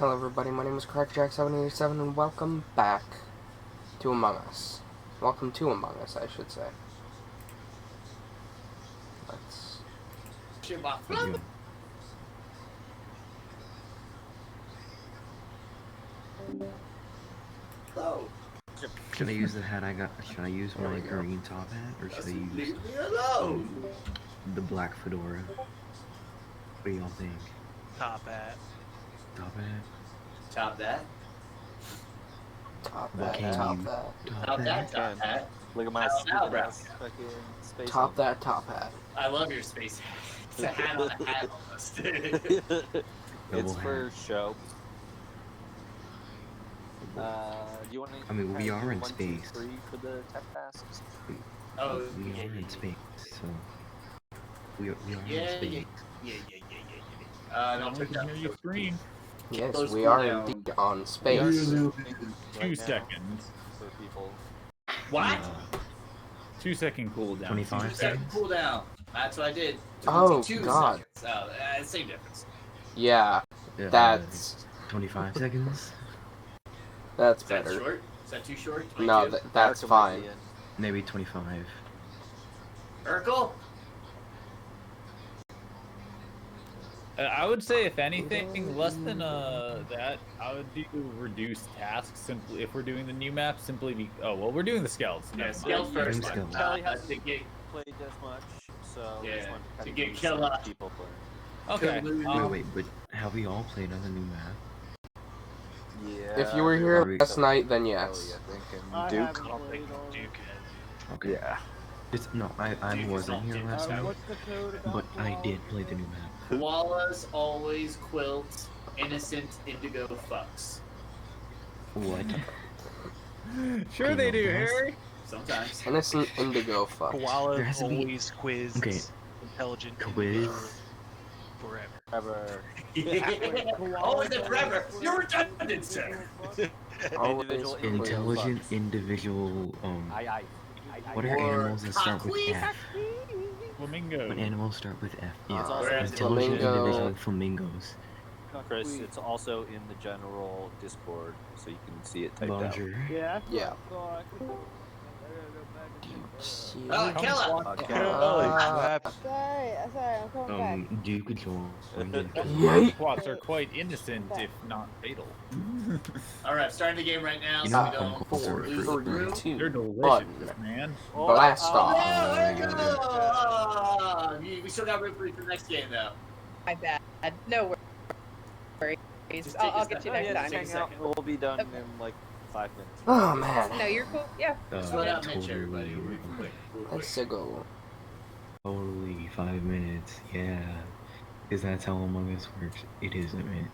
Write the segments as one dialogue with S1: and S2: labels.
S1: Hello everybody, my name is CrackJack787 and welcome back to Among Us. Welcome to Among Us, I should say. Let's...
S2: Oh.
S3: Should I use the hat I got? Should I use my green top hat, or should I use
S2: Leave me alone.
S3: the black fedora? What do y'all think?
S4: Top hat.
S3: Top hat?
S2: Top that.
S1: Top
S3: What
S1: that,
S3: can
S1: top
S3: you-
S1: that.
S2: Top that. Top hat.
S5: Look at my
S2: Now,
S5: stupid ass fucking space.
S1: Top that, top hat.
S2: I love your space hat. It's a hat on a hat almost.
S5: It's
S3: Double
S5: for
S3: hat.
S5: show. Do you want to?
S3: I mean, we are in space.
S5: 3 for the tech tasks.
S2: Oh,
S3: We
S2: yeah,
S3: are in space, so we are
S2: Yeah,
S3: in space.
S2: No,
S4: Someone can hear you scream.
S1: Yes,
S2: Close
S1: we are
S2: cooldown.
S1: indeed on
S5: We are
S1: space.
S5: zooming
S4: 2
S5: right now
S4: seconds.
S5: for people.
S2: What?
S4: 2 second cooldown.
S3: 25
S2: Second
S3: seconds?
S2: cooldown. That's what I did.
S1: Oh,
S2: 22
S1: God.
S2: seconds. Oh, same difference.
S1: Yeah, that's
S3: 25 seconds?
S1: that's
S2: Is that
S1: better.
S2: short? Is that too short?
S1: No,
S2: 22?
S1: that's
S5: Arkham
S1: fine.
S5: at the end.
S3: Maybe 25.
S2: Urkel?
S4: I would say, if anything, less than that, I would do reduced tasks simply if we're doing the new map. We're doing the scouts.
S2: Yeah,
S4: Never
S2: scouts
S4: mind.
S2: first.
S3: Scouts.
S5: Kelly
S2: To
S5: hasn't
S2: get
S5: played as much, so
S2: Yeah,
S5: just wanted
S2: to
S5: to
S2: get
S5: get
S2: Killa.
S5: people playing.
S4: Okay.
S3: Wait, but have we all played on the new map?
S5: Yeah.
S1: If you were here last night, then yes.
S5: I think, and Duke.
S4: I don't think Duke has.
S3: Okay.
S5: Yeah.
S3: No, I wasn't here last night, but I did play the new map.
S2: koalas always quilt innocent indigo fucks.
S3: What?
S4: Sure they do,
S3: Yes.
S4: Harry.
S2: Sometimes.
S1: Innocent indigo fuck.
S3: There
S6: Koala
S3: has to be-
S6: always quiz
S3: Okay.
S6: intelligent
S3: Quiz.
S6: individual forever.
S5: Ever.
S2: Always and forever. You're redundant, sir.
S1: Always
S5: Individual
S1: clear.
S3: Intelligent individual,
S5: I.
S3: what are
S2: Or
S3: animals that start with
S2: cockweed.
S3: F?
S4: Flamingo.
S3: What animals start with F? Yeah.
S5: It's also
S2: Whereas
S3: Intelligent
S1: flamingo-
S3: individual flamingos.
S5: Chris, it's also in the general Discord, so you can see it typed out.
S3: Bonjour.
S1: Yeah.
S2: Oh, Killa.
S5: Okay.
S7: Sorry, I'm coming back.
S3: Duke joined.
S1: Yeet.
S4: Squats are quite innocent, if not fatal.
S2: Alright, starting the game right now
S3: You
S2: so
S3: know,
S2: we don't
S3: I'm closer
S2: lose
S3: for
S2: the group.
S4: They're delicious,
S1: Button.
S4: man.
S1: Blast
S2: Oh,
S1: off.
S2: there you go! Oh, we still got room for the next game, though.
S7: My bad. No worries.
S2: Just take
S7: I'll
S2: a
S7: get you
S2: second.
S7: next
S2: Yeah,
S7: time.
S2: take a second.
S5: We'll be done
S7: Okay.
S5: in like 5 minutes.
S1: Oh man.
S7: No, you're cool. Yeah.
S2: Slow down, Mitch, everybody. Real quick.
S1: Let's go.
S3: Totally 5 minutes. Yeah. Because that's how Among Us works. It isn't it?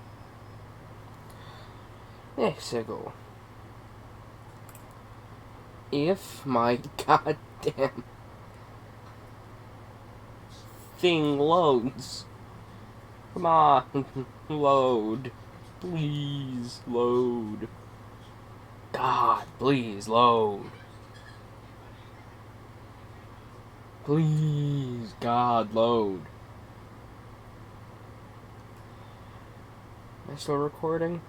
S1: Let's go. If my goddamn thing loads. Come on, load. Please load. God, please load. Please, God, load. Am I still recording?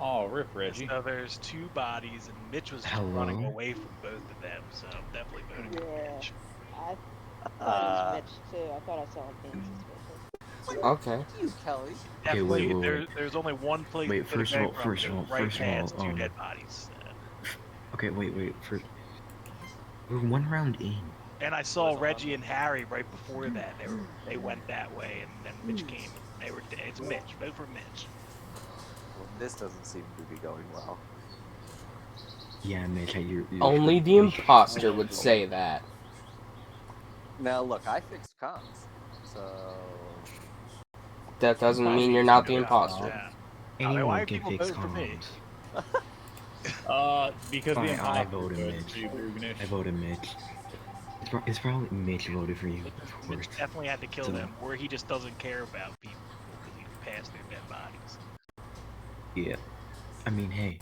S4: Oh, rip Reggie.
S6: So there's 2 bodies, and Mitch was just
S3: Hello?
S6: running away from both of them, so I'm definitely voting for
S7: Yeah.
S6: Mitch.
S7: I thought it was Mitch too. I thought I saw him suspicious.
S1: Okay.
S5: You, Kelly.
S3: Okay, wait,
S6: Definitely,
S3: wait.
S6: there's only one place
S3: Wait,
S6: to
S3: first of all,
S6: go from.
S3: first of all,
S6: right
S3: first of
S6: past
S3: all,
S6: 2 dead bodies.
S3: Okay, wait. We're 1 round in.
S6: And I saw Reggie and Harry right before that. They went that way, and then Mitch
S3: Hmm.
S6: came. They were dead. It's Mitch. Vote for Mitch.
S5: Well, this doesn't seem to be going well.
S3: Yeah, Mitch, you're
S1: Only the imposter would say that.
S5: Now, look, I fixed comms, so...
S1: That doesn't mean you're not the imposter.
S6: Yeah.
S3: Anyone
S6: why
S3: can
S6: people
S3: fix
S6: vote for me?
S3: comms.
S4: Because
S3: Fine,
S4: the
S3: I
S4: imposter
S3: voted
S4: voted
S3: Mitch.
S4: for you, Rugnish.
S3: I voted Mitch. It's probably Mitch voted for you, of course.
S6: Mitch definitely had to kill
S3: So-
S6: them, or he just doesn't care about people because he passed their dead bodies.
S3: Yeah. I mean, hey.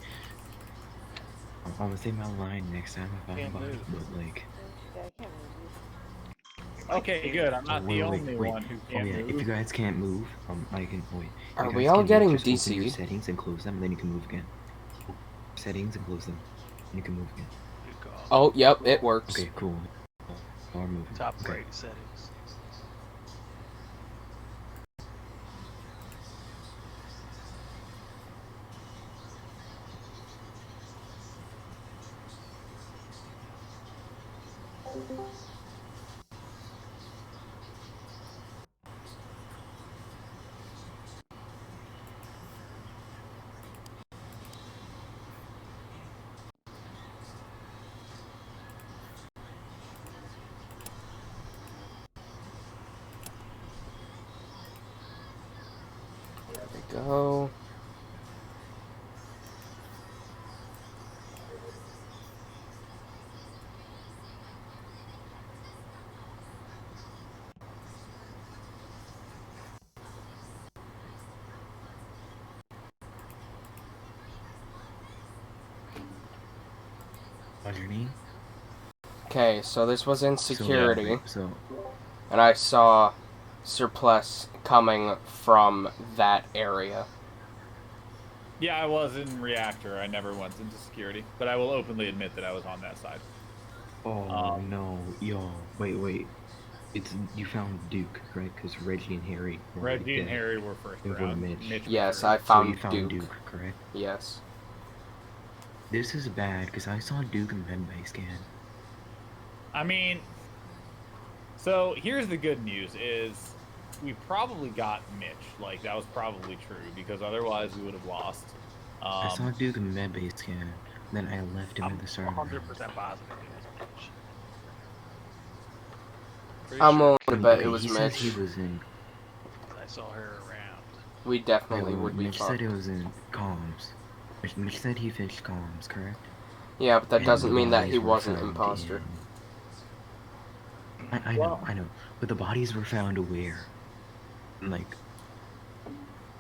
S3: I'm gonna say my line next time I find a
S6: Can't
S3: body,
S6: move.
S3: but like,
S7: Yeah, I can't remember.
S4: Okay, good. I'm not the
S3: wait,
S4: only
S3: wait.
S4: one who
S3: Oh
S4: can't
S3: yeah, if
S4: move.
S3: you guys can't move, I can wait. If
S1: Are
S3: you
S1: we
S3: guys
S1: all
S3: can
S1: getting
S3: move, just open your
S1: DC'd?
S3: settings and close them, and then you can move again. Settings and close them, and you can move again.
S6: Good call.
S1: Oh, yep, it works.
S3: Okay, cool. All are moving.
S6: Top
S3: Okay.
S6: right settings.
S1: There we go.
S3: What's your name?
S1: Okay, so this was in security,
S3: So
S1: and I saw surplus coming from that area.
S4: Yeah, I was in reactor. I never went into security, but I will openly admit that I was on that side.
S3: oh no, yo, wait. It's you found Duke, right? Because Reggie and Harry were
S4: Reggie and
S3: dead.
S4: Harry were first
S3: They were
S4: round.
S3: Mitch.
S4: Mitch was
S1: Yes,
S4: first.
S1: I
S3: So
S1: found,
S3: you found
S1: Duke.
S3: Duke, correct?
S1: Yes.
S3: This is bad because I saw Duke in medbay scan.
S4: I mean, so here's the good news: is we probably got Mitch. Like that was probably true because otherwise we would have lost.
S3: I saw Duke in medbay scan. Then I left him
S6: I'm
S3: in the server.
S6: 100% positive it was Mitch. Pretty
S1: I'm
S6: sure
S1: willing to bet
S3: Okay,
S1: it was
S3: he
S1: Mitch.
S3: says he was in.
S6: I saw her around.
S1: We definitely
S3: Okay,
S1: would be
S3: Mitch
S1: fucked.
S3: said it was in comms. Mitch said he fished comms, correct?
S1: Yeah, but that
S3: And
S1: doesn't
S3: the
S1: mean that
S3: bodies
S1: he
S3: were
S1: wasn't
S3: found
S1: imposter.
S3: I know. But the bodies were found where? Like,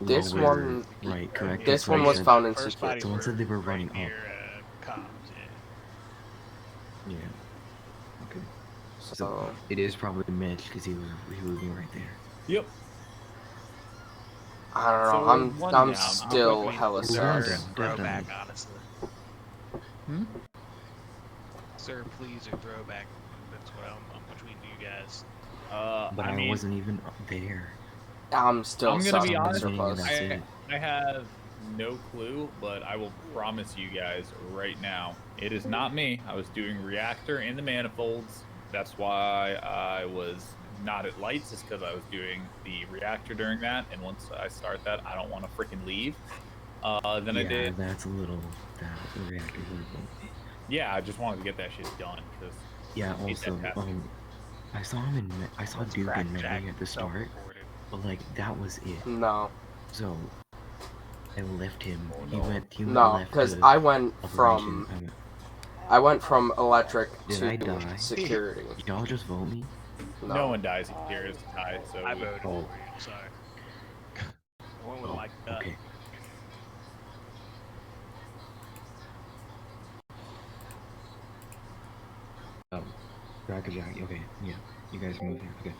S1: This
S3: lower
S1: one-
S3: right, correct?
S1: This
S3: That's
S1: one
S3: right,
S1: was
S3: said-
S1: found in
S6: First
S1: security.
S6: bodies
S3: Someone said they were
S6: right
S3: running
S6: near
S3: up.
S6: comms, yeah.
S3: Yeah. Okay. So
S1: So,
S3: it is probably Mitch because he was being right there.
S4: Yep.
S1: I don't know.
S4: So one
S1: I'm
S4: down.
S1: still
S6: Between
S1: hella
S3: One
S6: Sir
S1: sus.
S3: down.
S6: and throwback,
S3: definitely.
S6: honestly.
S4: Hmm?
S6: Sir, please, or throwback. That's what I'm between you guys.
S3: But
S4: I
S3: I
S4: mean,
S3: wasn't even up there.
S1: I'm still
S4: I'm gonna
S1: sus
S4: be
S1: on
S4: honest.
S1: surplus.
S3: That's it.
S4: I have no clue, but I will promise you guys right now, it is not me. I was doing reactor in the manifolds. That's why I was not at lights, is because I was doing the reactor during that. And once I start that, I don't want to freaking leave. Then
S3: Yeah,
S4: I did.
S3: that's a little. That reactor was a little.
S4: Yeah, I just wanted to get that shit done because
S3: Yeah. Also, I saw him in. I saw Duke in
S6: Jack
S3: medbay at the start,
S6: self-reported.
S3: but like that was it.
S1: No.
S3: So I left him.
S4: Oh,
S3: He
S4: no.
S3: went. He
S1: No,
S3: left
S1: because
S3: to
S1: I went
S3: operation.
S1: from electric
S3: Did
S1: to
S3: I die?
S1: security.
S3: Y'all just vote me.
S4: no one dies here. It's a tie. So
S6: I voted
S3: Oh.
S6: for you, sorry. I went with
S3: Oh,
S6: my gut.
S3: okay. Jack. Okay, yeah. You guys move here. Okay.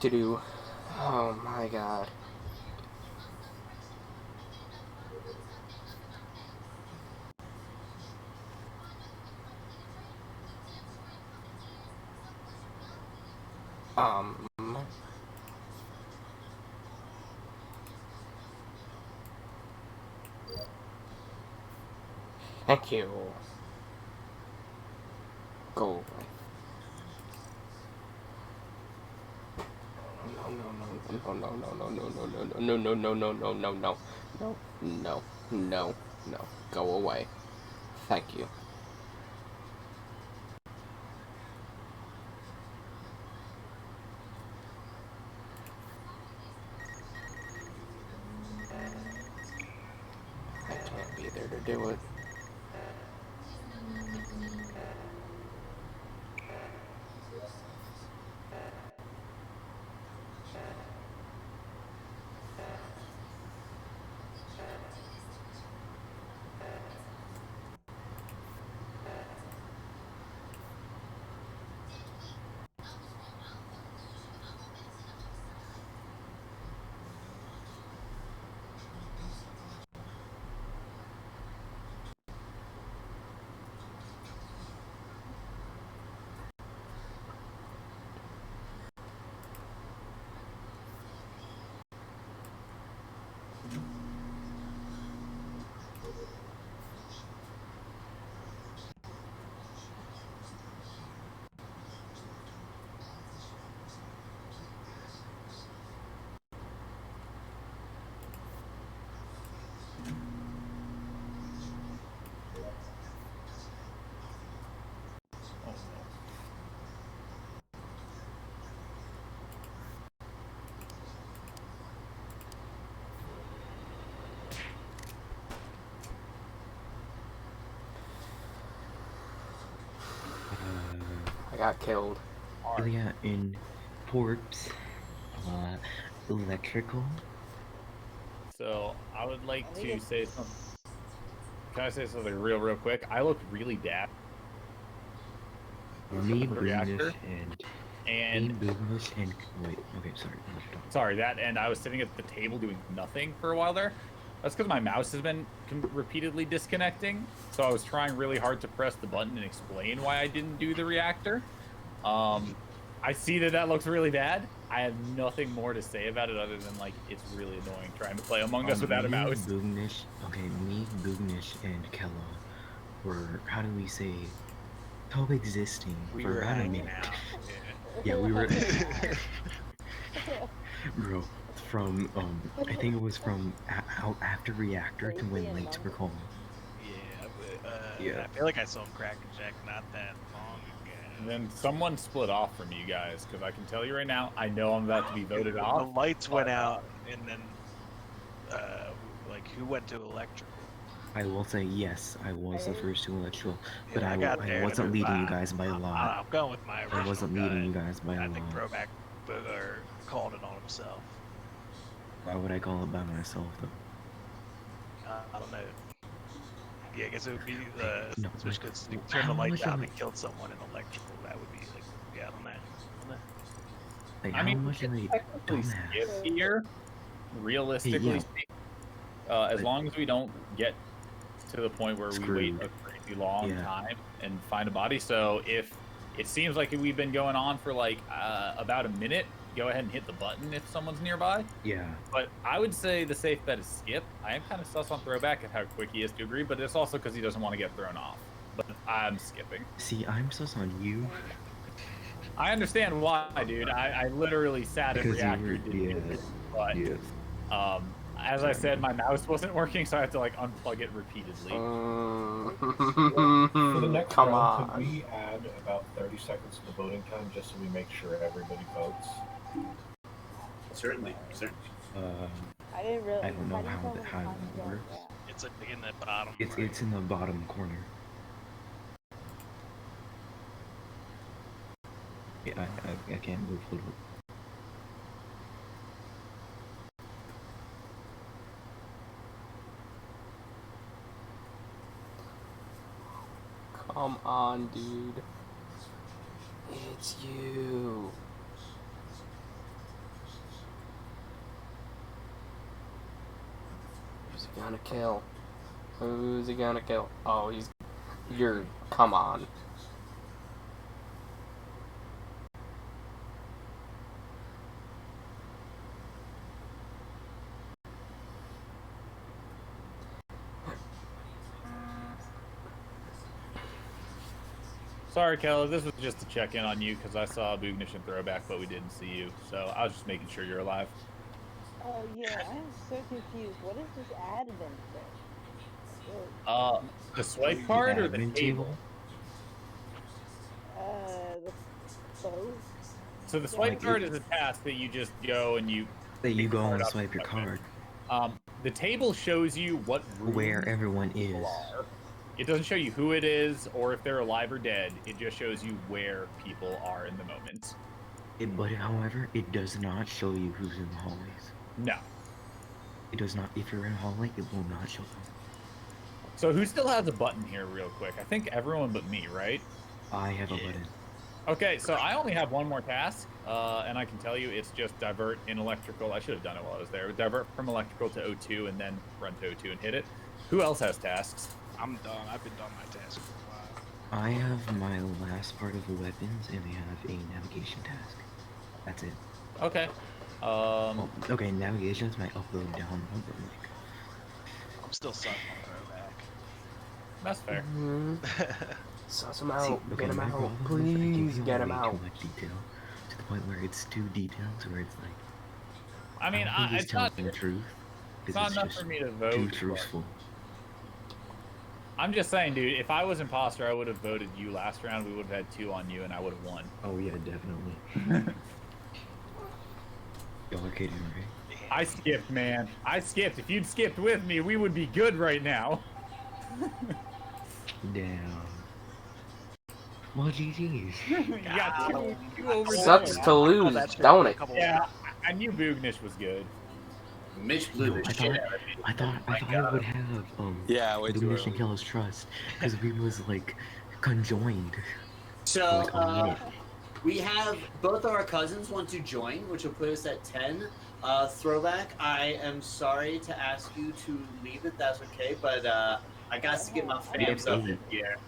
S1: Do. Oh my god. Um. Thank you. Go away. No. no, no, no, no, no, no, no, no, no, no, no, no, no, no, no, no, no, go away. Thank you. I can't be there to do it. I got killed.
S3: Yeah, in corpse, electrical.
S4: So I would
S7: I
S4: like
S7: think
S4: to
S7: it's
S4: say something. Can I say something real quick? I looked really bad
S3: Me,
S4: for the reactor,
S3: Boognish,
S4: and
S3: wait. Okay, sorry. I'll let you talk.
S4: sorry that, and I was sitting at the table doing nothing for a while there. That's because my mouse has been repeatedly disconnecting. So I was trying really hard to press the button and explain why I didn't do the reactor. I see that looks really bad. I have nothing more to say about it other than like it's really annoying trying to play Among Us without a mouse.
S3: Boognish, me, Boognish, and Kella were, how do we say, coexisting
S6: We
S3: for
S6: were
S3: about a
S6: hanging
S3: minute.
S6: out.
S3: Yeah, we were. Bro, from I think it was from out after reactor to when lights were called.
S6: Yeah,
S3: Yeah.
S6: I feel like I saw him crack a jack not that long ago.
S4: And then someone split off from you guys because I can tell you right now, I know I'm about to be voted
S6: The
S4: off.
S6: lights went out, and then like who went to electrical?
S3: I will say yes, I was the first to electrical, but
S6: Yeah, I got there.
S3: I wasn't leading you guys by a lot.
S6: I'm going with my original
S3: I wasn't
S6: guy.
S3: leading you guys by a
S6: I think
S3: lot.
S6: Throwback Booger called it on himself.
S3: Why would I call it by myself though?
S6: I don't know. Yeah, I guess it would be
S3: No,
S6: just
S3: like,
S6: because you
S3: how
S6: turned the lights
S3: much
S6: out
S3: of
S6: and
S3: it-
S6: killed someone in electrical. That would be like, yeah, I don't know.
S3: Like,
S4: I
S3: how
S4: mean, we
S3: much
S4: can
S3: of a
S4: technically
S3: dumbass?
S4: skip here, realistically
S3: Yeah.
S4: speaking, as
S3: But-
S4: long as we don't get to the point where we wait
S3: Screwed.
S4: a crazy long
S3: Yeah.
S4: time and find a body. So if it seems like we've been going on for like about a minute, go ahead and hit the button if someone's nearby.
S3: Yeah.
S4: But I would say the safe bet is skip. I am kind of sus on Throwback at how quick he is to agree, but it's also because he doesn't want to get thrown off. But I'm skipping.
S3: See, I'm sus on you.
S4: I understand why, dude. I literally sat at
S3: Because you
S4: reactor.
S3: were,
S4: Didn't
S3: yeah.
S4: do it, but
S3: Yes.
S4: as I said, my mouse wasn't working, so I had to like unplug it repeatedly.
S8: For the next
S1: Come
S8: round,
S1: on.
S8: could we add about 30 seconds to the voting time just so we make sure everybody votes?
S2: Certainly.
S7: I didn't really.
S3: I don't know
S7: didn't
S3: how
S7: tell
S3: that
S7: them
S3: how
S7: how
S3: it
S7: to go,
S3: works.
S7: yeah.
S6: It's like in the bottom.
S3: It's in the bottom corner. Yeah, I can't move a little.
S1: Come on, dude. It's you. Who's he gonna kill? Who's he gonna kill? Oh, you're. Come on.
S4: Sorry, Kelly. This was just to check in on you because I saw Boognish and Throwback, but we didn't see you. So I was just making sure you're alive.
S7: Oh yeah, I am so confused. What is this admin thing?
S4: The swipe card or the
S3: admin
S4: table?
S7: The both.
S4: So the swipe card is a task that you just go and you.
S3: That you
S4: pick a
S3: go
S4: card
S3: and
S4: up
S3: swipe your
S4: swipe it.
S3: card.
S4: The table shows you what room
S3: Where everyone is.
S4: people are. It doesn't show you who it is or if they're alive or dead. It just shows you where people are in the moment.
S3: But however, it does not show you who's in the hallways.
S4: No.
S3: It does not. If you're in a hallway, it will not show them.
S4: So who still has a button here real quick? I think everyone but me, right?
S3: I have a button.
S4: Okay, so I only have one more task, and I can tell you it's just divert in electrical. I should have done it while I was there. Divert from electrical to O2 and then run to O2 and hit it. Who else has tasks?
S6: I'm done. I've been done my task for a while.
S3: I have my last part of the weapons, and I have a navigation task. That's it.
S4: Okay.
S3: Well, okay, navigation is my upload download, but like.
S6: I'm still sucking on Throwback.
S4: That's fair.
S1: Suss him out.
S3: See,
S1: Get him
S3: my
S1: out.
S3: problem is I
S1: Please
S3: give
S1: get
S3: you
S1: him
S3: way
S1: out.
S3: too much detail, to the point where it's too detailed, to where it's like.
S4: I mean,
S3: I don't think
S4: it's not.
S3: telling the truth.
S4: It's
S3: 'Cause
S4: not enough
S3: just
S4: for me to
S3: too
S4: vote. but
S3: truthful.
S4: I'm just saying, dude. If I was imposter, I would have voted you last round. We would have had 2 on you, and I would have won.
S3: Oh yeah, definitely. Y'all are kidding, right?
S4: I skipped, man. I skipped. If you'd skipped with me, we would be good right now.
S3: Damn. Well, GG's.
S4: You got two over.
S1: Sucks to lose, don't it?
S4: Yeah, I knew Boognish was good.
S2: Mitch blew the
S3: I
S2: shit
S3: thought,
S2: out of me.
S3: I thought I would have
S5: Yeah, way
S3: the
S5: too
S3: mission
S5: early.
S3: killer's trust because we was like conjoined.
S2: So,
S3: Like a minute.
S2: we have both our cousins want to join, which will put us at 10. Throwback, I am sorry to ask you to leave if that's okay, but I got to get my fams up in here.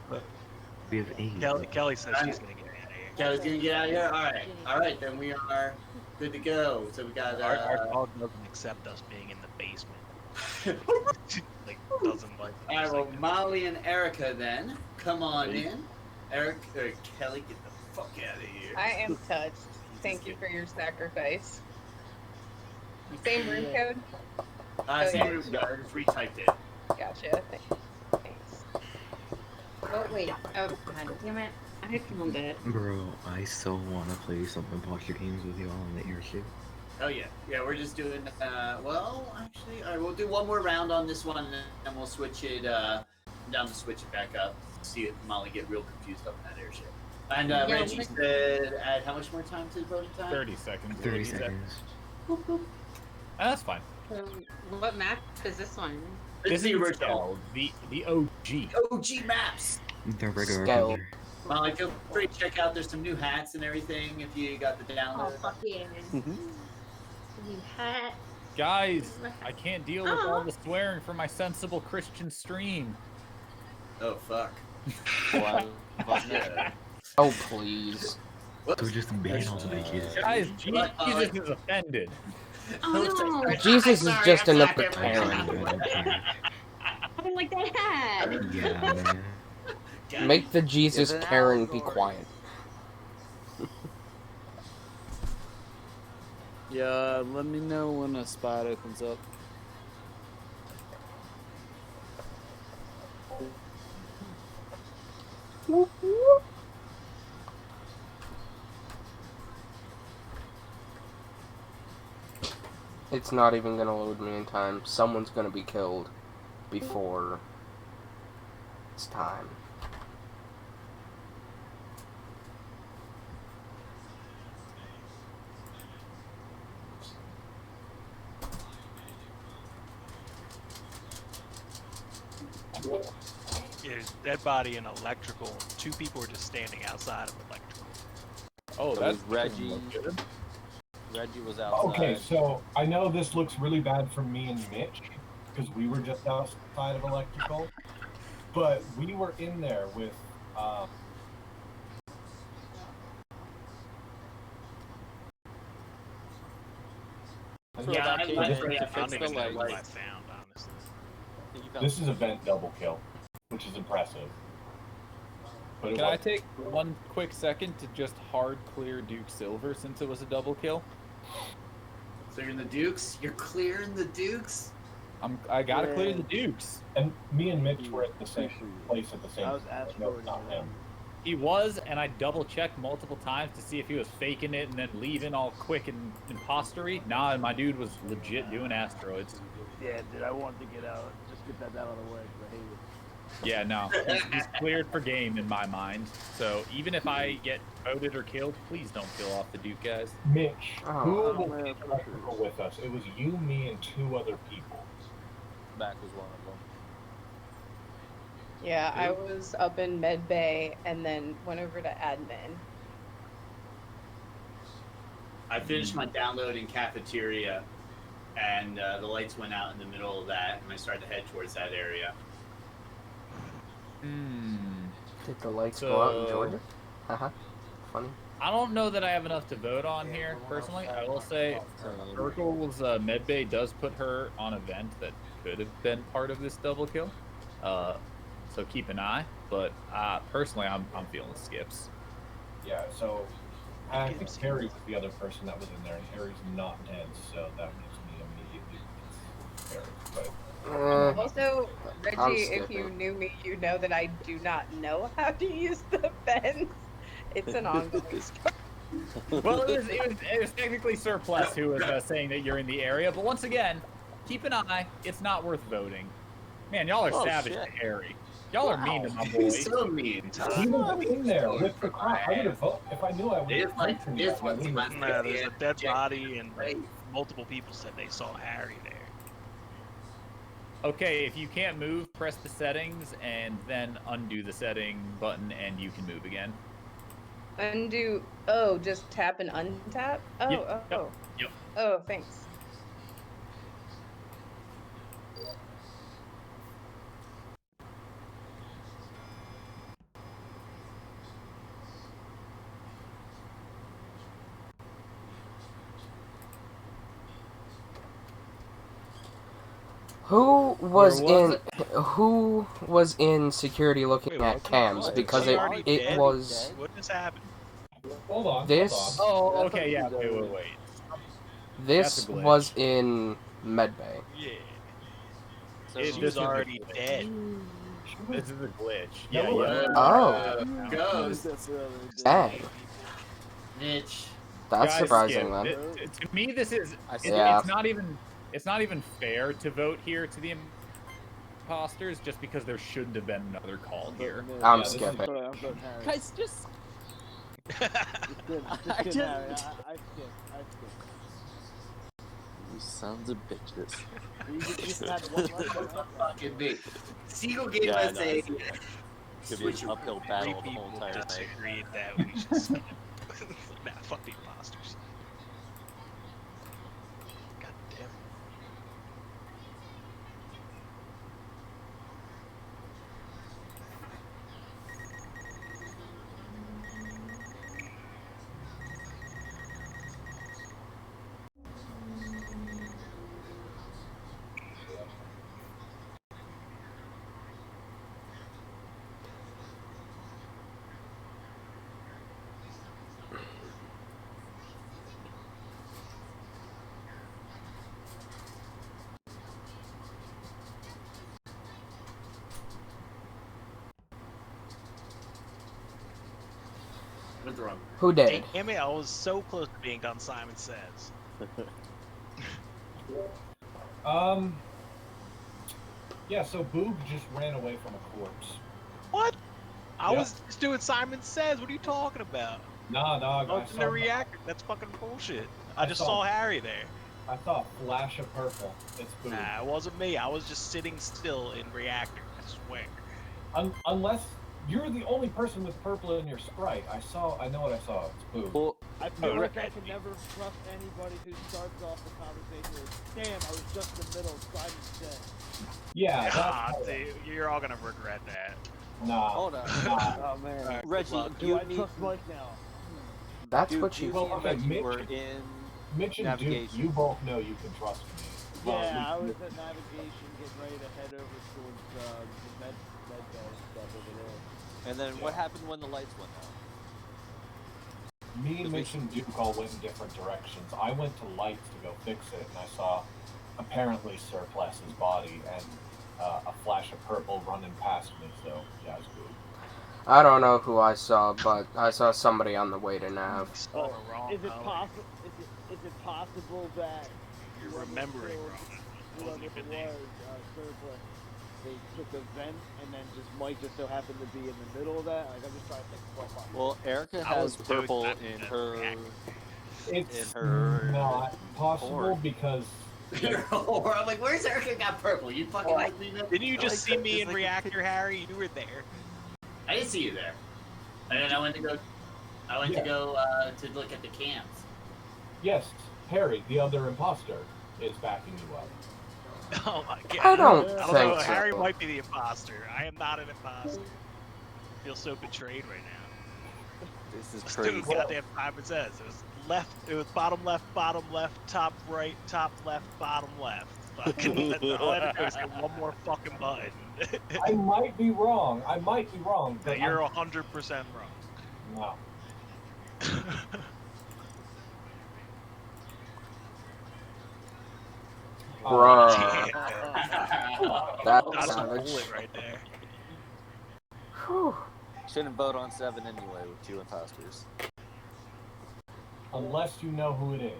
S3: We have 8.
S6: Kelly says she's gonna get out of here.
S2: Kelly's gonna get out of here? Alright, then we are good to go. So we got,
S6: Our dog doesn't accept us being in the basement. Like, doesn't like.
S2: Alright, well, Molly and Erica then, come on in. Kelly, get the fuck out of here.
S9: I am touched. Thank you for your sacrifice. Same room code?
S2: Same room, I just retyped it.
S9: Gotcha. Thanks.
S10: Oh, wait. Oh, god damn it. I found it.
S3: Bro, I so want to play some imposter games with y'all on the airship.
S2: Oh yeah, we're just doing, well, actually, alright, we'll do one more round on this one, and then we'll switch it, down to switch it back up, see if Molly get real confused up in that airship. And, Reggie said, add how much more time to voting time?
S4: 30 seconds.
S3: 30 seconds.
S2: Boop, boop.
S4: That's fine.
S10: What map is this one?
S2: It's the original.
S4: The OG.
S2: OG maps!
S3: The regular
S1: Scale.
S3: color.
S2: Molly, feel free to check out, there's some new hats and everything, if you got the
S10: Oh,
S2: download.
S10: fuck yeah. New hat.
S4: Guys, I can't deal with all the swearing for my sensible Christian stream.
S2: Oh, fuck.
S1: Oh, please.
S3: So just ban all the bitches.
S4: Guys, Jesus is offended.
S10: Oh no!
S1: Jesus is
S2: sorry,
S1: just
S2: I'm
S1: an
S2: sorry,
S1: upper
S3: I
S1: Karen.
S3: don't care.
S10: I don't like that hat.
S3: Yeah, man.
S1: Make the Jesus
S5: It's an
S1: Karen be
S5: allegory.
S1: quiet.
S11: Yeah, let me know when a spot opens up.
S1: It's not even gonna load me in time. Someone's gonna be killed before it's time.
S6: There's dead body and electrical. 2 people are just standing outside of electrical.
S4: Oh, that's
S5: Reggie.
S4: good.
S5: Reggie was outside.
S8: Okay, so I know this looks really bad for me and Mitch because we were just outside of electrical, but we were in there with.
S2: Yeah,
S5: Throwback came
S2: I
S5: in
S2: agree.
S5: to
S6: I
S5: fix
S6: don't
S5: the
S6: even know what I
S5: lights.
S6: found, honestly.
S5: I think you found
S8: This is event double kill, which is impressive. But it
S4: Can I
S8: was
S4: take one quick second to just hard clear Duke Silver since it was a double kill?
S2: Clearing the Dukes? You're clearing the Dukes?
S4: I gotta clear the Dukes.
S8: And me and Mitch were at the same place at the same
S12: I was
S8: time.
S12: escorting
S8: No, not
S12: it
S8: him.
S12: in.
S4: He was, and I double checked multiple times to see if he was faking it and then leaving all quick and impostery. Nah, and my dude was legit doing asteroids.
S12: Yeah, dude, I wanted to get out. Just get that out of the way because I hate it.
S4: Yeah, no, he's cleared for game in my mind. So even if I get voted or killed, please don't kill off the Duke guys.
S8: Mitch, who
S12: Oh,
S8: was
S12: man,
S8: in electrical with us? It was you, me, and 2 other people.
S5: Back was one of them.
S9: Yeah, I was up in Med Bay and then went over to admin.
S2: I finished my download in cafeteria, and the lights went out in the middle of that, and I started to head towards that area.
S1: Did the lights go out in Georgia? Haha. Funny.
S4: I don't know that I have enough to vote on here, personally. I will say Urkel's medbay does put her on a vent that could have been part of this double kill. So keep an eye. But personally, I'm feeling skips.
S8: Yeah, so I think Harry was the other person that was in there, and Harry's not dead, so that makes me immediately Harry. But
S9: Also, Reggie, if you knew me, you know that I do not know how to use the fence. It's an ongoing story.
S4: Well, it was technically Surplus who was saying that you're in the area, but once again, keep an eye. It's not worth voting. Man, y'all are savage to Harry. Y'all are mean to my boy.
S2: He's so mean.
S8: he was in there with the crowd. I would have voted if I knew I would have voted.
S6: Nah, there's a dead body, and multiple people said they saw Harry there.
S4: Okay, if you can't move, press the settings and then undo the setting button, and you can move again.
S9: Undo. Oh, just tap and untap? Oh,
S4: Yep,
S9: oh.
S4: yep.
S9: Oh, thanks.
S1: Who was in security looking at cams? Because it was
S6: What just happened?
S8: Hold on.
S1: this.
S4: Oh, okay, yeah. Wait.
S1: This was in Medbay.
S6: Yeah. So
S4: This
S6: she was
S4: is a
S6: already
S4: glitch.
S6: dead.
S4: This is a glitch.
S2: No,
S4: Yeah.
S1: Oh.
S2: Ghost.
S1: Dang.
S2: Mitch.
S1: That's
S4: Guys,
S1: surprising
S4: yeah,
S1: then.
S4: To me, this is
S1: Yeah.
S4: it's not even fair to vote here to the imposters just because there shouldn't have been another call here.
S1: I'm skipping.
S11: Guys, just.
S12: I skip.
S5: You sons of bitches.
S12: You just had one
S2: Fucking me. Siegel gave
S5: Yeah, I
S2: us
S5: know,
S2: a
S5: Could be an uphill battle the whole entire night.
S6: Disagreed that we should skip. Nah, fuck the imposters. God damn.
S2: What's wrong?
S1: Who did?
S6: Damn it, I was so close to being done Simon Says.
S8: Yeah, so Boog just ran away from a corpse.
S6: What? I
S8: Yeah.
S6: was just doing Simon Says. What are you talking about?
S8: Nah, dog.
S6: I was in the reactor. That's fucking bullshit. I just saw Harry there.
S8: I saw a flash of purple. It's Boog.
S6: Nah, it wasn't me. I was just sitting still in reactor. I swear.
S8: Unless you're the only person with purple in your sprite. I know what I saw. It's Boog.
S5: Well,
S12: I feel like I can never trust anybody who starts off the conversation with, damn, I was just in the middle of Simon Says.
S8: Yeah,
S6: Ah, dude, you're all gonna regret that.
S8: Nah.
S5: hold on.
S12: Oh man.
S6: Alright,
S5: Reggie,
S6: good luck.
S12: Do
S5: you
S12: I
S5: need.
S12: trust Mike now?
S1: That's
S5: Dude,
S1: what you.
S8: Well, okay,
S5: you
S8: Mitch,
S5: were in
S8: Mitch and Duke,
S5: navigation.
S8: you both know you can trust me. Well, at
S12: Yeah, I
S8: least
S12: was at navigation getting ready to head over towards the med bay stuff over there.
S5: And then what happened when the lights went out?
S8: Me, Mitch, and Duke all went in different directions. I went to lights to go fix it, and I saw apparently Surplus's body and a flash of purple running past me. So yeah, it's good.
S1: I don't know who I saw, but I saw somebody on the way to Nav.
S6: Is it
S12: possible? Is it possible that
S6: You're
S12: whoever
S6: remembering
S12: killed
S6: wrong.
S12: whoever it was, Surplus, they took a vent and then Mike just so happened to be in the middle of that? Like, I'm just trying to think what possible.
S5: Well, Erica has purple in her.
S8: It's
S5: in her
S8: not possible
S5: horn.
S8: because.
S2: I'm like, where's Erica got purple? You fucking with me?
S6: Didn't you just see me in Reactor, Harry? You were there.
S2: I didn't see you there. And then I went to go to look at the cams.
S8: Yes, Harry, the other imposter, is backing you up.
S6: Oh my god.
S1: I don't
S6: know.
S1: think so.
S6: Harry might be the imposter. I am not an imposter. I feel so betrayed right now.
S5: This is
S6: Let's
S5: crazy.
S6: do goddamn time it says. It was bottom left, top right, top left, bottom left. Fucking, all I had to do was hit one more fucking button.
S8: I might be wrong. But
S6: You're 100% wrong.
S8: No.
S1: Bruh. That's
S6: That's a
S1: savage.
S6: bullet right there.
S1: Whew.
S5: Shouldn't vote on 7 anyway with 2 imposters.
S8: Unless you know who it is.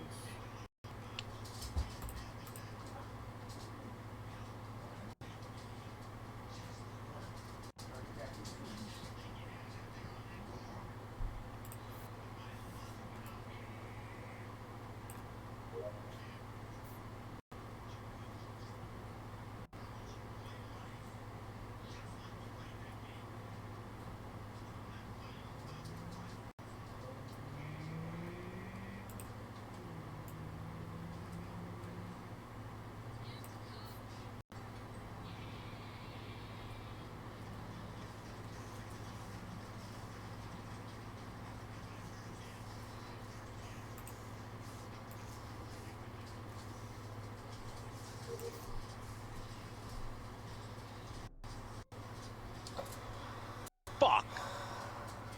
S6: Fuck.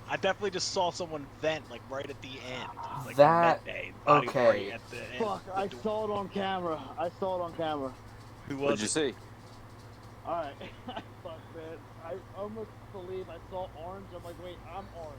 S6: I definitely just saw someone vent like right at the end. Like
S1: That-
S6: midday, body
S1: okay.
S6: right at the end.
S12: Fuck, I saw it on camera.
S6: Who
S5: What'd
S6: was
S5: you
S6: it?
S5: see?
S12: Alright. Fuck, man. I almost believe I saw orange. I'm like, wait, I'm orange.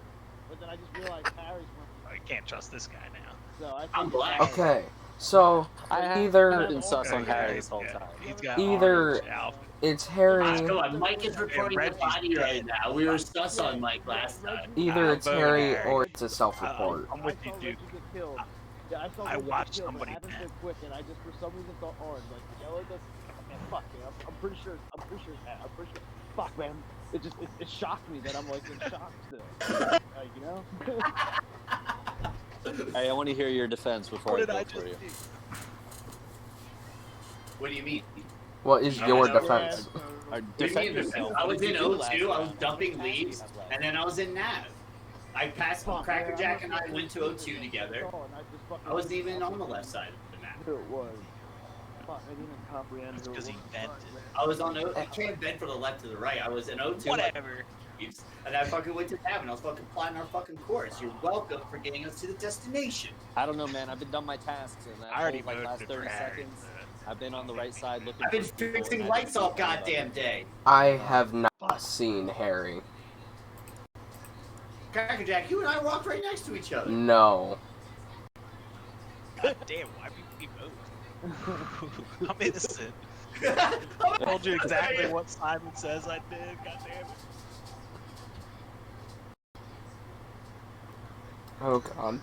S12: But then I just realized Harry's
S6: Oh, you can't trust this guy now.
S12: So I
S2: I'm
S12: think
S2: black.
S12: Harry.
S1: Okay, so
S5: I have
S1: either
S5: been sus on
S6: Okay,
S5: Harry
S6: yeah,
S5: this whole
S6: yeah.
S5: time.
S6: He's got
S1: Either
S6: orange outfit.
S1: it's Harry,
S2: Come on, Mike is reporting the
S6: Reggie's
S2: body right
S6: dead.
S2: now. We were sus on Mike last time.
S1: either it's
S6: vote
S1: Harry
S6: Harry.
S1: or it's a self-report.
S6: I'm with
S12: I
S6: you,
S12: saw
S6: Duke.
S12: Reggie get killed. Yeah, I saw
S6: I
S12: Reggie get
S6: watched
S12: killed,
S6: somebody
S12: but it happened
S6: vent.
S12: so quick, and I just for some reason thought orange. Like yellow does. Man, fuck, man. I'm pretty sure. I'm pretty sure. Fuck, man. It shocked me that I'm like in shock still. You know.
S5: Hey, I want to hear your defense before
S6: What
S5: I
S6: did I
S5: vote
S6: just
S5: for you.
S6: do?
S2: What do you mean?
S1: What is
S2: I
S1: your
S2: know,
S1: defense?
S5: Or
S2: What do you
S5: defend
S2: mean?
S5: yourself.
S2: I
S5: What
S2: was
S5: did
S2: in
S5: you do last
S2: O2, I was
S5: round?
S2: dumping
S5: How many passes
S2: leaves,
S5: you have left?
S2: and then I was in Nav. I passed
S12: Fuck,
S2: Cracker
S12: man,
S2: Jack
S12: I'm
S2: and I
S12: not
S2: went to
S12: sure
S2: O2 together.
S12: and I just fucking
S2: I wasn't even on the left side of the map.
S12: who it was. Fuck, I didn't even comprehend
S6: That's
S12: who it
S6: because
S12: was.
S6: he vented.
S2: I was on O. I can't bend from the left to the right. I was in O2.
S6: Whatever.
S2: And I fucking went to Nav and I was fucking plotting our fucking course. You're welcome for getting us to the destination.
S5: I don't know, man. I've been done my tasks in that
S6: I already
S5: whole, like, last
S6: voted for
S5: 30
S6: Harry.
S5: seconds. I've been on the right side looking
S2: I've been
S5: for people,
S2: fixing
S5: and I
S2: lights
S5: didn't
S2: all
S5: see anybody.
S2: goddamn day.
S1: I have not seen Harry.
S2: Cracker Jack, you and I walked right next to each other.
S1: No.
S6: God damn, why we vote? I'm innocent. I told you exactly what Simon says I did. God damn it.
S1: Oh god.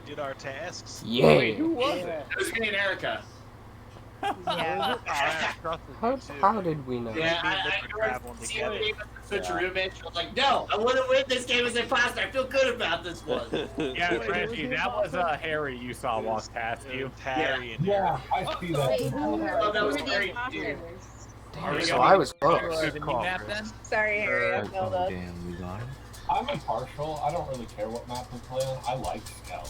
S6: did our tasks.
S1: Yeah.
S4: Wait, who was
S12: Yeah.
S4: it?
S2: It was me and Erica.
S9: Yeah.
S1: How did we know?
S2: Yeah,
S6: Me and Mitch
S2: I
S6: were traveling
S2: see
S6: together.
S2: the game as a switcheroo, Mitch. I was like, no, I want to win this game as imposter. I feel good about this one.
S4: Yeah,
S12: Wait,
S4: Reggie,
S12: who was
S4: that was
S12: the
S4: Harry you saw walk past you.
S6: Harry and
S8: Yeah, I see that.
S7: Wait, who
S2: Oh, that was
S9: Who are the
S2: great.
S9: imposters?
S1: Damn, so I was close.
S4: The new map then?
S9: Sorry, Harry, I
S3: Oh,
S9: filled
S3: oh
S9: up.
S3: damn, we got him.
S8: I'm impartial. I don't really care what map we play on. I like Scout.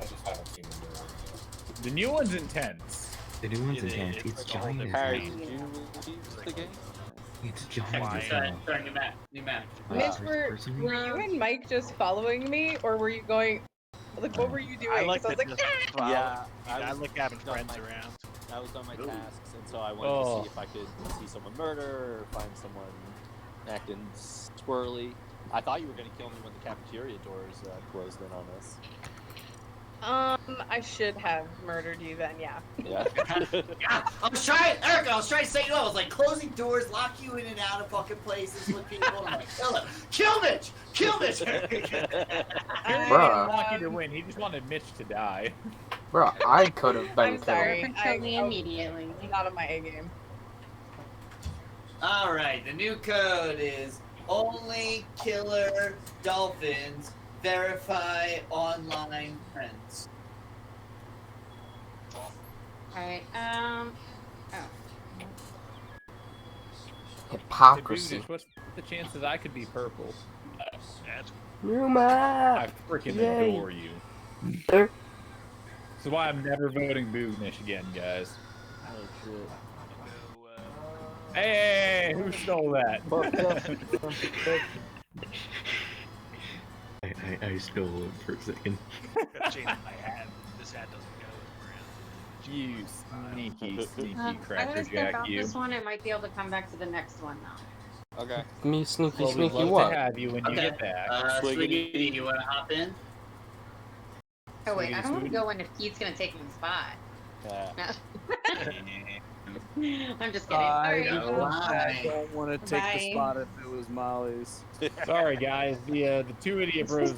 S8: I just haven't seen the new one yet.
S4: The new one's intense.
S3: The new one's
S6: It-
S3: intense.
S6: it's
S3: It's
S6: like a whole
S3: giant as
S6: different
S3: hell.
S6: game.
S11: Did you use the game?
S3: It's giant as
S2: Sorry,
S3: hell.
S2: sorry, new map. New map.
S9: Mitch,
S3: Personally,
S9: were you and Mike just following me, or were you going? Like, what were you doing?
S6: I like
S9: 'Cause I was
S6: to
S9: like,
S6: just follow.
S11: Yeah,
S6: I like having
S11: done
S6: friends
S11: my-
S6: around.
S11: I was on my
S2: Ooh.
S11: tasks, and so I wanted to see if I could see someone murder or find someone acting squirrely. I thought you were going to kill me when the cafeteria doors closed in on us.
S9: I should have murdered you then, yeah.
S11: Yeah.
S2: Yeah, I was trying, Erica, I was trying to set you up. I was like, closing doors, lock you in and out of fucking places with people. I'm like, kill him. Kill Mitch! Kill Mitch!
S4: Harry
S9: I,
S4: didn't want you to win. He just wanted Mitch to die.
S1: Bro, I could have been
S9: I'm sorry.
S1: killed.
S10: Kill me immediately.
S9: Not on my A game.
S2: Alright, the new code is only killer dolphins verify online friends.
S10: Alright, oh.
S4: Hey,
S1: Hypocrisy.
S4: Boogish, what's the chances I could be purple?
S1: New
S4: I
S1: map!
S4: freaking
S1: Yay.
S4: adore you.
S1: Er,
S4: That's why I'm never voting Boognish again, guys.
S11: Oh, shit.
S4: Hey, who stole that?
S3: I stole it for a second.
S6: Gotta change my hat. This hat doesn't go
S4: You sneaky, sneaky
S10: I
S4: cracker
S10: was
S4: jack,
S10: about
S4: you.
S10: this one. I might be able to come back to the next one now.
S11: Okay.
S1: me sneaky,
S4: Well, we'd
S1: sneaky
S4: love
S1: what?
S4: to have you when you
S2: Okay.
S4: get back.
S2: Swiggity, you wanna hop in?
S10: Oh wait, I don't want to
S4: Sweetie.
S10: go in if Pete's gonna take my spot.
S11: Yeah.
S10: I'm just kidding.
S12: I
S10: Alright.
S2: No,
S12: I
S2: why?
S12: don't want to take
S10: Bye.
S12: the spot if it was Molly's.
S4: Sorry, guys. The two idiot bros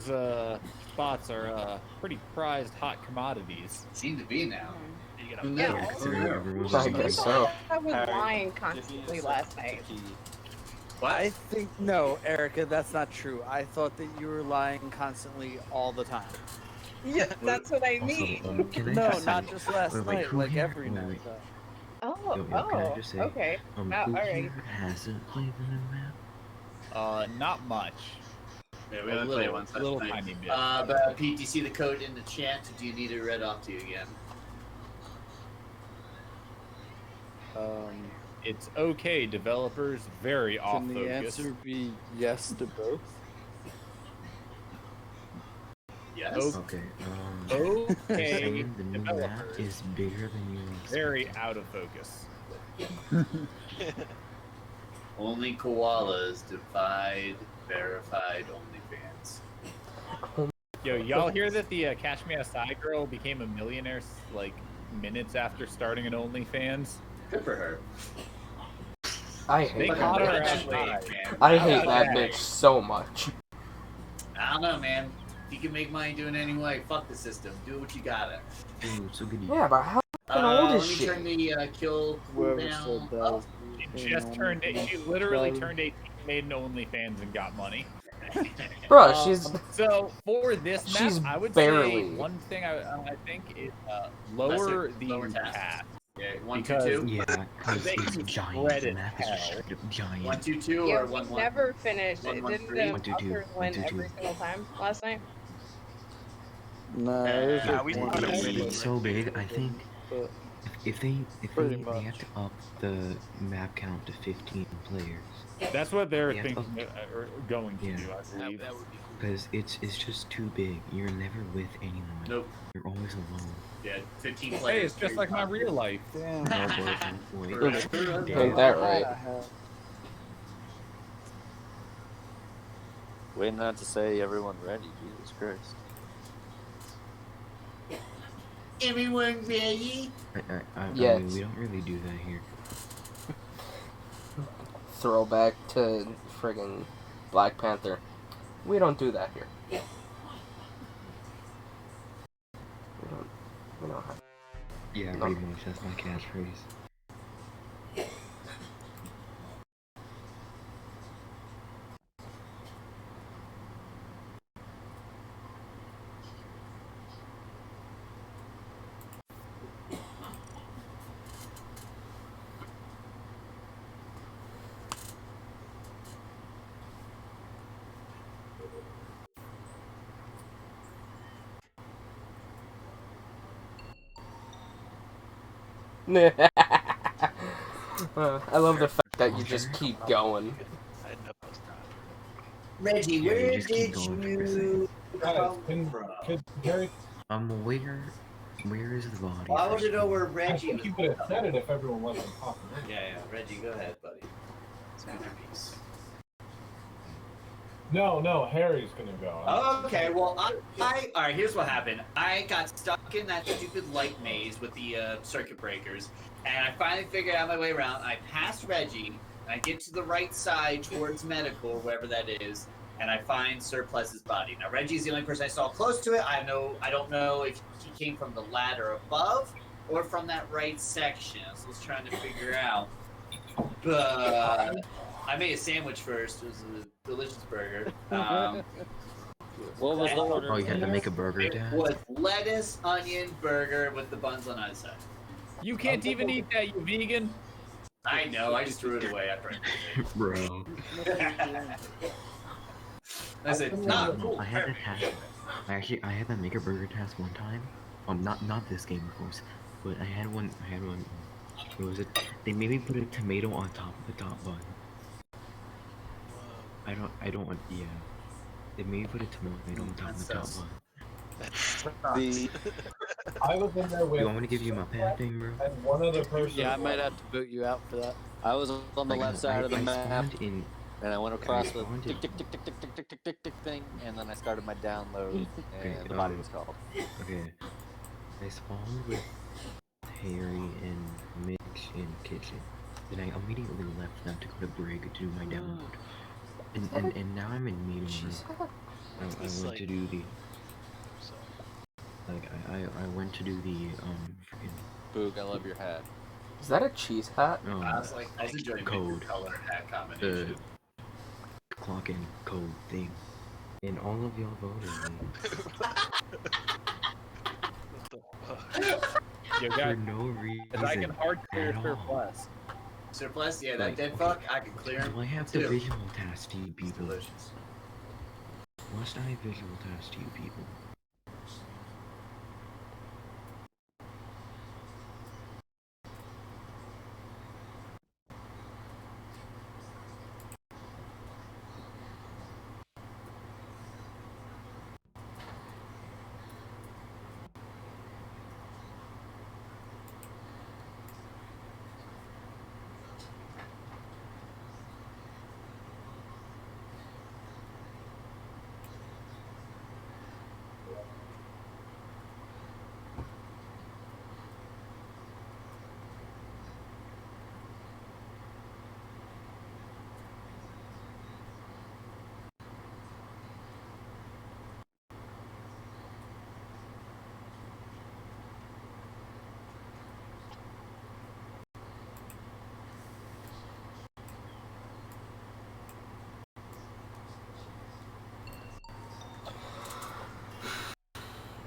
S4: spots are pretty prized hot commodities.
S2: Seem to be now.
S6: You
S2: No.
S9: Yeah.
S3: Considering everyone's
S1: I
S3: just
S1: guess
S3: like,
S1: so.
S9: I was
S11: Harry,
S9: lying
S11: give me a
S9: constantly
S11: second
S9: last
S11: to
S9: night.
S11: key.
S12: I think no, Erica, that's not true. I thought that you were lying constantly all the time.
S9: Yeah, that's what I
S3: Also,
S9: mean.
S3: can I
S12: No,
S3: just
S12: not
S3: say,
S12: just last
S3: wait,
S12: night,
S3: who
S12: like
S3: here-
S12: every
S3: wait,
S12: night.
S3: wait.
S9: Oh,
S3: Yo, can I just say,
S9: okay.
S3: who
S9: alright.
S3: here hasn't played the new map?
S4: Not much.
S2: Yeah, we
S4: A
S2: only played
S4: little-
S2: once last
S4: little
S2: night.
S4: tiny bit.
S2: But Pete, do you see the code in the chat? Do you need it read off to you again?
S4: It's okay, developers. Very off
S12: Can the
S4: focus.
S12: answer be yes to both?
S2: Yes.
S3: Okay,
S4: Okay,
S3: you're saying the new map
S4: developers.
S3: is bigger than you expected.
S4: Very out of focus.
S2: Only koalas divide verified OnlyFans.
S4: Yo, y'all hear that the Cash Me Outside girl became a millionaire like minutes after starting an OnlyFans?
S2: Good for her.
S1: I
S4: They
S1: hate
S4: caught her
S1: that
S4: actually.
S1: bitch. I hate that bitch so much.
S2: I don't know, man. If you can make money doing it anyway, fuck the system. Do what you gotta.
S3: Ooh, so good.
S1: Yeah, but how fucking old
S2: Let
S1: is
S2: me
S1: she?
S2: turn the kill
S12: Whoever
S2: down.
S12: said that
S2: Oh,
S12: was
S4: She just turned. She literally turned 18, made an OnlyFans, and got money.
S1: Bro, she's
S4: So for this map,
S1: She's
S4: I would
S1: barely-
S4: say one thing I think is lower the
S2: lower task.
S4: task.
S2: yeah, 1, 2,
S4: Because-
S2: 2.
S3: Yeah, because
S4: They
S3: it's
S4: can
S3: giant.
S4: spread
S3: The
S4: it
S3: map is
S4: hell.
S3: straight up giant.
S2: 1, 2, 2,
S9: Yeah,
S2: or
S9: we
S2: 1, 1.
S9: never finished.
S2: One,
S9: It
S2: one,
S9: didn't
S2: three.
S9: the
S3: 1, 2, 2,
S9: Walkers
S3: 1,
S9: win
S3: 2, 2.
S9: every single time last night?
S12: No, there's
S2: Nah,
S12: like
S6: we
S12: one
S6: started
S12: game
S6: winning.
S12: where
S3: It's so big. I think
S12: but
S3: if they
S12: Pretty much.
S3: have to up the map count to 15 players,
S4: That's what they're
S3: Yeah.
S4: thinking or going to
S3: Yeah.
S4: do, I believe.
S6: That would be cool.
S3: because it's just too big. You're never with anyone.
S2: Nope.
S3: You're always alone.
S2: Yeah, 15
S4: Hey,
S2: players.
S4: it's just like my real life.
S12: damn.
S3: No, boyfriend. Wait.
S2: Forever.
S1: Ain't that right?
S12: I have-
S5: Wait not to say everyone ready, Jesus Christ.
S2: Everyone ready?
S3: I
S1: Yes.
S3: mean, we don't really do that here.
S1: Throwback to friggin' Black Panther. We don't do that here. You know,
S3: Yeah,
S1: No.
S3: pretty much. That's my catchphrase.
S1: I love the fact that you just keep going.
S6: I had no post time.
S2: Reggie,
S3: Yeah, you
S2: where
S3: just keep
S2: did
S3: going for
S2: you
S8: Guys,
S2: come from?
S8: could Harry?
S3: Where is the body?
S2: Well, I want to know where
S8: I
S2: Reggie
S8: think
S2: was.
S8: you could have said it if everyone wasn't talking.
S2: Yeah, Reggie, go ahead, buddy. Speak your piece.
S8: No, Harry's gonna go.
S2: Okay, well, all right, here's what happened. I got stuck in that stupid light maze with the circuit breakers, and I finally figured out my way around. I passed Reggie, and I get to the right side towards medical, or wherever that is, and I find Surplus's body. Now, Reggie's the only person I saw close to it. I don't know if he came from the ladder above or from that right section. So I was trying to figure out. But I made a sandwich first. It was a delicious burger.
S11: What was the order?
S3: Oh, you had to make a burger,
S2: It
S3: Dad?
S2: was lettuce, onion, burger with the buns on either side.
S4: You can't even eat that, you vegan.
S2: I know. I just threw it away after I did it.
S3: Bro.
S2: I said, nah, cool.
S3: I had that task. I had that make a burger task one time. Not this game, of course, but I had one. What was it? They made me put a tomato on top of the top bun. I don't want. Yeah. They made me put a tomato on top of the top bun.
S8: I was in there with.
S3: You want me to give you my pad thing, bro?
S8: And one other person.
S11: Yeah, I might have to boot you out for that. I was on the left side of the map, and I went across the tick tick tick tick tick tick tick tick tick tick thing, and then I started my download, and the body was called.
S3: Okay. I spawned with Harry and Mitch in the kitchen. Then I immediately left that to go to break to do my download. And now I'm in meeting room. I went to do the I went to do the freaking
S11: Boog, I love your hat.
S1: Is that a cheese hat?
S2: I was enjoying
S3: code.
S2: the color hat combination.
S3: The clock and code thing. And all of y'all voted me.
S4: You
S3: For
S4: got
S3: no reason.
S4: I can hard clear
S3: at all.
S4: Surplus.
S2: Surplus, yeah, that
S3: Like,
S2: dead
S3: okay.
S2: fuck, I can clear him.
S3: Do I have to
S2: too.
S3: visual task to you people?
S2: Delicious.
S3: Must I visual task to you people?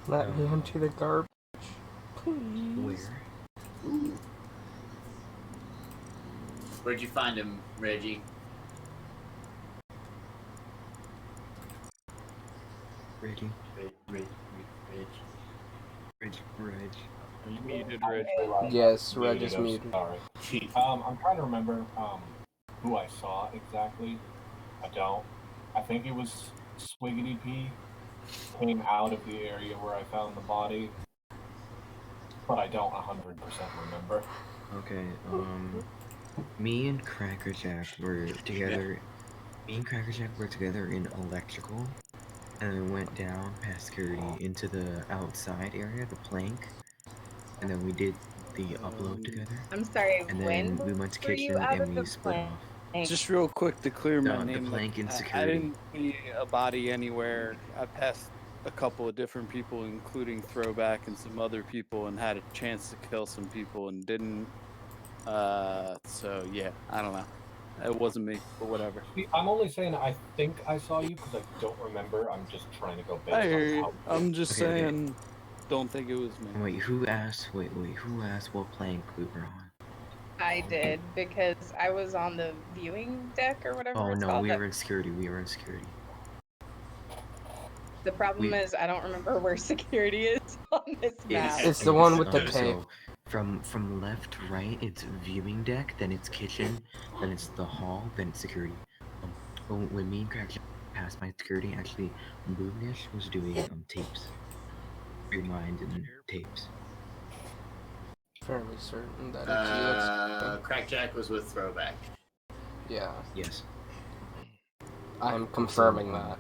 S1: Let me into the garbage, please.
S3: Where?
S2: Where'd you find him, Reggie?
S3: Reggie.
S2: Reg.
S3: Reg.
S4: Are you muted, Rich?
S1: Yes, Reg is muted.
S8: Sorry. I'm trying to remember who I saw exactly. I don't. I think it was Swiggity P came out of the area where I found the body, but I don't 100% remember.
S3: Okay, me and Cracker Jack were together. Me and Cracker Jack were together in electrical, and then went down past security into the outside area, the plank, and then we did the upload together.
S9: I'm sorry,
S3: And
S9: when
S3: then we went to
S9: were you
S3: kitchen
S9: out
S3: and
S9: of
S3: we
S9: the
S3: split
S9: plank?
S3: off.
S13: Just real quick to clear my
S3: The
S13: name.
S3: plank
S13: I
S3: insecurity.
S13: didn't see a body anywhere. I passed a couple of different people, including Throwback and some other people, and had a chance to kill some people and didn't. So yeah, I don't know. It wasn't me, but whatever.
S8: I'm only saying I think I saw you because I don't remember. I'm just trying to go based
S13: I hear
S8: on
S13: you.
S8: how.
S13: I'm just
S3: Okay, okay.
S13: saying, don't think it was me.
S3: Wait, who asked? Wait, who asked what plank we were on?
S9: I did because I was on the viewing deck or whatever
S3: Oh
S9: it's
S3: no,
S9: called.
S3: we were in security. We were in security.
S9: The problem is I don't remember where security is on this map.
S1: It's the one with the tape.
S3: So from left to right, it's viewing deck, then it's kitchen, then it's the hall, then it's security. When me and Craig passed my security, actually, Boonish was doing tapes, rewind and tapes.
S1: Fairly certain that it's
S2: Crackjack was with Throwback.
S1: Yeah.
S3: Yes.
S1: I'm confirming
S3: So,
S1: that.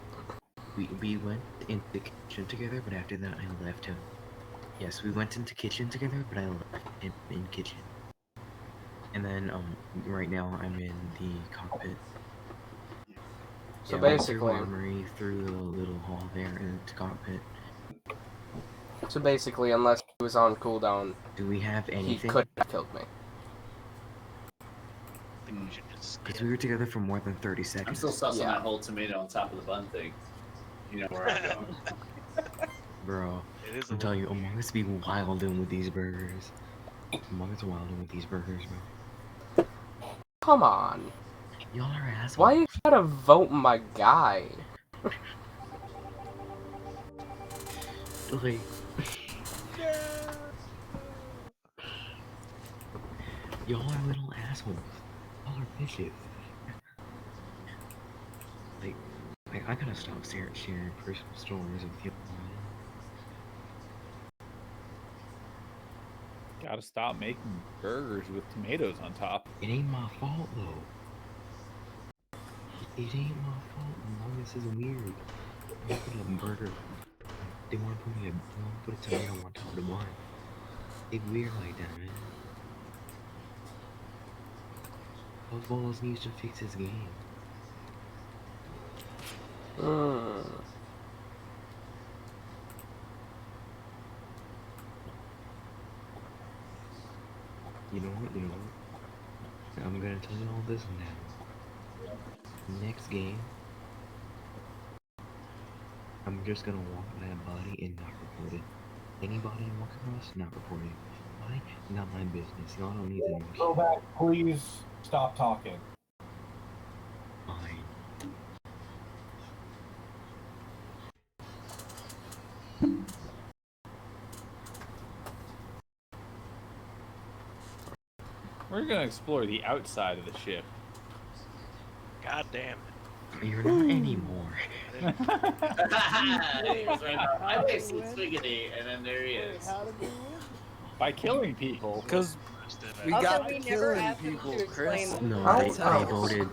S3: We went into the kitchen together, but after that I left him. Yes, we went into kitchen together, but I left him in kitchen. And then right now I'm in the cockpit.
S1: So
S3: yeah, went
S1: basically,
S3: through armory, through the little hall there, and into cockpit.
S1: So basically, unless he was on cooldown,
S3: do we have anything?
S1: He could have killed me.
S3: Because we were together for more than 30 seconds.
S2: I'm still sussing that whole tomato on top of the bun thing. You know where I'm going.
S3: Bro, I'm telling you, Among Us be wilding with these burgers. Among Us wilding with these burgers, bro.
S1: Come on.
S3: Y'all are assholes.
S1: Why you gotta vote my guy?
S3: Like... Y'all are little assholes. Y'all are bitches. Like, I gotta stop sharing personal stories with you.
S4: Gotta stop making burgers with tomatoes on top.
S3: It ain't my fault, though. It ain't my fault. Among Us is weird. They put a burger. They want to put a tomato on top of the bun. They weird like that, man. Those balls needs to fix his game. You know what? I'm gonna tell you all this now. Next game, I'm just gonna walk by a body and not report it. Anybody I walk across, not reporting. Why? Not my business. Y'all don't need to know.
S8: Go back, please stop talking.
S3: Fine.
S4: We're gonna explore the outside of the ship.
S6: God damn it.
S3: You're not anymore.
S2: I wasted Swiggity, and then there he is.
S4: By killing people.
S13: Because we
S9: Also,
S13: got
S9: we
S13: to
S9: never
S13: killing
S9: asked them
S13: people,
S9: to
S13: Chris.
S9: explain
S3: No,
S9: the
S3: I voted.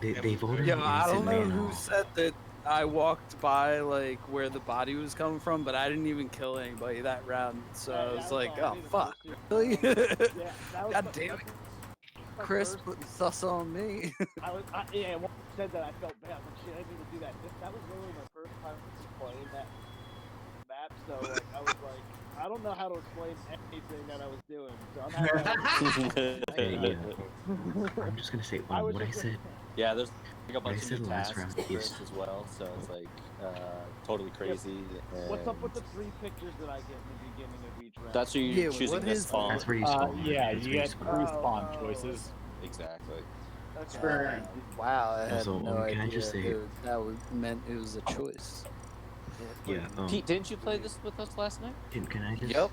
S3: They voted.
S13: Yeah, I don't know
S3: innocent man
S13: who
S3: off.
S13: said that I walked by like where the body was coming from, but I didn't even kill anybody that round. So I was like, oh fuck, really? God damn it. Chris put sus on me.
S12: Yeah, when you said that, I felt bad. Like, shit, I didn't even do that. That was literally my first time playing that map, so like, I was like, I don't know how to explain anything that I was doing. So I'm happy.
S3: Okay, yeah. I'm just gonna say what I said.
S11: Yeah, there's like a
S3: What I
S11: bunch of
S3: said
S11: new
S3: last
S11: tasks
S3: round
S11: for
S3: is
S11: Chris as well, so it's like totally crazy.
S12: What's up with
S11: and
S12: the 3 pictures that I get in the beginning of each round?
S11: That's where you're choosing to spawn.
S3: That's where you spawn.
S4: Yeah,
S3: That's
S4: you
S3: where
S4: get
S3: spawn.
S4: 3 spawn choices.
S11: Exactly.
S12: Okay.
S13: Wow, I had
S3: Also,
S13: no
S3: can I
S13: idea
S3: just say-
S13: that meant it was a choice.
S3: Yeah.
S11: Pete, didn't you play this with us last night?
S3: Can I just?
S13: Yep.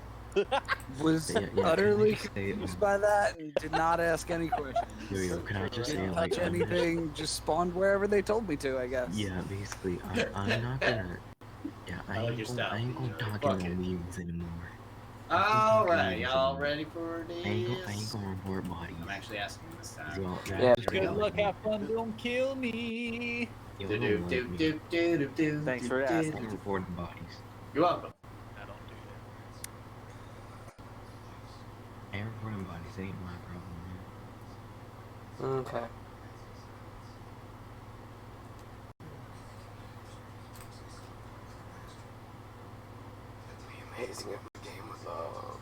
S13: Was
S3: Yeah, can I
S13: utterly
S3: just say,
S13: confused by that and did not ask any questions.
S3: Yo, can I just say,
S13: Didn't
S3: like,
S13: touch anything, just spawned wherever they told me to, I guess.
S3: Yeah, basically, I'm not gonna. Yeah, I ain't gonna talk in no memes anymore.
S2: Alright, y'all ready for this?
S3: I ain't gonna report bodies.
S2: I'm actually asking this time.
S3: Y'all,
S1: Yeah.
S4: Good luck, have fun, don't kill me.
S3: Y'all don't like me.
S11: Thanks for
S3: I'm
S11: asking.
S3: reporting bodies.
S2: You're welcome.
S6: I don't do
S3: I ain't reporting bodies. Ain't my problem, man.
S1: Okay. amazing if the game would load.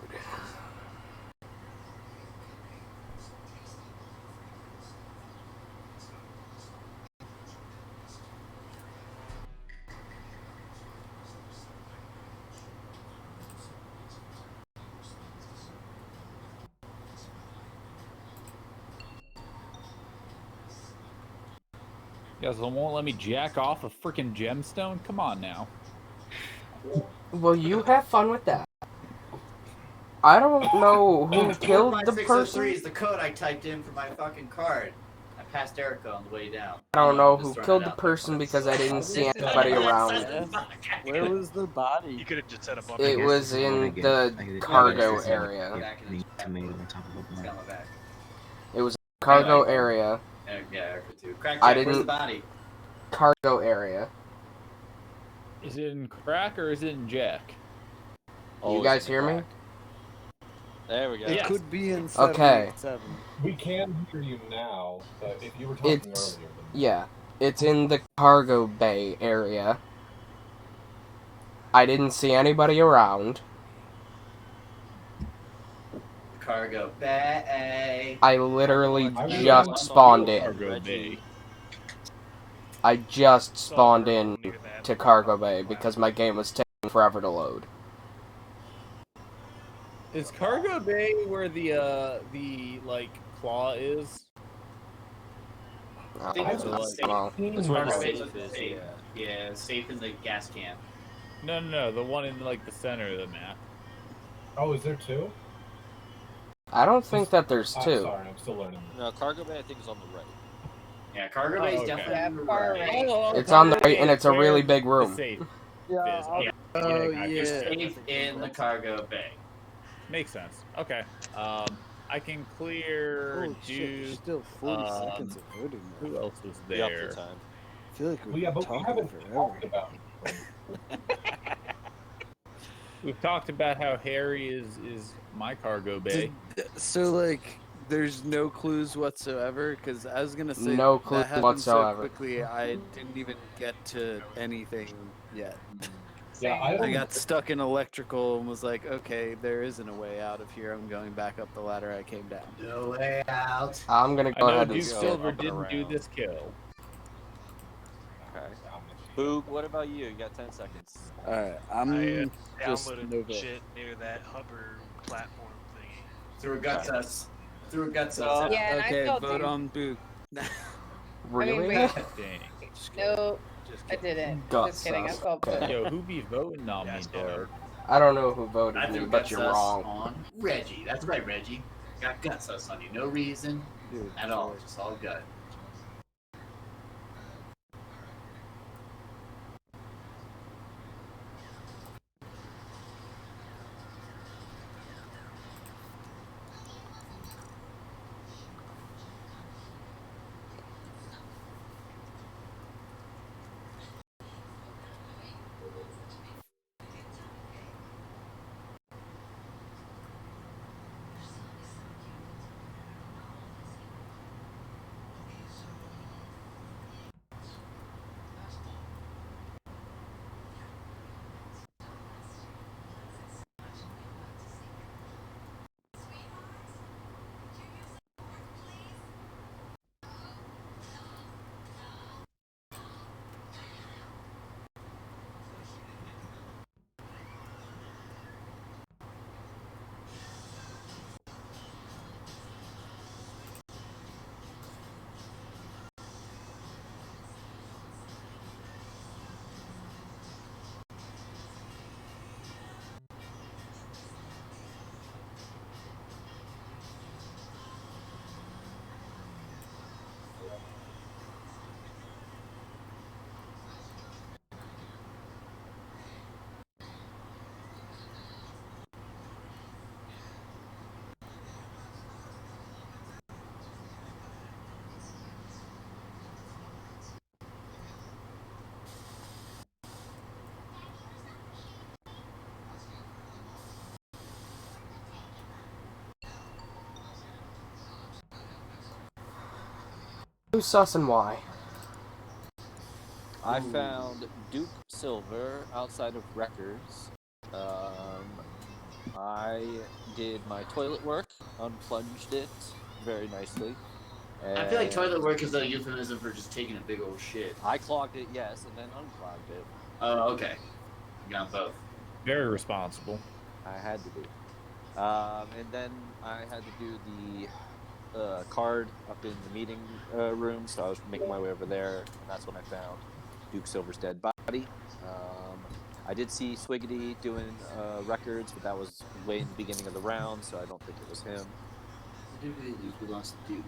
S4: You guys won't let me jack off a freaking gemstone? Come on now.
S1: Well, you have fun with that. I don't know who killed the
S2: 45603
S1: person.
S2: is the code I typed in for my fucking card. I passed Erica on the way down.
S1: I don't know who
S2: Just throwing
S1: killed
S2: it
S1: the
S2: out there,
S1: person
S2: folks.
S1: because I didn't see
S2: This is
S1: anybody
S2: bad
S1: around.
S2: son of a fuck.
S13: Where was the body?
S6: You could have just said a bump.
S1: It was in the cargo area.
S3: Tomato on top of a
S2: It's got my back.
S1: It was cargo
S2: Anyway.
S1: area.
S2: Yeah, Erica too. Crack
S1: I
S2: Jack, where's the
S1: didn't.
S2: body?
S1: Cargo area.
S4: Is it in crack or is it in jack?
S1: You
S11: Always
S1: guys
S11: in
S1: hear me?
S11: crack. There we go.
S13: It could be in
S1: Okay.
S13: 787.
S8: We can hear you now, but if you were talking
S1: It's
S8: earlier, then
S1: yeah. It's in the cargo bay area. I didn't see anybody around.
S2: Cargo bay.
S1: I literally
S2: Everyone
S1: just
S2: wants
S1: spawned
S2: to
S1: in.
S4: Cargo bay.
S1: I just spawned in to cargo bay because my game was taking forever to load.
S4: Is cargo bay where the like claw is?
S2: I think it's
S1: Well,
S2: safe.
S4: That's where the
S2: Cargo bay
S4: safe
S2: is
S11: is,
S2: safe.
S11: yeah.
S2: Yeah, safe in the gas can.
S4: No, the one in like the center of the map.
S8: oh, is there two?
S1: I don't think that there's
S8: I'm
S1: two.
S8: sorry, I'm still learning.
S11: No, cargo bay I think is on the right.
S2: Yeah, cargo bay is
S4: okay.
S2: definitely
S9: Yeah,
S2: on the
S9: far
S2: right.
S9: right.
S1: It's on the right, and it's a really big
S4: The
S1: room.
S4: safe
S13: Yeah,
S4: is.
S13: I'll-
S4: Okay.
S13: oh,
S4: gotcha.
S2: You're
S13: yeah.
S2: safe in the cargo bay.
S4: Makes sense. Okay. I can clear
S13: Holy shit, there's
S4: dude.
S13: still 40 seconds of voting left.
S4: Who else was
S11: Be up for
S4: there?
S11: time.
S13: I feel like
S8: Well,
S13: we've
S8: yeah,
S13: been
S8: but we
S13: talking
S8: haven't
S13: forever.
S8: talked about
S4: We've talked about how Harry is my cargo bay.
S13: So, like, there's no clues whatsoever? Because I was going to say
S1: No clues
S13: that happened
S1: whatsoever.
S13: so quickly, I didn't even get to anything yet.
S8: Yeah,
S13: I got stuck in electrical and was like, okay, there isn't a way out of here. I'm going back up the ladder I came down.
S2: No way out.
S1: I'm gonna
S4: I
S1: go
S4: know
S1: ahead
S4: Duke
S1: and skip.
S4: Silver
S11: up and
S4: didn't do
S11: around.
S4: this kill.
S11: Okay. Boog, what about you? You got 10 seconds.
S13: Alright,
S6: I
S13: I'm just
S6: downloaded
S13: Nova.
S6: shit near that Hubbard platform thingy.
S2: Through guts us. Through guts us.
S9: Yeah, and I
S13: Okay,
S9: felt
S13: vote
S9: him.
S13: on Boog.
S1: Really?
S9: wait.
S4: Dang.
S9: No,
S13: Just
S9: I didn't.
S1: Guts
S9: Just kidding. I
S1: us.
S9: felt
S1: Okay.
S9: bad.
S4: Yo, who be voting on me, dog?
S1: I don't know who voted
S2: I
S1: me,
S2: threw
S1: but
S2: guts
S1: you're
S2: us
S1: wrong.
S2: on Reggie. That's right, Reggie. Got guts us on you. No reason
S13: Dude,
S2: at all. Just all gut.
S1: Who's sus and why?
S11: I found Duke Silver outside of Wreckers. I did my toilet work, unplunged it very nicely.
S2: I feel like
S11: and
S2: toilet work is a euphemism for just taking a big old shit.
S11: I clogged it, yes, and then unclogged it.
S2: Oh, okay. You got both.
S4: Very responsible.
S11: I had to be. And then I had to do the card up in the meeting room, so I was making my way over there, and that's when I found Duke Silver's dead body. I did see Swiggity doing records, but that was way in the beginning of the round, so I don't think it was him.
S2: Where did we lose? We lost Duke.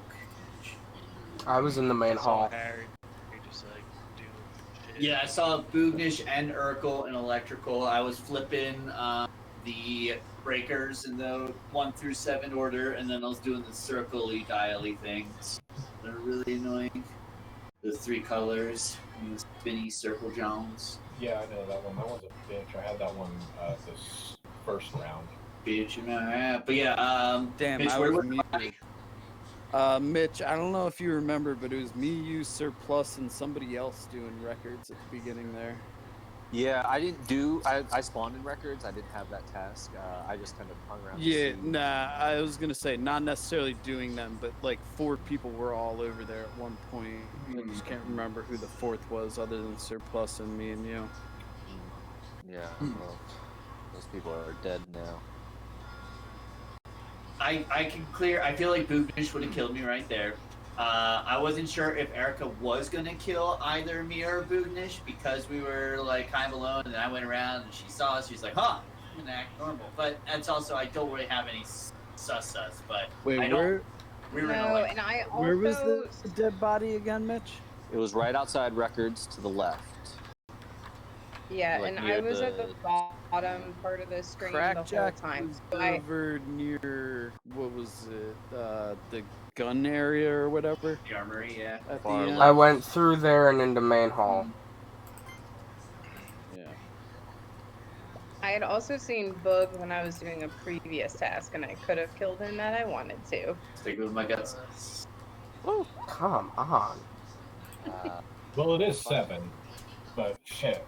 S1: I was in the main hall.
S6: Harry just like doing shit.
S2: Yeah, I saw Boognish and Urkel in electrical. I was flipping the breakers in the 1 through 7 order, and then I was doing the circle-y, dial-y things. They're really annoying. The 3 colors, and the spinny circle Jones.
S8: Yeah, I know that one. That one's a bitch. I had that one this first round.
S2: Bitch, but yeah,
S13: Damn,
S2: Mitch,
S13: I
S2: where
S13: was
S2: was
S13: muted. Mitch, I don't know if you remember, but it was me, you, Surplus, and somebody else doing records at the beginning there.
S11: Yeah, I didn't do. I spawned in records. I didn't have that task. I just kind of hung around.
S13: Yeah, nah. I was gonna say not necessarily doing them, but like 4 people were all over there at one point. I just can't remember who the 4th was, other than Surplus and me and you.
S11: Yeah, well, those people are dead now.
S2: I can clear. I feel like Boognish would have killed me right there. I wasn't sure if Erica was gonna kill either me or Boognish because we were like kind of alone, and then I went around and she saw us. She's like, "Huh, I'm gonna act normal." But that's also I don't really have any sus. But
S13: wait,
S2: I don't.
S13: where?
S2: We were
S9: No, and I also.
S13: Where was the dead body again, Mitch?
S11: It was right outside records to the left.
S9: Yeah,
S11: Like
S9: and I
S11: near
S9: was at
S11: the-
S9: the bottom part of the screen the whole
S13: Crackjack
S9: time.
S13: was
S9: So I,
S13: over near what was it? The gun area or whatever.
S2: The armory, yeah.
S13: At the
S11: Far
S13: end.
S1: I went through there and into main hall.
S13: Yeah.
S9: I had also seen Boog when I was doing a previous task, and I could have killed him had I wanted to.
S2: Stick with my guts.
S1: Woo! Come on.
S8: Well, it is 7, but shit.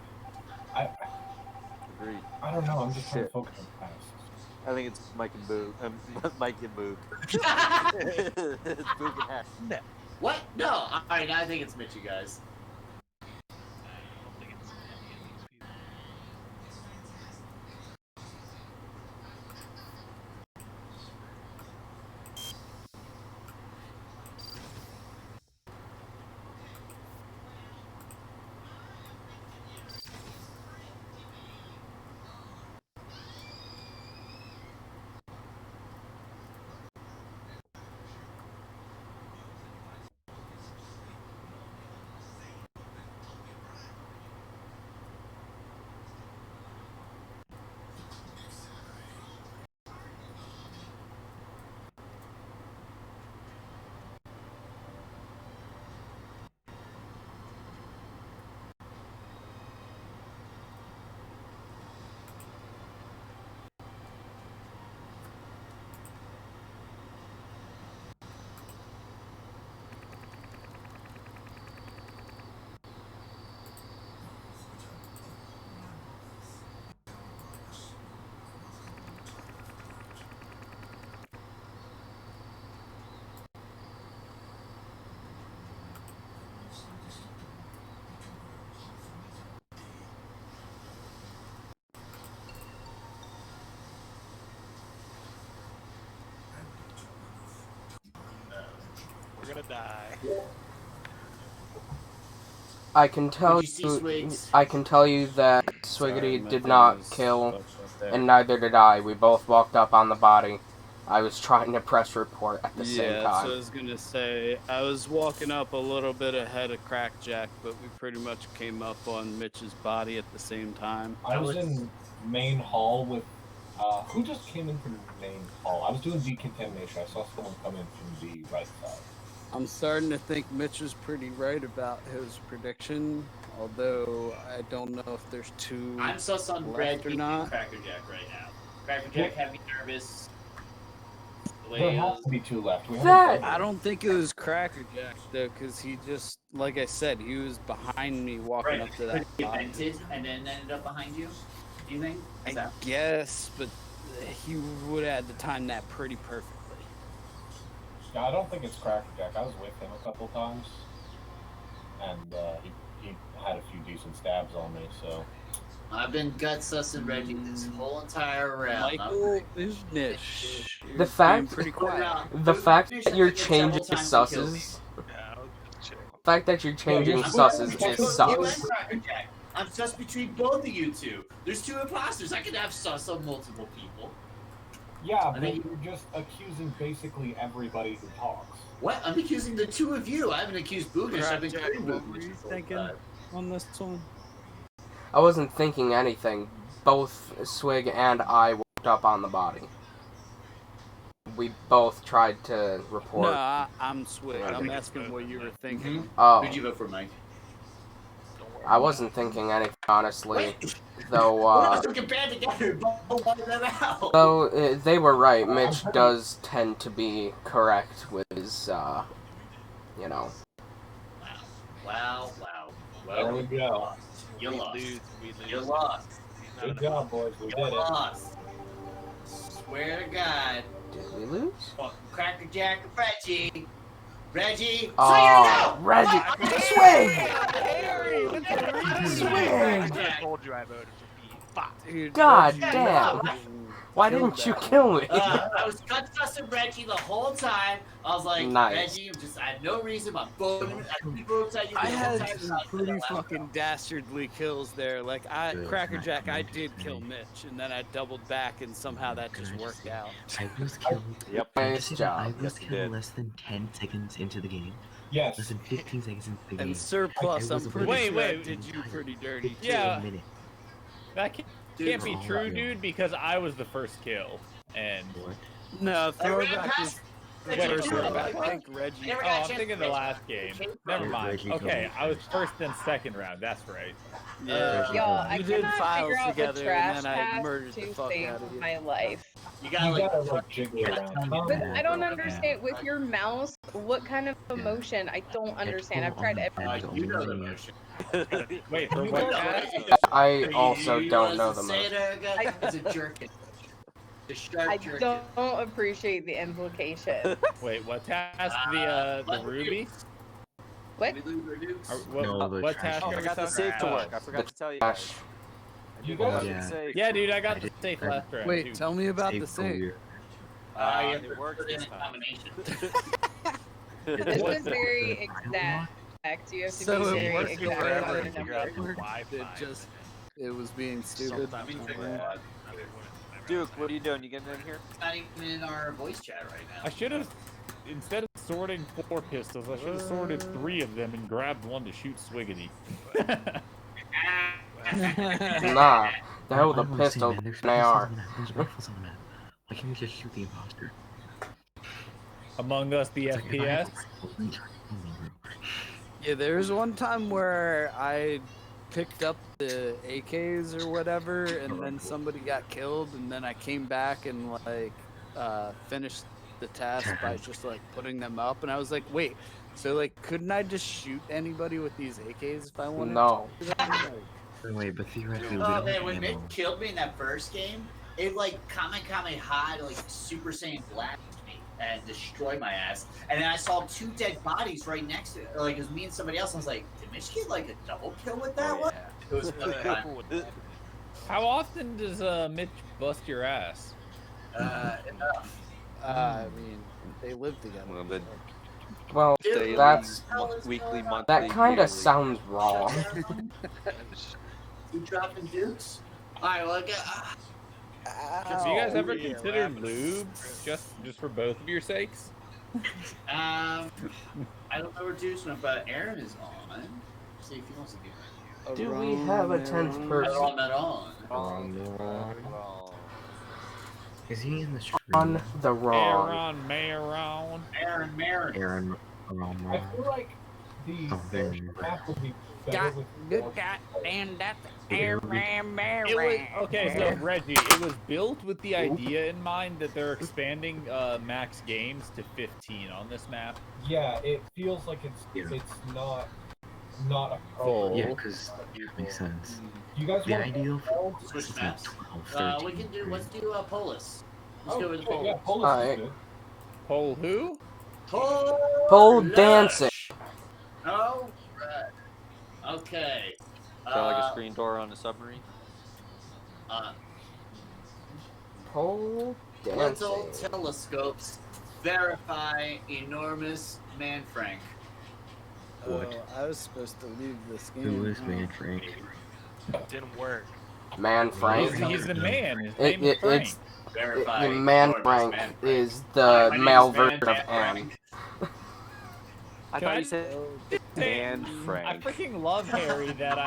S11: Agreed.
S8: I don't know. I'm just trying to focus on tasks.
S11: I think it's Mike and Boog. Mike and Boog. It's Boog and Hack.
S6: No.
S2: What? No. All right, now I think it's Mitch, you guys.
S6: I don't think it's any of these people. We're gonna die.
S1: I can tell
S2: What'd you see,
S1: you.
S2: Swigs?
S1: I can tell you that Swiggity
S4: my
S1: did
S4: thing
S1: not
S4: was
S1: kill,
S4: fucked up there.
S1: and neither did I. We both walked up on the body. I was trying to press report at the same
S13: Yeah, that's what I
S1: time.
S13: was gonna say. I was walking up a little bit ahead of Crackjack, but we pretty much came up on Mitch's body at the same time.
S8: I was in main hall with. Who just came in from main hall? I was doing decontamination. I saw someone come in from the right side.
S13: I'm starting to think Mitch was pretty right about his prediction, although I don't know if there's 2
S2: I'm sus on Red
S13: left or
S2: and
S13: not.
S2: Crackerjack right now. Crackerjack had me nervous. The way
S8: There
S2: it
S8: has
S2: was.
S8: to be 2 left. We
S1: That-
S13: I don't think it was Crackerjack though, because he just, like I said, he was behind me walking
S2: Right,
S13: up to
S2: could
S13: that
S2: he
S13: body.
S2: vented and then ended up behind you? Do you think?
S13: I guess, but he would have had to time that pretty perfectly.
S8: Yeah, I don't think it's Crackerjack. I was with him a couple times, and he had a few decent stabs on me. So
S2: I've been gut sussing Reggie this whole entire round.
S13: Michael is niche.
S1: The fact,
S13: pretty quiet.
S1: the fact that you're changing susses, the fact that you're changing susses is sus.
S2: I'm sus between both of you two. There's two imposters. I could have sus on multiple people.
S8: yeah, but you're just accusing basically everybody who talks.
S2: What? I'm accusing the two of you. I haven't accused Boogish. I've been
S13: Jack,
S2: killing
S13: what were
S2: Boogish.
S13: you thinking on this one?
S1: I wasn't thinking anything. Both Swig and I walked up on the body. We both tried to report.
S13: No, I'm Swig. I'm asking what you were thinking.
S1: Oh.
S2: Who'd you vote for, Mike?
S1: I wasn't thinking anything, honestly. Though,
S2: We're not looking bad together. Both one of them out.
S1: though they were right. Mitch does tend to be correct with his, you know.
S2: Wow.
S8: There we go.
S2: You
S6: We
S2: lost.
S6: lose.
S2: You lost.
S8: Good job, boys. We
S2: You
S8: did it.
S2: lost. Swear to God.
S1: Did we lose?
S2: Fucking Crackerjack and Reggie. Reggie.
S1: Oh, Reggie. Swig!
S6: I told you I voted for Pete. Fuck.
S1: God damn. Why didn't you kill me?
S2: I was gut sussing Reggie the whole time. I was like,
S1: Nice.
S2: Reggie, I had no reason. I'm voting.
S13: I had some pretty fucking dastardly kills there. Like, Crackerjack, I did kill Mitch, and then I doubled back, and somehow that just worked out.
S3: I was killed.
S11: Yep.
S1: Nice job.
S3: I was killed less than 10 seconds into the game.
S8: Yes.
S3: Less than 15 seconds into the game.
S13: And Surplus, I'm pretty
S4: Wait,
S13: sure
S4: wait.
S13: I did you pretty dirty, too.
S4: Yeah.
S3: A minute.
S4: That can't be true, dude, because I was the first kill. And
S13: No, Throwback was
S4: Wait,
S13: I think Reggie.
S4: Oh, I'm thinking the last game. Never mind.
S3: Reggie
S4: Okay, I was first and second round. That's right.
S13: Yeah,
S9: Y'all, I
S13: you did
S9: cannot
S13: files
S9: figure out
S13: together,
S9: the trash
S13: and then I
S9: path
S13: murdered the
S9: to
S13: fuck
S9: save
S13: out of you.
S9: my life.
S2: You
S8: You
S2: gotta
S8: gotta like jiggle around.
S9: But I don't understand with your mouse. What kind of emotion? I don't understand. I've tried everything.
S2: You know the motion.
S4: Wait, for what task?
S1: I also don't know the
S2: Say
S1: most.
S2: it again. It's a jerkin. The sharp
S9: I
S2: jerkin.
S9: don't appreciate the implication.
S4: Wait, what task? The ruby?
S9: What?
S4: What task?
S11: I
S4: are we
S11: got the
S4: talking
S11: safe to
S4: about?
S11: work. I forgot to tell you guys.
S8: You
S11: guys
S8: guys,
S3: Yeah.
S11: safe.
S4: Yeah, dude, I got the safe last round.
S13: Wait,
S4: too.
S13: tell me about the
S3: Safe
S13: safe.
S3: career.
S11: It worked this time.
S9: This was very exact. You have to
S13: So
S9: be
S13: it
S9: very
S13: worked
S9: exact
S6: forever
S9: about
S6: to
S9: the
S6: figure out
S9: numbers.
S6: the Wi-Fi.
S13: It was being stupid.
S11: Duke, what are you doing? You getting in here?
S2: It's not even in our voice chat right now.
S4: I should have, instead of sorting 4 pistols, I should have sorted 3 of them and grabbed one to shoot Swiggity.
S1: Nah, the hell with
S3: I
S1: the
S3: don't understand,
S1: pistol
S3: man. There's
S1: they are.
S3: There's rifles on the map. Why can't we just shoot the imposter?
S4: Among Us, the
S3: It's like, if I have
S4: FPS.
S3: a rifle, then try to kill me, bro.
S13: Yeah, there was one time where I picked up the AKs or whatever, and then somebody got killed, and then I came back and like finished the task by just like putting them up, and I was like, wait, so like couldn't I just shoot anybody with these AKs if I wanted?
S1: No.
S13: To?
S3: Wait, but theoretically, we
S2: Oh
S3: don't
S2: man,
S3: have
S2: when Mitch
S3: ammo.
S2: killed me in that first game, it like Kamehameha like Super Saiyan Black me and destroyed my ass. And then I saw 2 dead bodies right next to it. Or, like it was me and somebody else. I was like, did Mitch get like a double kill with that one? It was fun.
S4: How often does Mitch bust your ass?
S2: Enough.
S13: I mean, they live together.
S11: Well, the
S1: Well,
S11: daily,
S1: that's
S11: weekly, monthly.
S1: that kind of
S11: yearly.
S1: sounds wrong.
S2: You dropping dukes? Alright, well,
S4: So you guys ever considered lube just for both of your sakes?
S2: I don't know where Dukes went, but Aaron is on. See if he wants to do it.
S1: Do we have a 10th person?
S2: Not on.
S3: Is he in the stream?
S1: On the wrong.
S4: Aaron.
S3: Aaron.
S8: I feel like the
S3: Oh, there.
S8: map would be better with more
S4: It was, okay, so Reggie, it was built with the idea in mind that they're expanding max games to 15 on this map.
S8: Yeah, it feels like it's not not
S3: Yeah,
S8: appropriate.
S3: because that makes sense.
S8: You guys
S3: The
S8: want
S3: ideal for
S2: Switch
S3: us is like
S2: maps.
S3: 12,
S2: We
S3: 13.
S2: can do. Let's
S3: right?
S2: do Polis. Let's
S8: Oh,
S2: go with the
S8: shit,
S2: Polis.
S8: yeah, Polis is
S1: Alright.
S8: good.
S4: Pole who?
S1: Pole dancing.
S2: Oh, right. Okay.
S11: Kind of like a screen door on a submarine.
S1: Pole
S2: Little
S1: dancing.
S2: telescopes verify enormous man Frank.
S3: What?
S13: Oh, I was supposed to leave this game.
S3: Who is
S13: huh?
S3: Man Frank?
S6: Didn't work.
S1: Man Frank.
S4: He's the man. His
S1: It,
S4: name is
S1: it,
S4: Frank.
S1: it's
S2: Verify
S1: Man
S2: enormous
S1: Frank
S2: man Frank.
S1: is
S2: Hi,
S1: the
S2: my name
S1: male
S2: is Man
S1: version of
S2: Man
S1: Anne.
S2: Frank.
S11: I
S4: Can
S11: thought
S4: I
S11: you said Dan
S4: I
S11: Frank.
S4: freaking love Harry that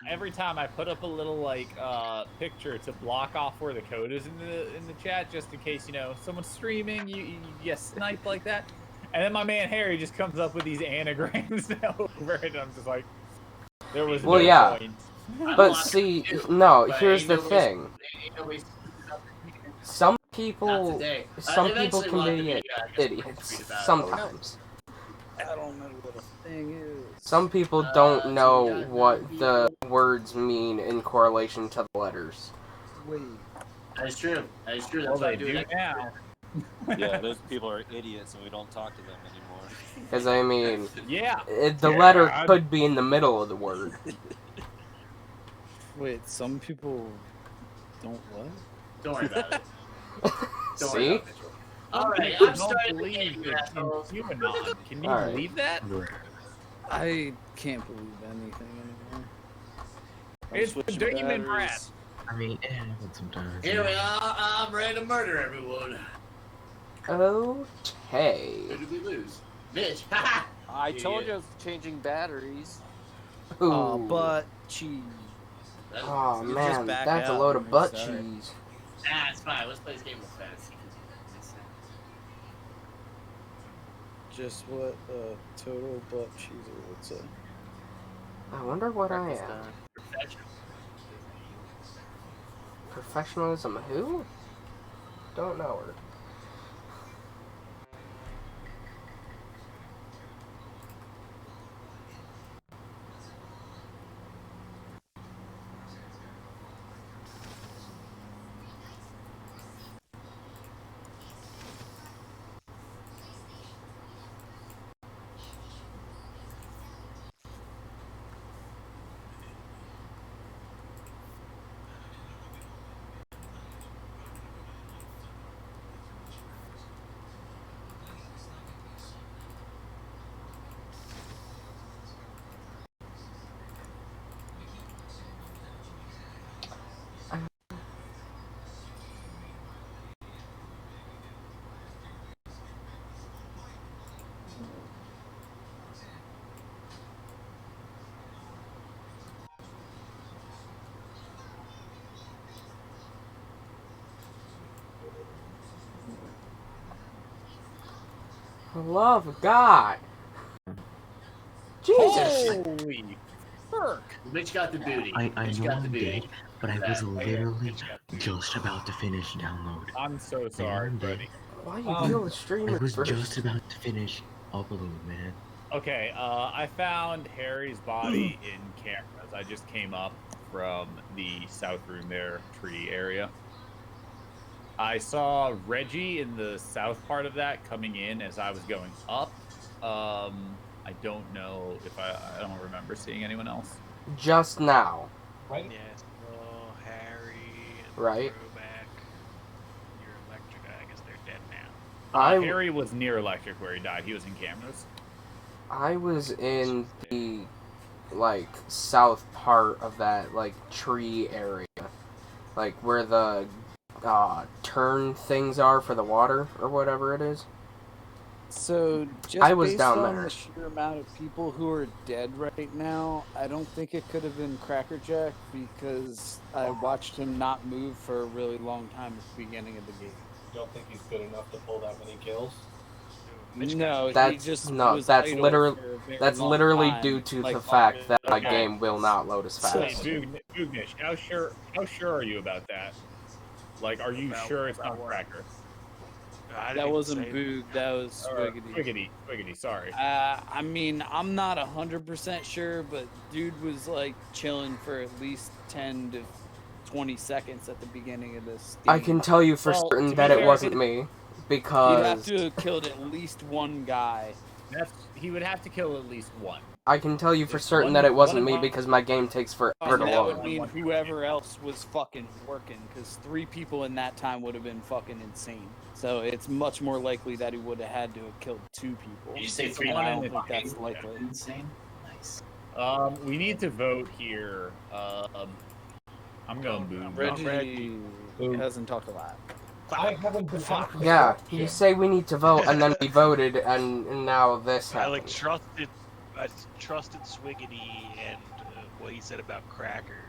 S4: every time I put up a little like picture to block off where the code is in the chat just in case someone's streaming you snipe like that, and then my man Harry just comes up with these anagrams over it. And I'm just like, there was
S1: Well,
S4: no
S1: yeah.
S4: point.
S1: But see, no, here's the thing. Some people can be idiots sometimes.
S13: I don't know what a thing is.
S1: Some people don't know what the words mean in correlation to the letters.
S13: Wait.
S2: That is true. That is true.
S4: Well,
S2: That's why I
S4: they
S2: do
S4: do
S2: it.
S4: now.
S11: Yeah, those people are idiots, and we don't talk to them anymore.
S1: Because, I mean,
S4: Yeah.
S1: the letter could be in the middle of the word.
S13: Wait, some people don't what?
S2: Don't worry about it. Don't worry
S1: See?
S2: about it. All right,
S4: People
S2: I'm
S4: don't
S2: starting the
S4: believe
S2: game, you
S4: in
S2: assholes.
S4: QAnon. Can you
S1: All right.
S4: believe that?
S13: I can't believe anything anymore.
S4: It's the
S11: switching
S4: demon
S11: batteries.
S4: brat.
S3: I mean, it happens sometimes.
S2: Here we are. I'm ready to murder everyone.
S1: Okay.
S2: Who did we lose? Mitch.
S11: I told you I was changing batteries.
S1: Ooh.
S13: Butt cheese.
S1: Oh
S13: You just
S1: man,
S13: back
S1: that's a
S13: out
S1: load
S13: and
S1: of butt
S13: restart.
S1: cheese.
S2: Nah, it's fine. Let's play this game real fast.
S13: Just what total butt cheeser would say.
S1: I wonder what I
S11: Breakfast
S1: am.
S11: time.
S2: Professional.
S1: Professionalism who? Don't know her. For the love of God. Jesus.
S4: Holy fuck.
S2: Mitch got the booty.
S3: I
S2: Mitch
S3: know
S2: got the
S3: I'm
S2: booty.
S3: dead, but I was
S2: That-
S3: literally just about to finish download.
S4: I'm so sorry,
S3: I'm dead.
S4: buddy.
S1: Why you kill the
S3: I
S1: streamer
S3: was
S1: first?
S3: just about to finish upload, man.
S4: Okay, I found Harry's body in cameras. I just came up from the south room there, tree area. I saw Reggie in the south part of that coming in as I was going up. I don't know if I don't remember seeing anyone else.
S1: Just now,
S8: Right?
S6: Yes. Oh, Harry. And
S1: right?
S6: Throwback. Your electric. I guess they're dead now.
S4: Harry was near electric where he died. He was in cameras.
S1: I was in the like south part of that like tree area, like where the turn things are for the water or whatever it is.
S13: So, just
S1: I was
S13: based
S1: down
S13: on
S1: there.
S13: the sheer amount of people who are dead right now, I don't think it could have been Crackerjack because I watched him not move for a really long time at the beginning of the game.
S8: You don't think he's good enough to pull that many kills?
S13: No, he
S1: That's
S13: just
S1: no.
S13: was
S1: That's
S13: idle
S1: literally
S13: for a very
S1: that's
S13: long
S1: literally
S13: time,
S1: due to
S13: like
S1: the fact that my
S4: Okay.
S1: game will not load as
S4: Hey,
S1: fast.
S4: Boognish, how sure are you about that? Like, are you
S6: About-
S4: sure it's
S6: about
S4: not
S6: what?
S4: Cracker?
S13: That wasn't Boog, that was Swiggity.
S4: Swiggity, sorry.
S13: I mean, I'm not 100% sure, but dude was like chilling for at least 10 to 20 seconds at the beginning of this.
S1: I can tell you for certain that it wasn't me, because
S13: you'd have to have killed at least one guy.
S4: He would have to kill at least one.
S1: I can tell you for certain that it wasn't me because my game takes forever to
S13: That would
S1: load.
S13: mean whoever else was fucking working, because 3 people in that time would have been fucking insane. So it's much more likely that he would have had to have killed 2 people.
S2: Did you say 3?
S13: I don't think that's likely.
S2: Insane. Nice.
S4: We need to vote here. I'm going Boog.
S13: Reggie hasn't talked a lot.
S8: I haven't been talking.
S1: Yeah, you say we need to vote, and then we voted, and now this
S6: I
S1: happened.
S6: trusted Swiggity and what he said about Cracker,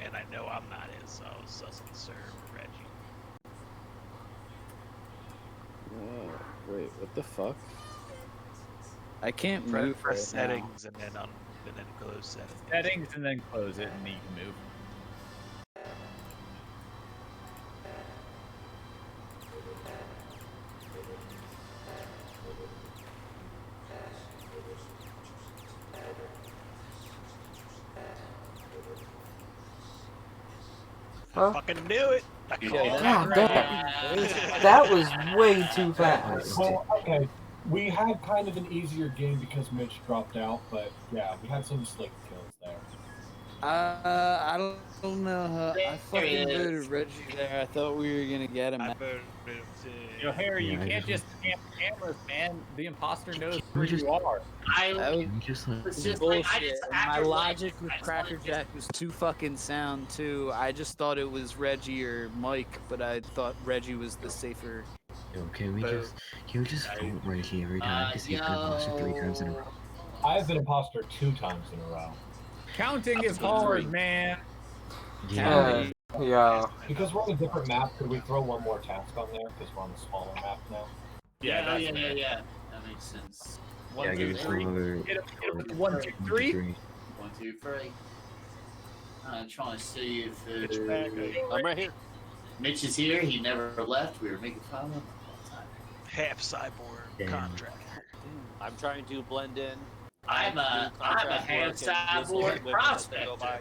S6: and I know I'm not it, so I was sus concerned with Reggie.
S13: Wait, what the fuck? I can't
S6: Press
S13: move right
S6: settings and then close settings.
S4: Settings and then close it, and then you can move.
S1: Huh?
S6: Fucking knew it.
S1: God damn. That was way too fast.
S8: Well, okay. We had kind of an easier game because Mitch dropped out, but yeah, we had some slick kills there.
S13: I don't know how. I fucking voted Reggie there. I thought we were gonna get him.
S6: I voted
S4: Yo, Harry, you can't just camp cameras, man. The imposter knows where you are.
S13: It's just bullshit. My logic with Cracker Jack was too fucking sound too. I just thought it was Reggie or Mike, but I thought Reggie was the safer.
S3: Yo, can we just vote Reggie every time because he's been imposter 3 times in a row?
S8: I've been imposter 2 times in a row.
S4: Counting is hard, man.
S1: Yeah.
S8: Because we're on a different map, could we throw one more task on there? Because we're on the smaller map now.
S2: Yeah. That makes sense.
S3: Yeah, give us another.
S4: 1, 2, 3.
S2: 1, 2, 3. I'm trying to see if
S11: I'm right here.
S2: Mitch is here. He never left. We were making fun of him all the time.
S6: half cyborg contract.
S11: I'm trying to blend in.
S2: I'm a half cyborg prospector.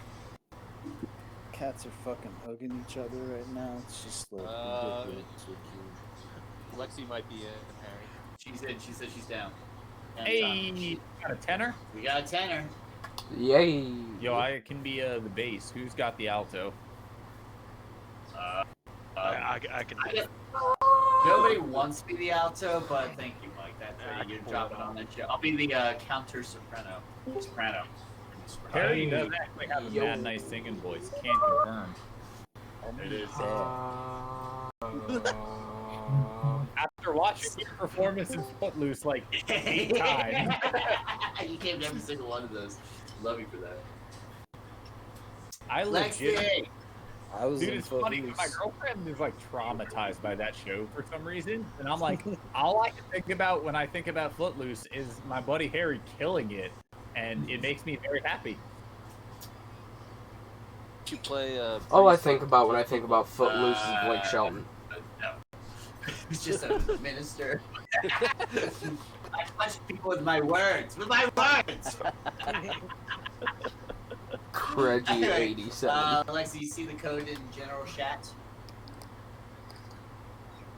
S13: Cats are fucking hugging each other right now. It's just like
S11: Lexi might be in, Harry.
S2: She's in. She said she's down.
S4: Hey, got a tenor?
S2: We got a tenor.
S1: Yay.
S4: Yo, I can be the bass. Who's got the alto?
S6: I can.
S2: Nobody wants to be the alto, but thank you, Mike. That's you're dropping on that show. I'll be the counter soprano.
S4: Harry does actually have a mad nice singing voice. Can't confirm. It is. After watching your performance in Footloose like 8 times.
S2: You came to every single one of those. Love you for that.
S4: I legit.
S13: Dude,
S4: it's funny. My girlfriend is like traumatized by that show for some reason, and I'm like, all I can think about when I think about Footloose is my buddy Harry killing it, and it makes me very happy.
S11: You play.
S1: All I think about when I think about Footloose is Blake Shelton.
S2: No. He's just a minister. I punch people with my words. With my words!
S1: Crudgy 87.
S2: Lexi, you see the code in general chat?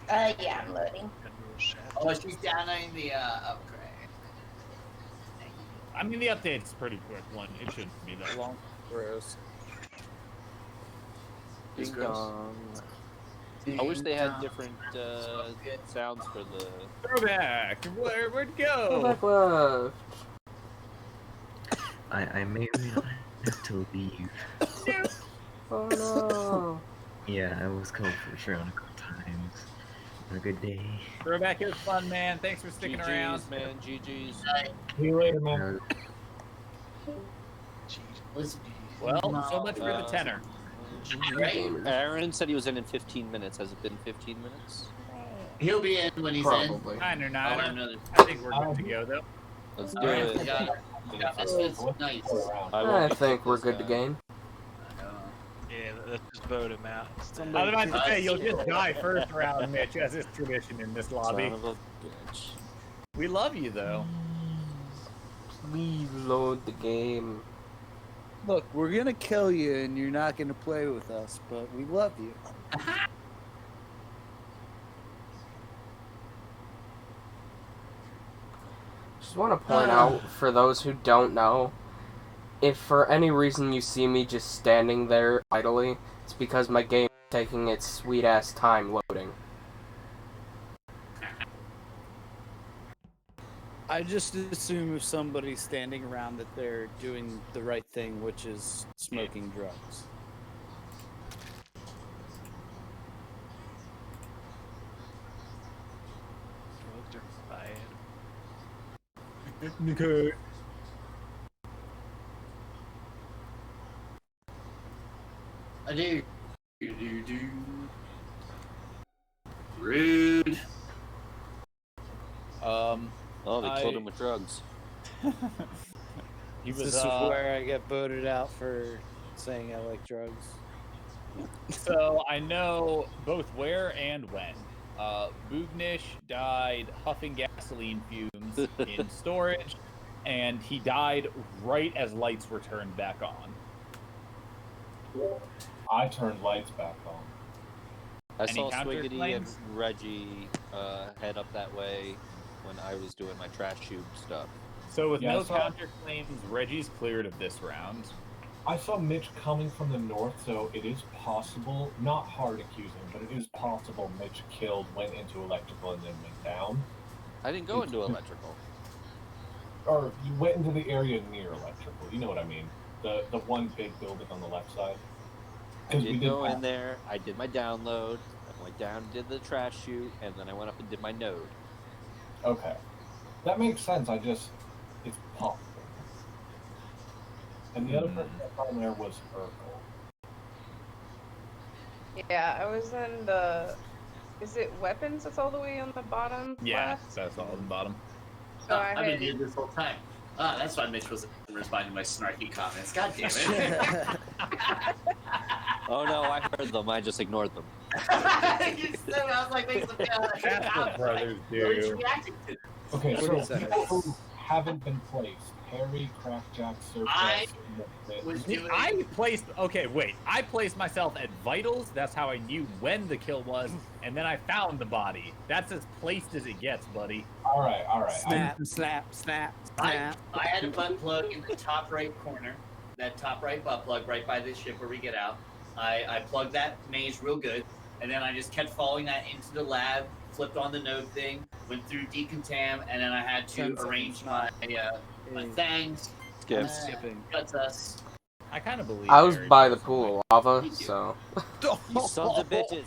S10: Yeah, I'm loading.
S2: Oh, she's down in the upgrade.
S4: I mean, the update's a pretty quick one. It shouldn't be that long.
S13: Gross.
S11: Ding dong. I wish they had different sounds for the.
S4: Throwback. Where'd it go?
S1: Throwback left.
S3: I may or may not have to leave.
S1: Oh no.
S3: Yeah, I was called for around a couple times. Have a good day.
S4: Throwback is fun, man. Thanks for sticking
S11: GG's,
S4: around.
S11: man. GG's.
S8: See you later, man.
S4: Well, so much for the tenor.
S11: Aaron said he was in 15 minutes. Has it been 15 minutes?
S2: He'll be in when he's
S1: Probably.
S2: in.
S4: Nine or
S2: I'll
S4: nine.
S2: let him know that.
S4: I think we're good to go, though.
S11: Let's do
S2: Alright,
S11: it.
S2: we got it. This is nice.
S1: I think we're good to game.
S6: Yeah, Let's just vote him out. instead.
S4: I was about to say, you'll just die first round, Mitch, as is tradition in this lobby.
S11: Son of a bitch.
S4: We love you, though.
S1: Please load the game.
S13: Look, we're gonna kill you, and you're not gonna play with us, but we love you.
S1: Just want to point out, for those who don't know, if for any reason you see me just standing there idly, it's because my game is taking its sweet-ass time loading.
S13: I just assume if somebody's standing around that they're doing the right thing, which is smoking drugs.
S6: Drugs are bad.
S4: Okay.
S2: I do. Rude.
S11: Oh, they killed him with drugs.
S4: He was,
S13: This is where I get voted out for saying I like drugs.
S4: So I know both where and when. Boognish died huffing gasoline fumes in storage, and he died right as lights were turned back on.
S8: I turned lights back on.
S11: I
S4: Any
S11: saw
S4: counter
S11: Swiggity
S4: claims?
S11: and Reggie head up that way when I was doing my trash tube stuff.
S4: So with
S8: Yeah,
S4: no
S8: I saw-
S4: counterclaims, Reggie's cleared of this round.
S8: I saw Mitch coming from the north, so it is possible, not hard accusing, but it is possible Mitch went into electrical and then went down.
S11: I didn't go into electrical.
S8: Or you went into the area near electrical, you know what I mean? The one big building on the left side.
S11: I did go in there, I did my download, I went down and did the trash chute, and then I went up and did my node.
S8: Okay. That makes sense, it's possible. And the other person that found there was Urkel.
S9: Yeah, I was in the. Is it weapons that's all the way on the bottom?
S4: Yeah,
S9: left?
S4: that's all at the bottom.
S9: So I
S2: I've been
S9: had.
S2: here this whole time. That's why Mitch wasn't responding to my snarky comments. God damn it.
S11: Oh no, I heard them, I just ignored them.
S2: You said it, I was like, makes them
S4: That's what brothers do.
S8: Okay,
S13: What
S8: so
S13: is that?
S8: people who haven't been placed, Harry, Crackjack,
S2: I
S8: Surprise,
S2: was doing.
S4: I placed. Okay, wait. I placed myself at vitals. That's how I knew when the kill was, and then I found the body. That's as placed as it gets, buddy.
S8: Alright.
S13: Snap.
S2: I had a butt plug in the top right corner, that top right butt plug right by this ship where we get out. I plugged that maze real good, and then I just kept following that into the lab, flipped on the node thing, went through decontam, and then I had to arrange my things.
S11: Skips.
S2: Cuts us.
S4: I kind of believe.
S1: I was
S4: Harry
S1: by the
S4: personally.
S1: pool of lava, so.
S11: You sons of bitches.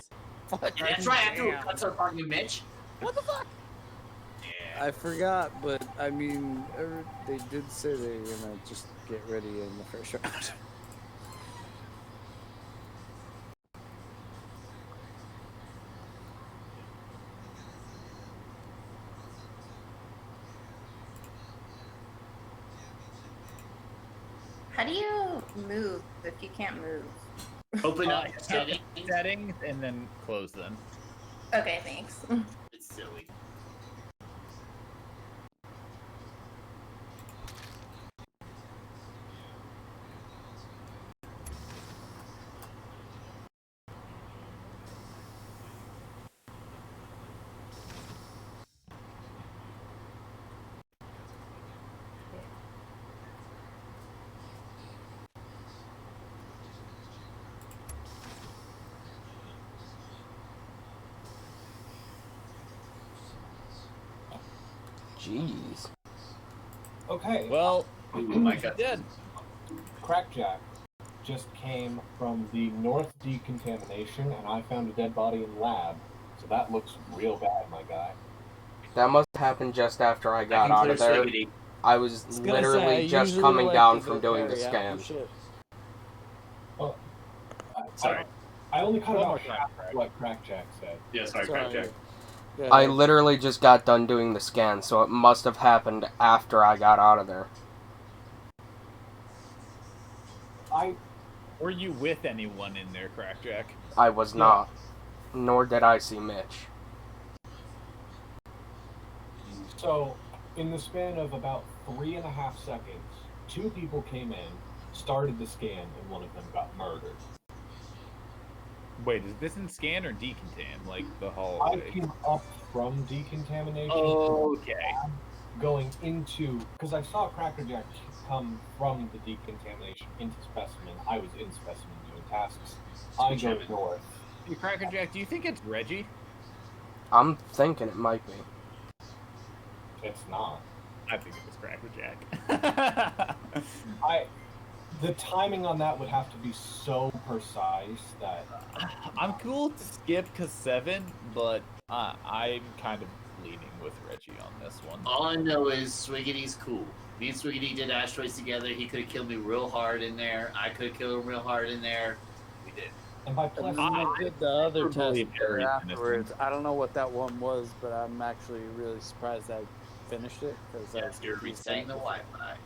S2: That's right, after we cuts our partner Mitch.
S11: What the fuck?
S13: I forgot, but I mean, they did say they were gonna just get ready in the first round.
S10: How do you move if you can't move?
S2: Open up
S4: Hit the
S2: settings.
S4: settings and then close them.
S10: Okay, thanks.
S2: It's silly.
S1: Jeez.
S8: Okay.
S4: Well,
S2: Oh my God.
S4: did.
S8: Crackjack just came from the north decontamination, and I found a dead body in the lab. So that looks real bad, my guy.
S1: That must have happened just after I got
S2: can
S1: out
S2: clear
S1: of there.
S2: Swiggity.
S1: I was
S13: Gonna say,
S1: literally
S13: I
S1: just
S13: usually
S1: coming
S13: like
S1: down
S13: to
S1: from
S13: go
S1: doing the
S13: carry out
S1: scan.
S13: shit.
S2: Sorry.
S8: I only caught
S4: One
S8: about
S4: more time,
S8: half
S4: Craig.
S8: of what Crackjack said.
S2: Yeah, sorry,
S13: Sorry.
S2: Crackjack.
S13: Yeah,
S1: I literally just got done doing the scan, so it must have happened after I got out of there.
S4: Were you with anyone in there, Crackjack?
S1: I was not. Nor did I see Mitch.
S8: So, in the span of about 3.5 seconds, 2 people came in, started the scan, and one of them got murdered.
S4: Wait, is this in scan or decontam? Like the
S8: I
S4: hallway?
S8: came up from decontamination.
S4: Okay.
S8: Going into, because I saw Crackerjack come from the decontamination into specimen. I was in specimen doing tasks. I go north.
S4: Hey, Crackerjack, do you think it's Reggie?
S1: I'm thinking it might be.
S8: It's not.
S4: I think it was Crackerjack.
S8: The timing on that would have to be so precise that
S4: I'm cool to skip K7, but I'm kind of leaning with Reggie on this one.
S2: All I know is Swiggity's cool. Me and Swiggity did asteroids together. He could have killed me real hard in there. I could have killed him real hard in there. We did.
S8: And by
S13: And then I did the other test afterwards. I don't know what that one was, but I'm actually really surprised I finished it because
S2: you're resetting the Wi-Fi.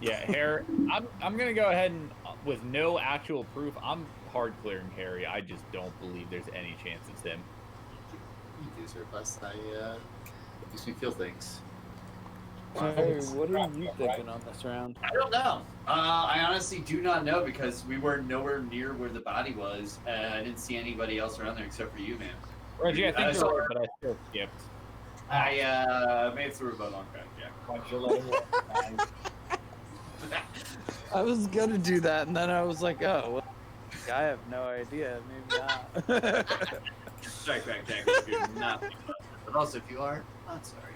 S4: Yeah, Harry. I'm gonna go ahead and with no actual proof, I'm hard clearing Harry. I just don't believe there's any chance it's him.
S2: You do, surplus. Makes me feel things.
S13: Harry, what are you thinking on this round?
S2: I don't know. I honestly do not know because we were nowhere near where the body was. I didn't see anybody else around there except for you, man.
S4: Reggie, I think you're right, but I still skipped.
S2: I made it through a vote on crack, yeah.
S13: I was gonna do that, and then I was like, oh, well, I have no idea. Maybe not.
S2: Sorry, Crack Jack, if you're not. But also, if you are, I'm sorry.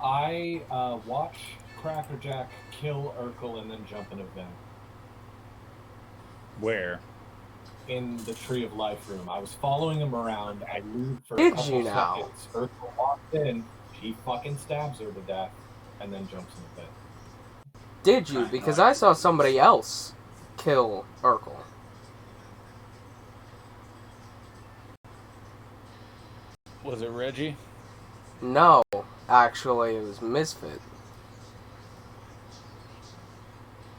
S8: I watch Crackerjack kill Urkel and then jump in a vent.
S4: Where?
S8: In the Tree of Life room. I was following him around. I leave for a
S1: Did
S8: couple
S1: you now?
S8: seconds. Urkel walks in. He fucking stabs her to death and then jumps in the vent.
S1: Did you? Because I saw somebody else kill Urkel.
S4: Was it Reggie?
S1: No, actually, it was Misfit.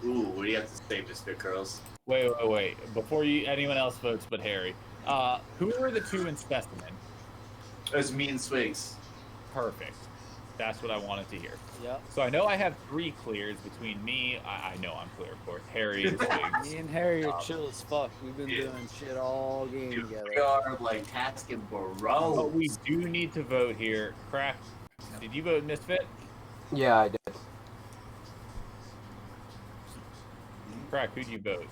S2: Ooh, what do you have to say, Misfit Curls?
S4: Wait. Before anyone else votes but Harry, who were the two in specimen?
S2: It was me and Swigs.
S4: Perfect. That's what I wanted to hear.
S13: Yep.
S4: So I know I have 3 clears between me. I know I'm clear, of course. Harry and Swigs.
S13: Me and Harry are chill as fuck. We've been doing shit all game together.
S2: We are like tasking bros.
S4: But we do need to vote here. Crack, did you vote Misfit?
S1: Yeah, I did.
S4: Crack, who'd you vote?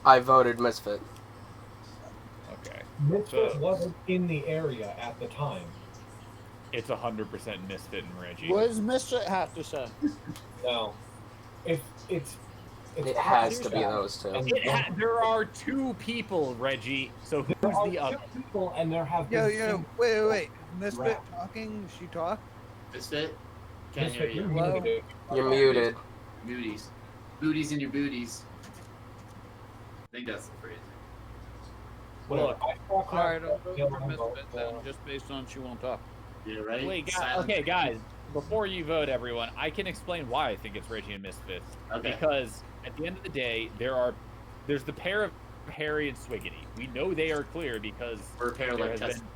S1: I voted Misfit.
S4: Okay.
S8: Misfit wasn't in the area at the time.
S4: It's 100% Misfit and Reggie.
S13: What does Misfit have to say?
S8: No. It
S1: has to be those two.
S4: There are 2 people, Reggie. So who's the other?
S8: People, and there have been
S13: Yo, wait. Misfit talking? She talk?
S2: Misfit? Can't
S8: Misfit,
S2: hear you.
S8: you're muted.
S1: You're muted.
S2: Booties. Booties in your booties. I think that's the phrase.
S8: Whatever.
S13: Alright, I'll vote for Misfit then, just based on she won't talk.
S2: Yeah, right?
S4: Wait,
S2: Silent.
S4: okay, guys. Before you vote, everyone, I can explain why I think it's Reggie and Misfits.
S2: Okay.
S4: Because at the end of the day, there's the pair of Harry and Swiggity. We know they are clear because
S2: We're a pair
S4: there
S2: like
S4: has been,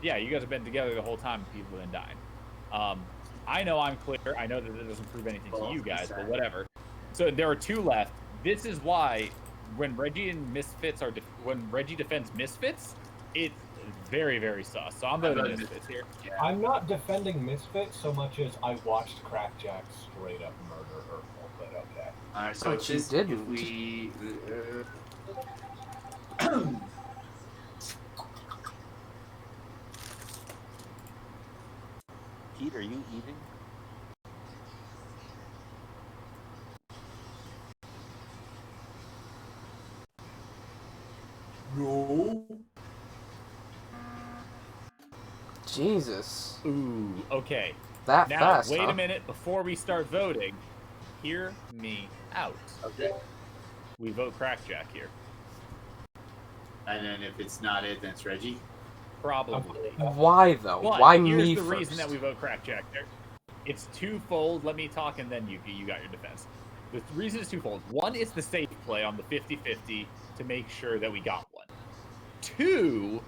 S4: yeah, you guys have been together the whole time. People have been dying. I know I'm clear. I know that doesn't prove anything to you guys, but whatever. So there are 2 left. This is why when Reggie and Misfits when Reggie defends Misfits, it's very, very sus. So I'm voting Misfits here.
S2: Yeah.
S8: I'm not defending Misfit so much as I watched Crackjack straight up murder Urkel, but okay.
S2: All right, so
S1: But
S2: if
S1: you
S2: this,
S1: didn't.
S2: if we,
S11: Pete, are you eating?
S2: no.
S1: Jesus.
S4: Ooh, okay.
S1: That
S4: Now,
S1: fast,
S4: wait
S1: huh?
S4: a minute before we start voting. Hear me out.
S2: Okay.
S4: We vote Crackjack here.
S2: And then if it's not it, then it's Reggie.
S4: Probably.
S1: Why though?
S4: But
S1: Why
S4: here's
S1: me
S4: the
S1: first?
S4: reason that we vote Crackjack. It's twofold. Let me talk, and then you got your defense. The reason is twofold. One is the safe play on the 50-50 to make sure that we got one. Two,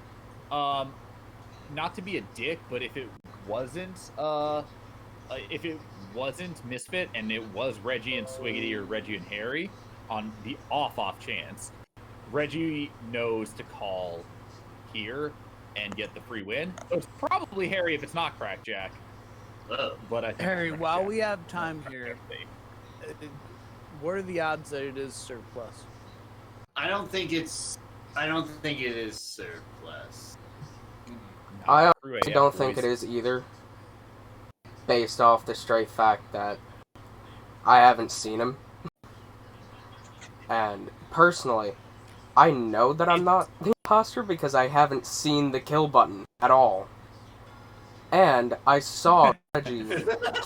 S4: not to be a dick, but if it wasn't Misfit and it was Reggie and Swiggity or Reggie and Harry, on the off chance, Reggie knows to call here and get the free win. So it's probably Harry if it's not Crackjack. But I think
S13: Harry,
S4: Crackjack.
S13: while we have time here, what are the odds that it is surplus?
S2: I don't think it is surplus.
S1: I honestly don't think it is either. Based off the straight fact that I haven't seen him. And personally, I know that I'm not the imposter because I haven't seen the kill button at all. And I saw Reggie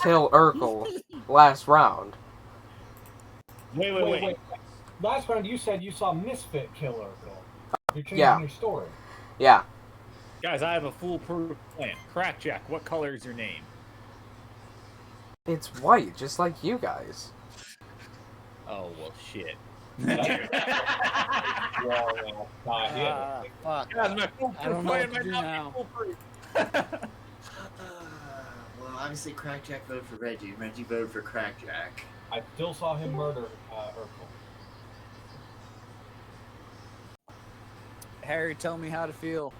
S1: kill Urkel last round.
S4: Wait.
S8: Last round you said you saw Misfit kill Urkel. You're changing
S1: Yeah.
S8: your story.
S1: Yeah.
S4: Guys, I have a foolproof plan. Crackjack, what color is your name?
S1: It's white, just like you guys.
S4: Oh, well, shit.
S13: Fuck.
S4: Guys, my
S13: I
S4: foolproof
S13: don't know
S4: plan
S13: what to
S4: might
S13: do
S4: not
S13: now.
S4: be foolproof.
S2: Well, obviously Crackjack voted for Reggie. Reggie voted for Crackjack.
S8: I still saw him murder Urkel.
S13: Harry, tell me how to feel.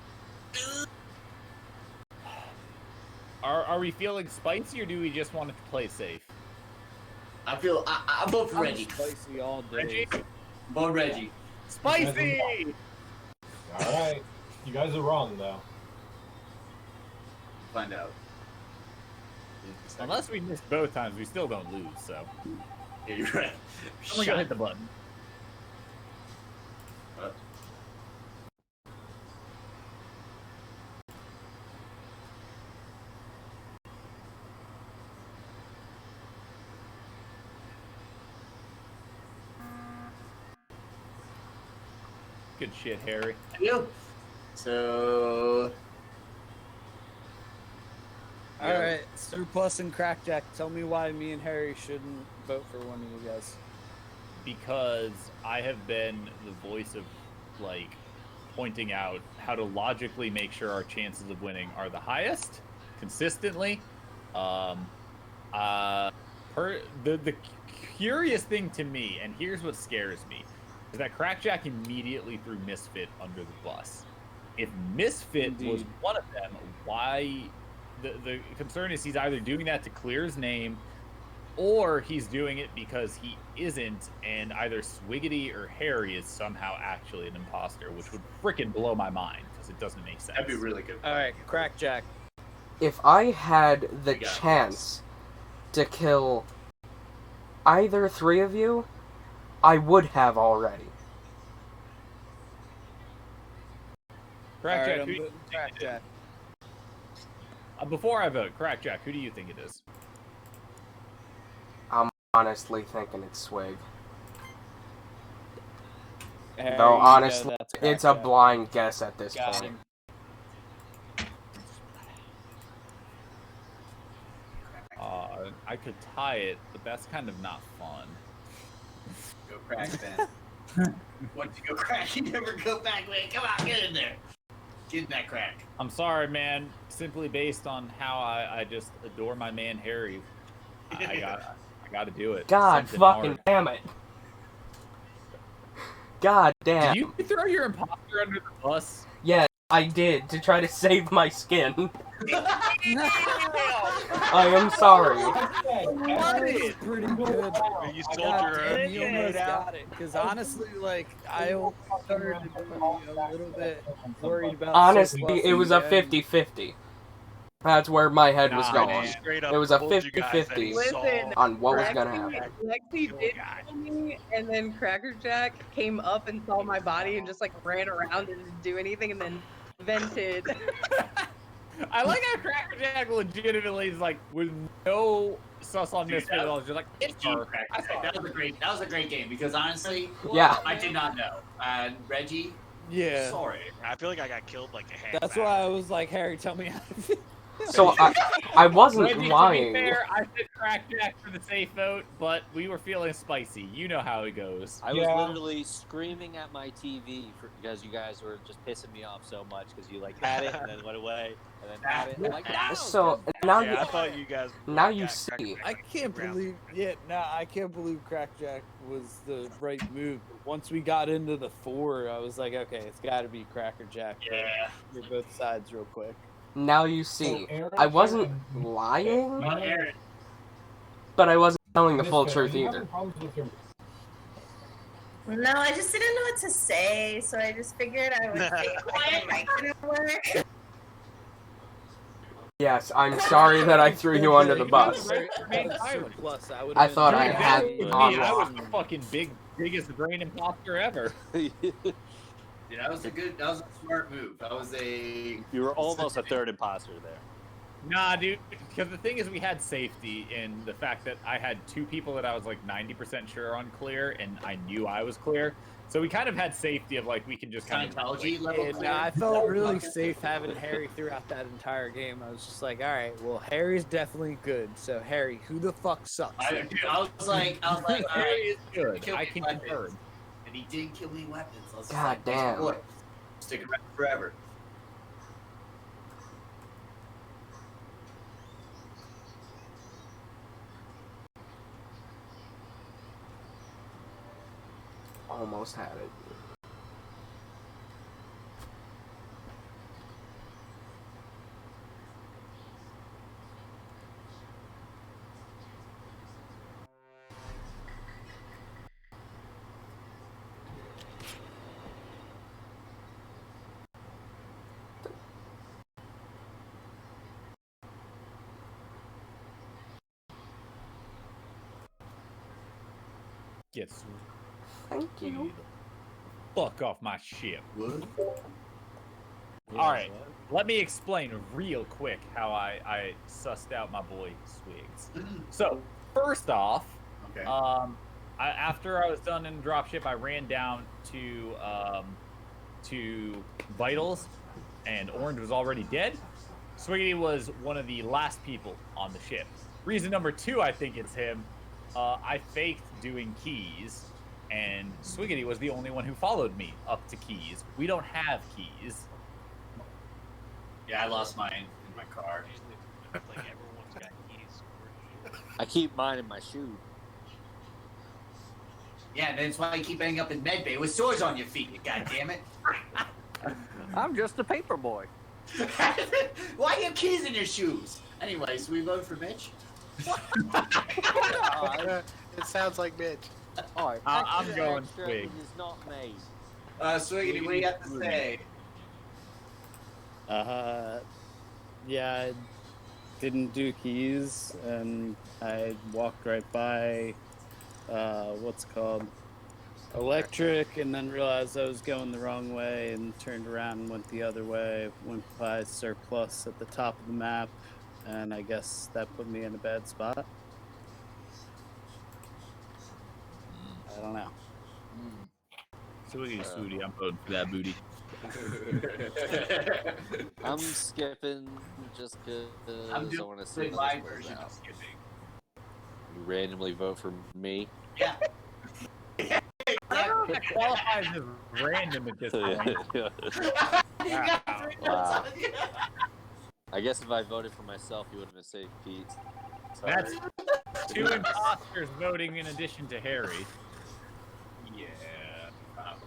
S4: Are we feeling spicy, or do we just want to play safe?
S2: I vote for Reggie.
S13: Spicy all day.
S4: Reggie?
S2: Vote Reggie.
S4: Spicy!
S8: Alright. You guys are wrong, though.
S2: Find out.
S4: Unless we miss both times, we still don't lose, so.
S2: Yeah, you're right.
S4: I'm gonna hit the button. Good shit, Harry.
S2: Thank you. So.
S13: Alright, Surplus and Crackjack, tell me why me and Harry shouldn't vote for one of you guys.
S4: Because I have been the voice of, like, pointing out how to logically make sure our chances of winning are the highest, consistently. The curious thing to me, and here's what scares me, is that Crackjack immediately threw Misfit under the bus. If Misfit was one of them, why... The concern is he's either doing that to clear his name, or he's doing it because he isn't, and either Swiggity or Harry is somehow actually an imposter, which would frickin' blow my mind, because it doesn't make sense.
S2: That'd be really good.
S13: Alright, Crackjack.
S1: If I had the chance to kill either three of you, I would have already.
S4: Crackjack,
S13: Alright,
S4: who do you
S13: Crackjack.
S4: Before I vote, Crackjack, who do you think it is?
S1: I'm honestly thinking it's Swig.
S13: Harry,
S1: Though
S13: you know
S1: honestly,
S13: that's
S1: it's a
S13: Crackjack.
S1: blind guess at this
S13: Got
S1: point.
S13: him.
S4: I could tie it, but that's kind of not fun.
S2: Go crack, man. Once you go crack, you never go back, man. Come on, get in there. Get in that crack.
S4: I'm sorry, man. Simply based on how I just adore my man Harry, I got to do it.
S1: God
S4: Something
S1: fucking
S4: hard.
S1: damn it. God damn.
S4: Did you throw your imposter under the bus?
S1: Yeah, I did, to try to save my skin. I am sorry.
S13: That was pretty good.
S6: You sold your own
S13: You almost got it. Because honestly, like, I only started to be a little bit worried about
S1: Honestly, it
S13: surplusing
S1: was a
S13: then.
S1: 50-50. That's where my head was
S4: Nah,
S1: going.
S4: man.
S6: Straight up
S1: It was a
S6: told you guys that he
S1: 50-50
S9: Listen,
S1: on what was gonna happen.
S9: Lexi did kill me, and then Cracker Jack came up and saw my body and just like ran around and didn't do anything, and then vented.
S4: I like how Cracker Jack legitimately is like with no sus on
S2: Dude,
S4: Misfit at all. Just like it's her.
S2: That was a great game because honestly,
S1: Yeah.
S2: I did not know. And Reggie,
S13: Yeah.
S2: sorry.
S6: I feel like I got killed like a half.
S13: That's why I was like, Harry, tell me how to feel.
S1: So I wasn't
S4: Reggie,
S1: lying.
S4: to be fair, I said Crack Jack for the safe vote, but we were feeling spicy. You know how it goes.
S11: I was literally screaming at my TV because you guys were just pissing me off so much because you like had it and then went away and then had it. I'm like, no,
S1: So now
S6: I thought you guys.
S1: now you see.
S13: I can't believe, I can't believe Crackjack was the right move. But once we got into the 4, I was like, okay, it's got to be Crackerjack.
S2: Yeah.
S13: For both sides, real quick.
S1: Now you see.
S8: Aaron,
S1: I wasn't lying, but I wasn't telling the full truth either.
S10: No, I just didn't know what to say, so I just figured I would stay quiet. Mic didn't work.
S1: Yes, I'm sorry that I threw you under the bus. I thought I had
S4: I was the fucking biggest brain imposter ever.
S2: Yeah, that was a smart move. That was a.
S11: You were almost a third imposter there.
S4: Nah, dude, because the thing is we had safety in the fact that I had 2 people that I was like 90% sure on clear, and I knew I was clear. So we kind of had safety of like, we can just kind
S2: Scientology
S4: of...
S2: level
S13: And I felt really safe having Harry throughout that entire game. I was just like, all right, well, Harry's definitely good. So, Harry, who the fuck sucks?
S2: I was like, all
S4: Harry
S2: right,
S4: is good.
S2: kill
S4: I
S2: me
S4: can
S2: weapons.
S4: confirm.
S2: And he did kill me weapons. I was just
S1: God
S2: like,
S1: damn.
S2: boy, stick around forever.
S1: Almost had it.
S4: Get
S1: Thank you.
S4: fuck off my ship.
S2: What?
S4: All right, let me explain real quick how I sussed out my boy Swigs. So first off,
S2: Okay.
S4: after I was done in dropship, I ran down to Vitals, and Orange was already dead. Swiggity was one of the last people on the ship. Reason number 2, I think it's him. I faked doing keys, and Swiggity was the only one who followed me up to keys. We don't have keys.
S2: Yeah, I lost mine in my car.
S6: Like everyone's got keys.
S11: I keep mine in my shoe.
S2: Yeah, that's why you keep ending up in medbay with swords on your feet. God damn it!
S5: I'm just a paper boy.
S2: Why do you have keys in your shoes? Anyways, we vote for Mitch.
S14: It sounds like Mitch.
S11: All right,
S4: I'm
S11: extra
S4: going
S11: extra
S4: Swig.
S11: is not made.
S2: Swiggity, what do you got to say?
S13: Yeah, I didn't do keys, and I walked right by, what's it called? Electric, and then realized I was going the wrong way and turned around and went the other way. Went by surplus at the top of the map, and I guess that put me in a bad spot. I don't know.
S4: Swiggy Swooty, I'm voting for that booty.
S11: I'm skipping just because
S2: I'm
S11: I
S2: doing
S11: want to see
S2: the
S11: how
S2: live
S11: this plays
S2: version
S11: out.
S2: of skipping.
S11: You randomly vote for me.
S2: Yeah.
S4: I don't know if that qualifies as random at this point.
S11: Wow. I guess if I voted for myself, you would have been safe, Pete. Sorry.
S4: That's 2 imposters voting in addition to Harry.
S2: Yeah, probably.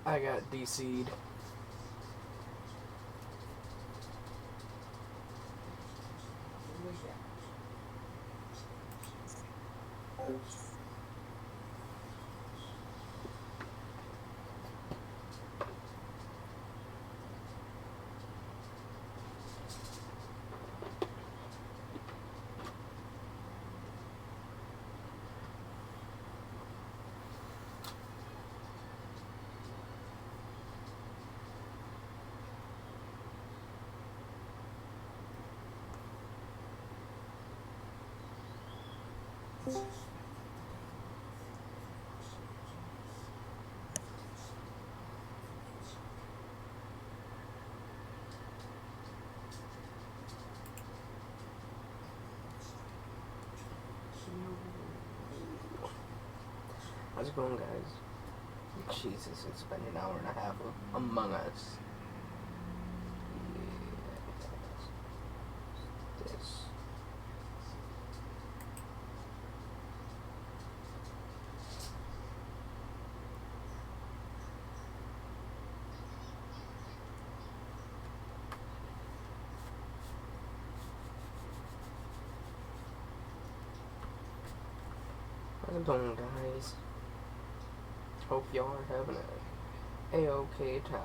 S1: I got DC'd. How's it going, guys? Jesus, it's been an hour and a half of Among Us. Yes. This. How's it going, guys? Hope y'all are having a A-okay time.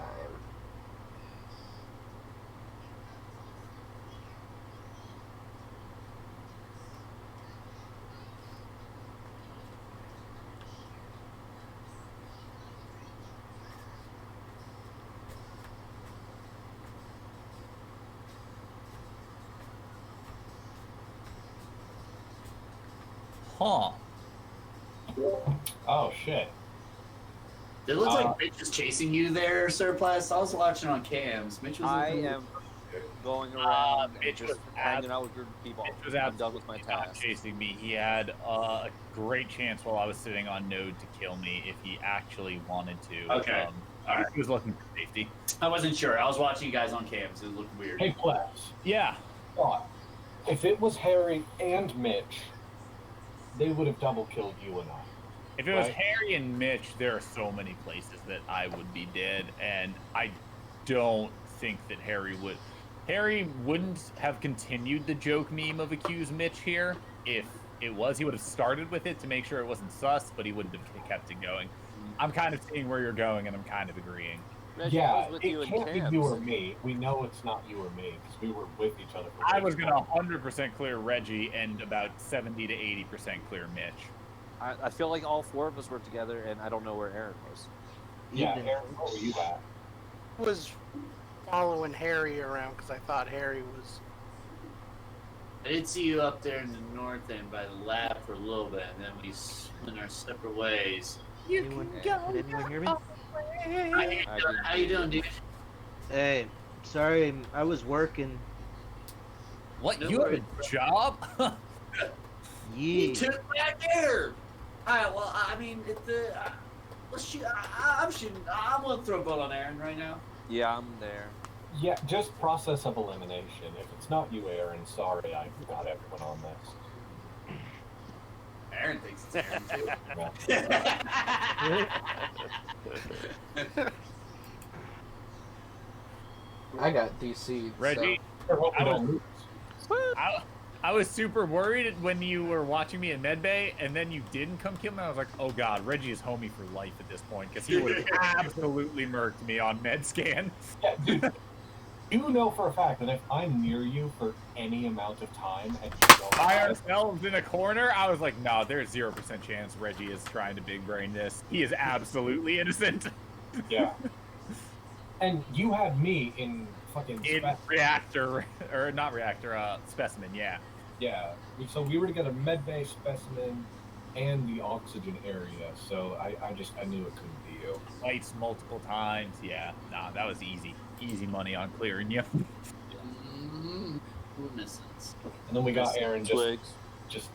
S4: Huh.
S8: Oh shit.
S2: It looks like Mitch is chasing you there, Surplus. I was watching on cams. Mitch was.
S11: I am going around and just hanging out with a group of people.
S4: Mitch was
S11: I'm done with my
S4: not
S11: task.
S4: chasing me. He had a great chance while I was sitting on node to kill me if he actually wanted to.
S2: Okay. All right.
S4: He was looking for safety.
S2: I wasn't sure. I was watching you guys on cams. It looked weird.
S8: Hey, Flash.
S4: Yeah.
S8: If it was Harry and Mitch, they would have double killed you and I.
S4: If it was Harry and Mitch, there are so many places that I would be dead, and I don't think that Harry would. Harry wouldn't have continued the joke meme of accuse Mitch here if it was. He would have started with it to make sure it wasn't sus, but he wouldn't have kept it going. I'm kind of seeing where you're going, and I'm kind of agreeing.
S11: Reggie
S8: Yeah,
S11: was with
S8: it
S11: you in
S8: can't be
S11: camps.
S8: you or me. We know it's not you or me because we were with each other. For
S4: I was going to 100% clear Reggie and about 70 to 80% clear Mitch.
S11: I feel like all four of us were together, and I don't know where Aaron was.
S8: Yeah, Aaron, where were you at?
S14: I was following Harry around because I thought Harry was.
S2: I did see you up there in the north end by the lab for a little bit, and then we went our separate ways.
S15: You can go. Did anyone hear me?
S2: How you doing, dude?
S15: Hey, sorry, I was working.
S4: What?
S2: No
S4: You have
S2: worries.
S4: a job?
S2: You took back there. All right. Well, I mean, let's shoot. I'm shooting. I'm gonna throw a bolt on Aaron right now.
S11: Yeah, I'm there.
S8: Yeah, just process of elimination. If it's not you, Aaron, sorry, I got everyone on this.
S2: Aaron thinks it's Aaron too.
S1: I got DC'd.
S4: Reggie,
S8: So.
S4: I was super worried when you were watching me in medbay, and then you didn't come kill me. I was like, oh god, Reggie is homie for life at this point, because he would have absolutely murked me on med scan.
S8: Yeah, dude, you know for a fact that if I'm near you for any amount of time and you don't
S4: By ourselves in a corner, I was like, no, there's 0% chance Reggie is trying to big brain this. He is absolutely innocent.
S8: Yeah. And you had me in fucking
S4: reactor, or not reactor, specimen, yeah.
S8: Yeah. So we were together, medbay, specimen, and the oxygen area. So I knew it couldn't be you.
S4: Lights multiple times, yeah. Nah, that was easy. Easy money on clearing you.
S8: And then we got Aaron just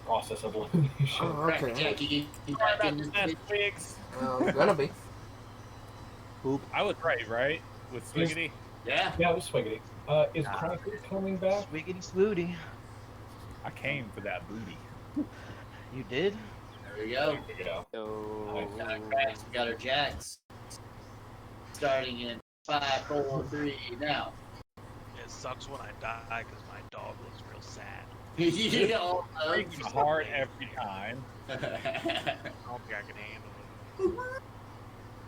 S8: process of elimination.
S1: Oh, okay.
S2: Jackie,
S1: I'm gonna be.
S3: Poop.
S4: I was right? With Swiggity?
S2: Yeah.
S8: Yeah, it was Swiggity. Is Cracker coming back?
S15: Swiggity smoothie.
S4: I came for that booty.
S15: You did?
S2: Here we go.
S8: There we go.
S2: Cracks, we got our jacks. Starting in 5, 4, 3, now.
S6: It sucks when I die because my dog looks real sad.
S2: Yeah,
S4: breaks my heart every time.
S6: I don't think I can handle it.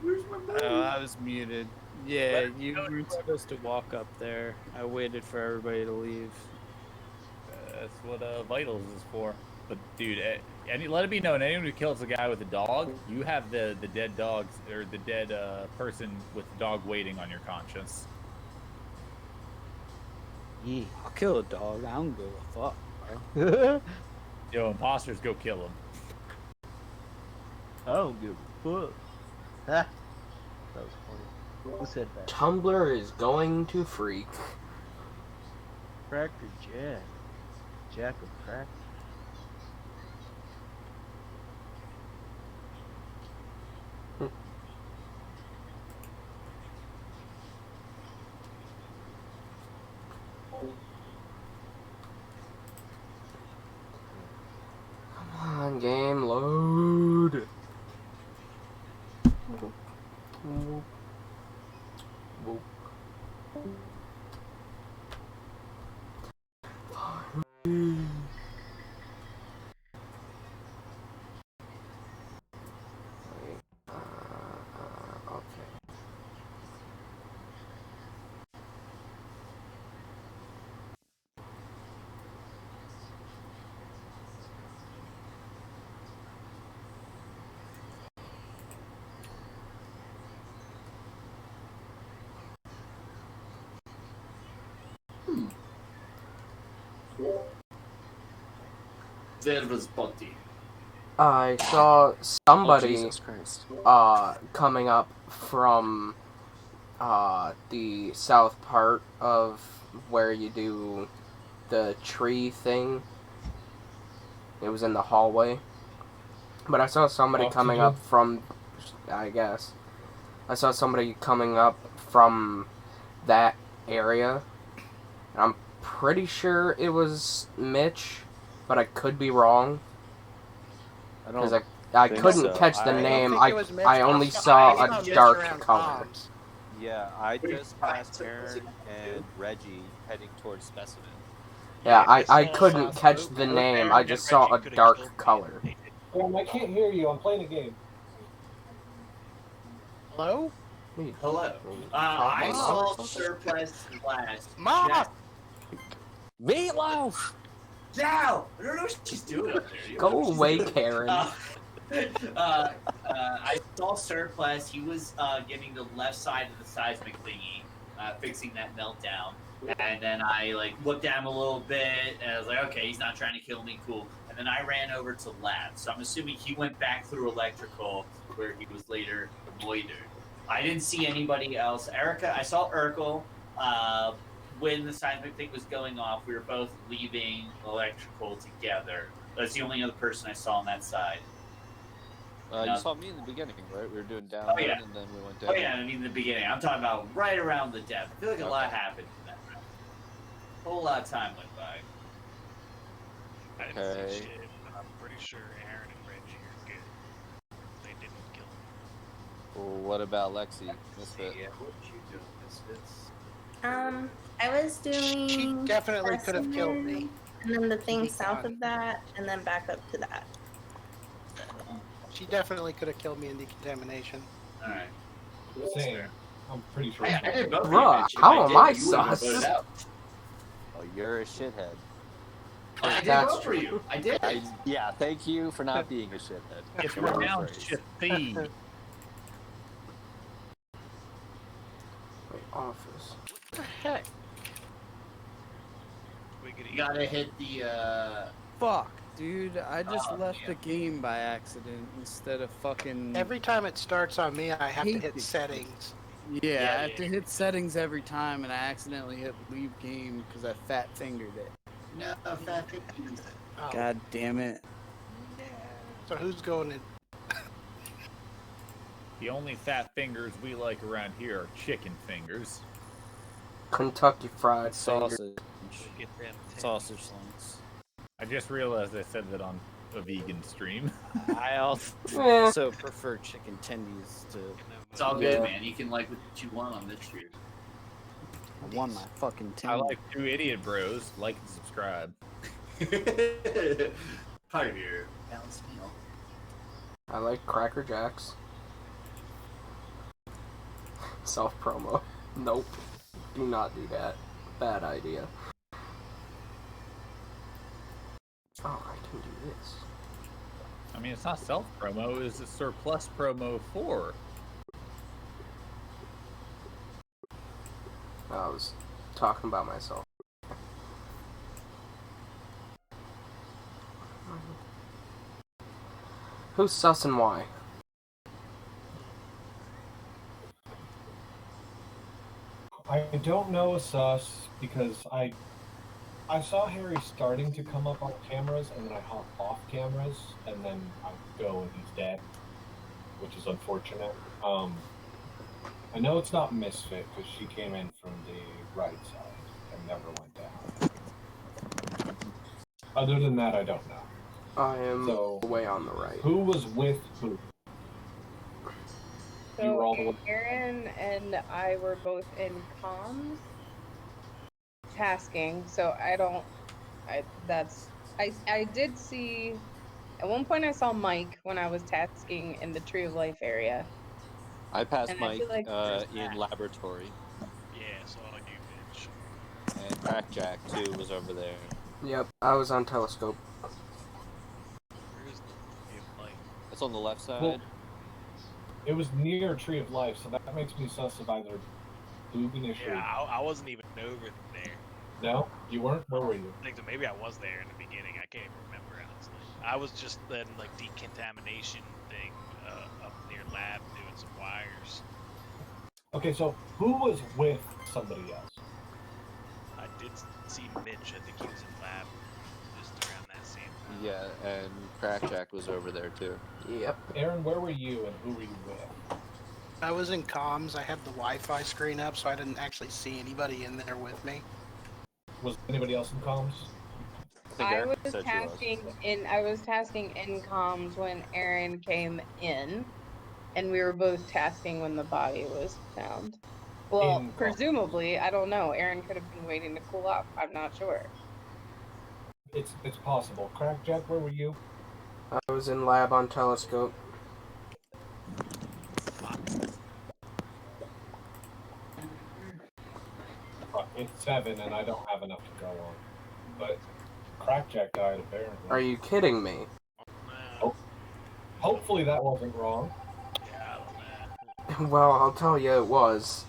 S2: Where's my buddy?
S13: Oh, I was muted. Yeah, you weren't supposed to walk up there. I waited for everybody to leave.
S4: That's what Vitals is for. But dude, let it be known, anyone who kills a guy with a dog, you have the dead dogs or the dead person with the dog waiting on your conscience.
S13: Yeah. I'll kill a dog. I don't give a fuck, bro.
S4: Yo, imposters, go kill him.
S15: I don't give a fuck. Ha! That was funny. Who said that?
S1: Tumblr is going to freak.
S15: Cracker Jack. Jack of crack.
S1: Come on, game, load.
S2: There was body.
S1: I saw somebody
S5: Jesus Christ.
S1: coming up from the south part of where you do the tree thing. It was in the hallway. But I saw somebody coming up from, I guess. I saw somebody coming up from that area. I'm pretty sure it was Mitch, but I could be wrong. Because I couldn't catch the name. I only saw a dark color.
S11: Yeah, I just passed Aaron and Reggie heading towards Specimen.
S1: Yeah, I couldn't catch the name. I just saw a dark color.
S8: I can't hear you. I'm playing a game.
S14: Hello?
S2: Hello. I saw surplus glass.
S14: Mom!
S5: Meatloaf!
S2: Now! I don't know what she's doing up there.
S1: Go away, Karen.
S2: I saw surplus. He was getting the left side of the seismic thingy, fixing that meltdown. And then I looked at him a little bit, and I was like, okay, he's not trying to kill me, cool. And then I ran over to lab. So I'm assuming he went back through electrical, where he was later loitered. I didn't see anybody else. Erica, I saw Urkel. When the seismic thing was going off, we were both leaving electrical together. That's the only other person I saw on that side.
S11: You saw me in the beginning, right? We were doing down
S2: Oh, yeah.
S11: and then we went down.
S2: Oh yeah, I mean in the beginning. I'm talking about right around the death. I feel like a lot happened in that round. A whole lot of time went by.
S6: I didn't see shit, but I'm pretty sure Aaron and Reggie are good. They didn't kill him.
S11: Well, what about Lexi? Misfit?
S2: Yeah, what did you do, Misfits?
S10: I was doing.
S14: She definitely could have killed
S10: specimen,
S14: me.
S10: And then the thing south of that, and then back up to that.
S14: She definitely could have killed me in decontamination.
S2: Alright.
S8: Same. I'm pretty sure.
S2: I did both.
S1: Bruh, how am I sus?
S11: Oh, you're a shithead.
S2: I did
S1: That's
S2: vote for you. I did.
S11: Yeah, thank you for not being a shithead.
S4: It's pronounced Shathi.
S1: Wait, office.
S14: What the heck?
S2: You gotta hit the
S13: Fuck, dude. I just left the game by accident instead of fucking.
S14: Every time it starts on me, I have to
S13: Hate
S14: hit
S13: it.
S14: settings.
S13: Yeah, I have to hit settings every time, and I accidentally hit leave game because I fat fingered it.
S2: No, fat fingers.
S14: Oh,
S13: God damn it.
S14: so who's going in?
S4: The only fat fingers we like around here are chicken fingers.
S1: Kentucky Fried Fingers.
S13: Sausage.
S6: Get them
S13: Sausage links.
S4: I just realized I said that on a vegan stream.
S13: I
S1: Eh.
S13: also prefer chicken tendies to.
S2: It's all good, man. You can like what you want on this stream.
S13: I won my fucking
S4: I
S13: tendy.
S4: like two idiot bros. Like and subscribe.
S2: Part of your balanced meal.
S1: I like Cracker Jacks. Self promo. Nope. Do not do that. Bad idea. Oh, I can do this.
S4: I mean, it's not self promo. It's a surplus promo for.
S1: I was talking about myself. Who's sus and why?
S8: I don't know a sus because I saw Harry starting to come up on cameras, and then I hop off cameras, and then I go and he's dead, which is unfortunate. I know it's not Misfit because she came in from the right side and never went down. Other than that, I don't know.
S1: I am way on the right.
S8: Who was with who? You were all the way.
S9: Aaron and I were both in comms tasking, so I did see at one point I saw Mike when I was tasking in the Tree of Life area.
S11: I passed
S9: And I
S11: Mike
S9: feel like
S11: in laboratory.
S6: Yeah, so all you, Mitch.
S11: And Crackjack, too, was over there.
S1: Yep, I was on telescope.
S6: Where's the Tree of Life?
S11: It's on the left side.
S8: Well, it was near Tree of Life, so that makes me sus of either Boog initially.
S6: Yeah, I wasn't even over there.
S8: No? You weren't? Where were you?
S6: I think so. Maybe I was there in the beginning. I can't even remember, honestly. I was just in, like, decontamination thing up near lab doing some wires.
S8: Okay, so who was with somebody else?
S6: I did see Mitch. I think he was in lab just around that same time.
S11: Yeah, and Crackjack was over there, too.
S1: Yep.
S8: Aaron, where were you and who were you with?
S14: I was in comms. I had the Wi-Fi screen up, so I didn't actually see anybody in there with me.
S8: Was anybody else in comms?
S9: I was tasking in comms when Aaron came in, and we were both tasking when the body was found. Well, presumably, I don't know. Aaron could have been waiting to cool off. I'm not sure.
S8: It's possible. Crackjack, where were you?
S1: I was in lab on telescope.
S8: It's 7, and I don't have enough to go on. But Crackjack died, apparently.
S1: Are you kidding me?
S8: Oh. Hopefully that wasn't wrong.
S1: Well, I'll tell you it was.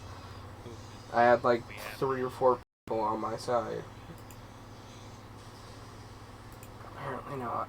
S1: I had like 3 or 4 people on my side. Apparently not.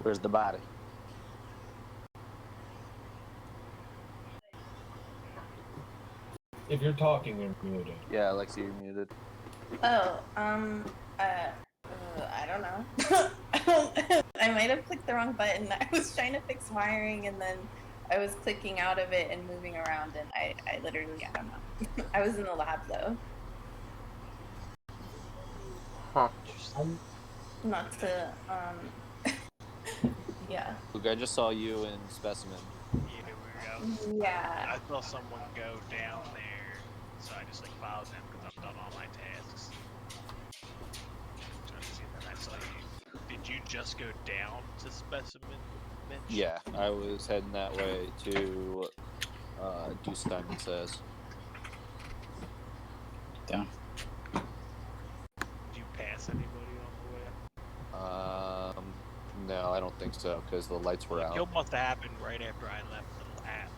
S11: Where's the body?
S8: If you're talking, you're muted.
S11: Yeah, Alexi, you're muted.
S10: Oh, I don't know. I might have clicked the wrong button. I was trying to fix wiring and then I was clicking out of it and moving around and I literally, I don't know. I was in the lab though.
S1: Huh.
S10: Not to, yeah.
S11: Look, I just saw you in Specimen.
S10: Yeah.
S6: I saw someone go down there, so I just like followed them because I've done all my tasks. Trying to see if I saw you. Did you just go down to Specimen, Mitch?
S11: Yeah, I was heading that way to do Simon Says.
S16: Down.
S6: Did you pass anybody on the way?
S11: No, I don't think so, because the lights were
S6: The
S11: out.
S6: kill must have happened right after I left the lab.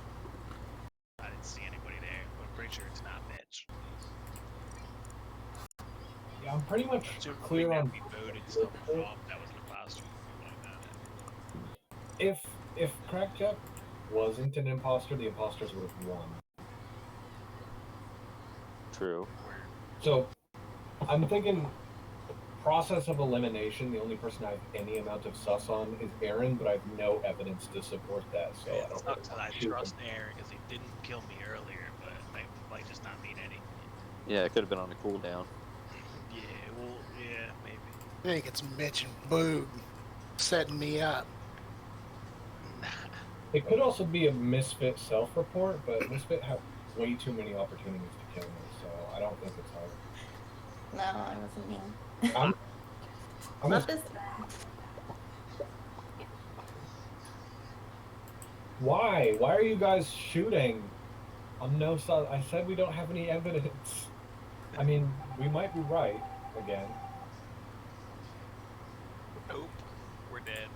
S6: I didn't see anybody there, but I'm pretty sure it's not Mitch.
S8: Yeah, I'm pretty much
S6: Assuming
S8: clear
S6: that
S8: on.
S6: we voted someone off that was an imposter.
S8: If Crackjack wasn't an imposter, the imposters would have won.
S11: True.
S8: So, I'm thinking process of elimination. The only person I have any amount of sus on is Aaron, but I have no evidence to support that. So I don't.
S6: Sucks that I trust Aaron because he didn't kill me earlier, but I might just not mean any.
S11: Yeah, it could have been on a cooldown.
S6: Yeah, well, yeah, maybe.
S14: I think it's Mitch and Boog setting me up.
S8: It could also be a Misfit self-report, but Misfit have way too many opportunities to kill me, so I don't think it's hard.
S10: No, it wasn't me.
S8: I'm
S10: Not this time.
S8: Why? Why are you guys shooting? I said we don't have any evidence. I mean, we might be right again.
S6: Nope, we're dead.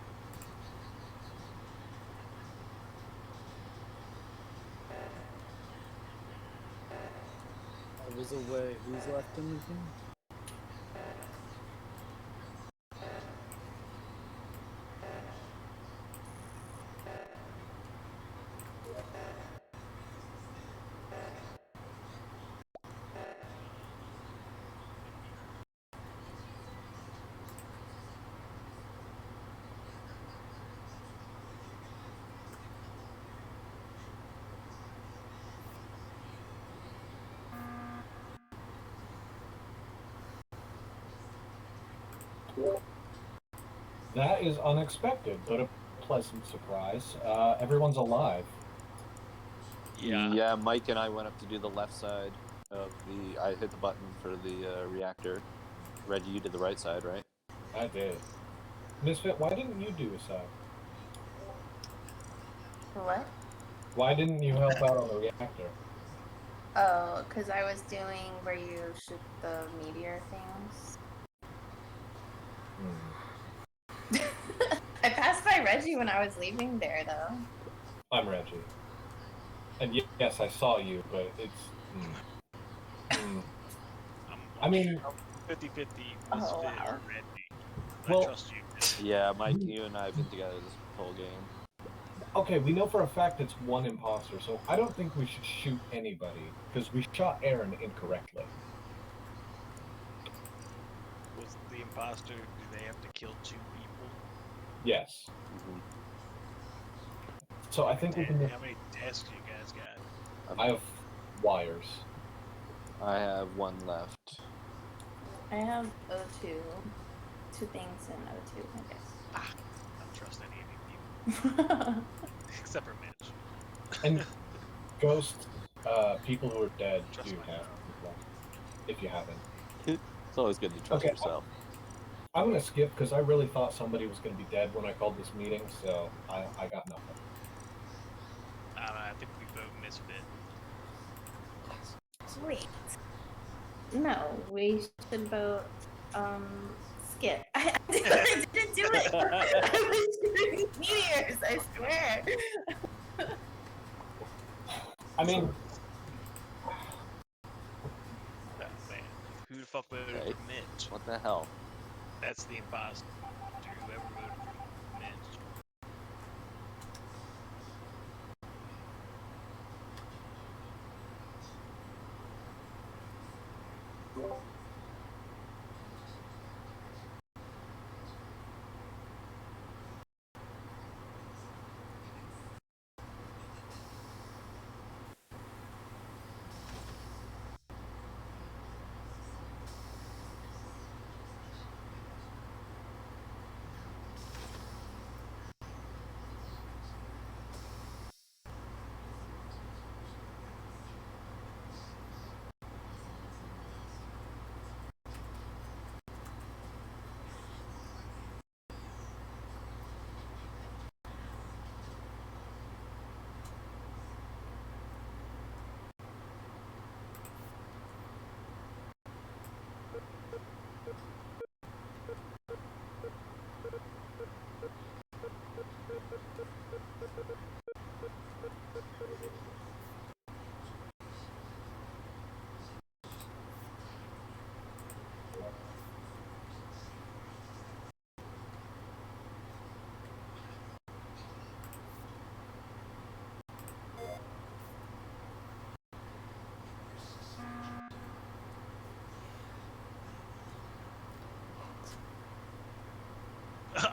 S13: I was away. Who's left in the game?
S8: That is unexpected, but a pleasant surprise. Everyone's alive.
S11: Yeah, Mike and I went up to do the left side of the. I hit the button for the reactor. Reggie, you did the right side, right?
S8: I did. Misfit, why didn't you do a side?
S10: What?
S8: Why didn't you help out on the reactor?
S10: Oh, because I was doing where you shoot the meteor things. I passed by Reggie when I was leaving there, though.
S8: I'm Reggie. And yes, I saw you, but it's. I mean,
S6: 50-50 Misfit or Reggie.
S8: Well-
S6: I trust you.
S11: Yeah, Mike, you and I have been together this whole game.
S8: okay, we know for a fact it's one imposter, so I don't think we should shoot anybody, because we shot Aaron incorrectly.
S6: Was the imposter, do they have to kill 2 people?
S8: Yes. So I think we can.
S6: How many tests do you guys got?
S8: I have wires.
S11: I have 1 left.
S10: I have O2. 2 things in O2, I guess.
S6: I don't trust any of you people. Except for Mitch.
S8: And ghost people who are dead do have if you haven't.
S11: It's always good to trust yourself.
S8: I'm gonna skip because I really thought somebody was gonna be dead when I called this meeting, so I got nothing.
S6: I don't know, I think we vote Misfit.
S10: Wait. No, we should vote, Skip. I didn't do it. I was shooting meteors, I swear.
S8: I mean,
S6: Oh, man. Who the fuck voted
S11: Okay.
S6: for Mitch?
S11: What the hell?
S6: That's the imposter. Whoever voted for Mitch.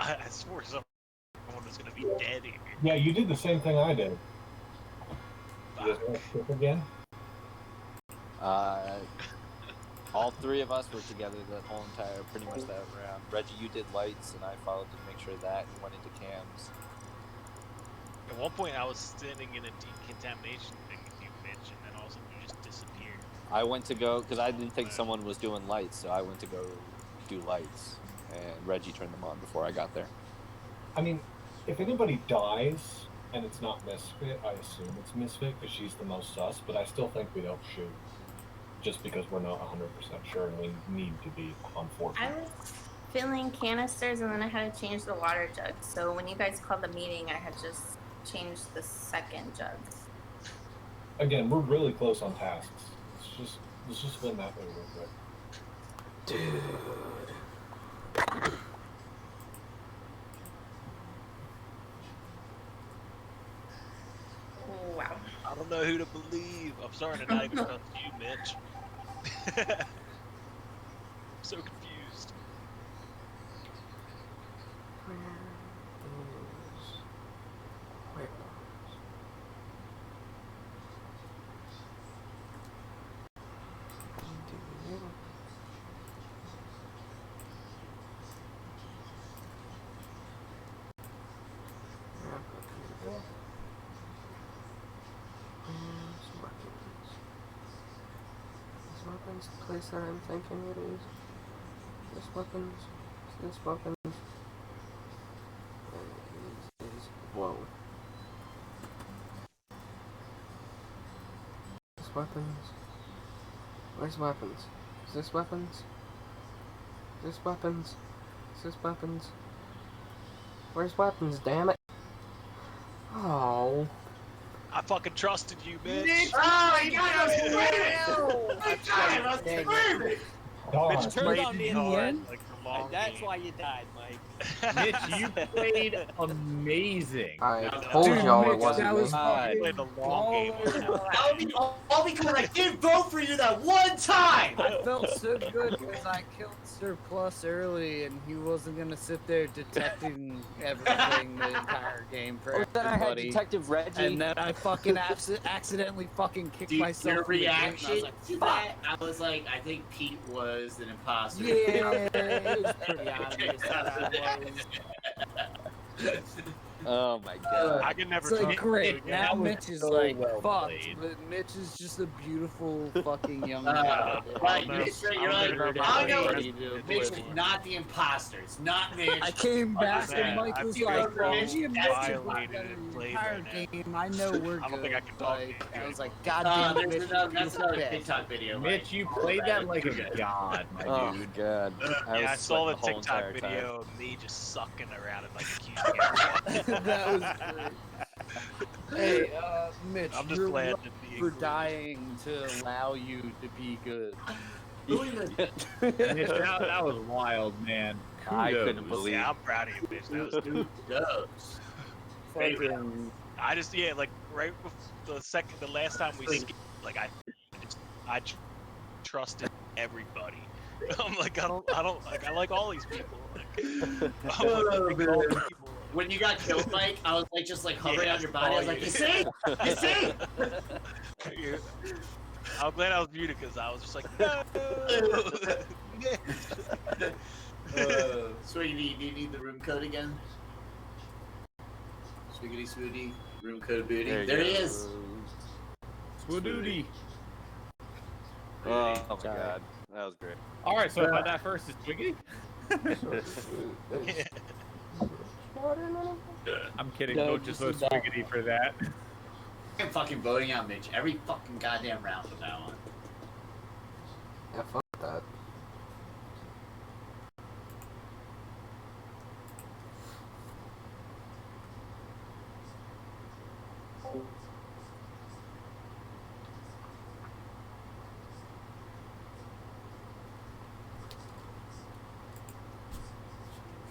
S6: I swore someone was gonna be dead here.
S8: Yeah, you did the same thing I did. You guys want to skip again?
S11: All three of us were together that whole entire, pretty much that round. Reggie, you did lights, and I followed to make sure of that and went into cams.
S6: At one point, I was standing in a decontamination thing with you, Mitch, and then all of a sudden you just disappeared.
S11: I went to go, because I didn't think someone was doing lights, so I went to go do lights. And Reggie turned them on before I got there.
S8: I mean, if anybody dies and it's not Misfit, I assume it's Misfit because she's the most sus, but I still think we don't shoot. Just because we're not 100% sure and we need to be, unfortunately.
S10: I was filling canisters and then I had to change the water jug. So when you guys called the meeting, I had just changed the second jug.
S8: Again, we're really close on tasks. Let's just win that way real quick.
S1: Dude.
S10: Wow.
S6: I don't know who to believe. I'm starting to not even trust you, Mitch. I'm so confused.
S1: Weapons, the place that I'm thinking it is. This weapons, this weapons. Whoa. This weapons. Where's weapons? Is this weapons? Is this weapons? Is this weapons? Where's weapons, damn it? Oh.
S6: I fucking trusted you, Mitch.
S2: Oh, you got us screaming!
S6: Mitch turned on me hard, like the long
S16: That's
S6: game.
S16: why you died, Mike.
S4: Mitch, you played amazing.
S1: I told y'all it
S13: Mitch,
S1: wasn't
S13: that
S1: me.
S13: was fucking
S6: played the long game.
S2: That would be all because I did vote for you that one time!
S13: I felt so good because I killed Surplus early and he wasn't gonna sit there detecting everything the entire game for
S11: Then I had
S13: everybody.
S11: Detective Reggie.
S13: And then I fucking accidentally fucking kicked myself.
S2: Your
S13: in the game, and I
S2: reaction
S13: was like,
S2: to that, I was like, I think Pete was an imposter.
S13: Yeah, it was pretty obvious that I was.
S11: Oh my god.
S6: I can never
S13: It's like,
S6: trust
S13: great.
S6: you.
S13: Now
S4: That was
S13: Mitch is
S4: so
S13: like
S4: well
S13: fucked,
S4: played.
S13: but Mitch is just a beautiful fucking young
S2: Right,
S13: man.
S2: Mitch, you're like, I know Mitch is not the imposter. It's not Mitch.
S13: I came back
S6: Man,
S13: and Mike
S6: I
S13: was
S6: feel
S13: like,
S6: like
S13: "Me and Mitch have
S6: violated
S13: been
S6: and
S13: the
S6: played
S13: entire
S6: right
S13: game. I know we're
S6: I don't
S13: good."
S6: think I can talk
S13: Like,
S6: to you
S13: I was like,
S6: anymore.
S13: "God damn it,
S2: There's
S13: Mitch,
S2: another,
S13: you're
S2: that's
S13: the
S2: another
S13: best."
S2: TikTok video.
S4: Mitch, you played that like a god, my
S11: Oh
S4: dude.
S11: god.
S6: Yeah, I
S11: was
S6: saw the
S11: sweating whole
S6: TikTok
S11: entire
S6: video
S11: time.
S6: of me just sucking around and like accusing everyone.
S13: That was great. Hey, Mitch,
S6: I'm just
S13: you're
S6: glad
S13: right
S6: to be
S13: for
S6: included.
S13: dying to allow you to be good.
S4: Mitch, that was wild, man.
S11: I couldn't
S4: Kudos.
S11: believe.
S6: Yeah, I'm proud of you, bitch. That was
S2: Kudos.
S6: I just like right before the last time we skipped, like I trusted everybody. I'm like I don't like I like all these people. Like,
S2: When you got killed, Mike, I was like just like hovering on your body. I was like, you see? You see?
S6: I'm glad I was muted because I was just like, no.
S2: Swiggity, do you need the room code again? Swiggity, swooty, room code booty. There he is.
S4: Swoodoody.
S11: Oh my god. That was great.
S4: Alright, so if I die first, is Twiggy? I'm kidding,
S2: No,
S4: don't just vote
S2: this is not-
S4: Swiggity for that.
S2: I'm fucking voting out Mitch every fucking goddamn round from now on.
S1: Yeah, fuck that.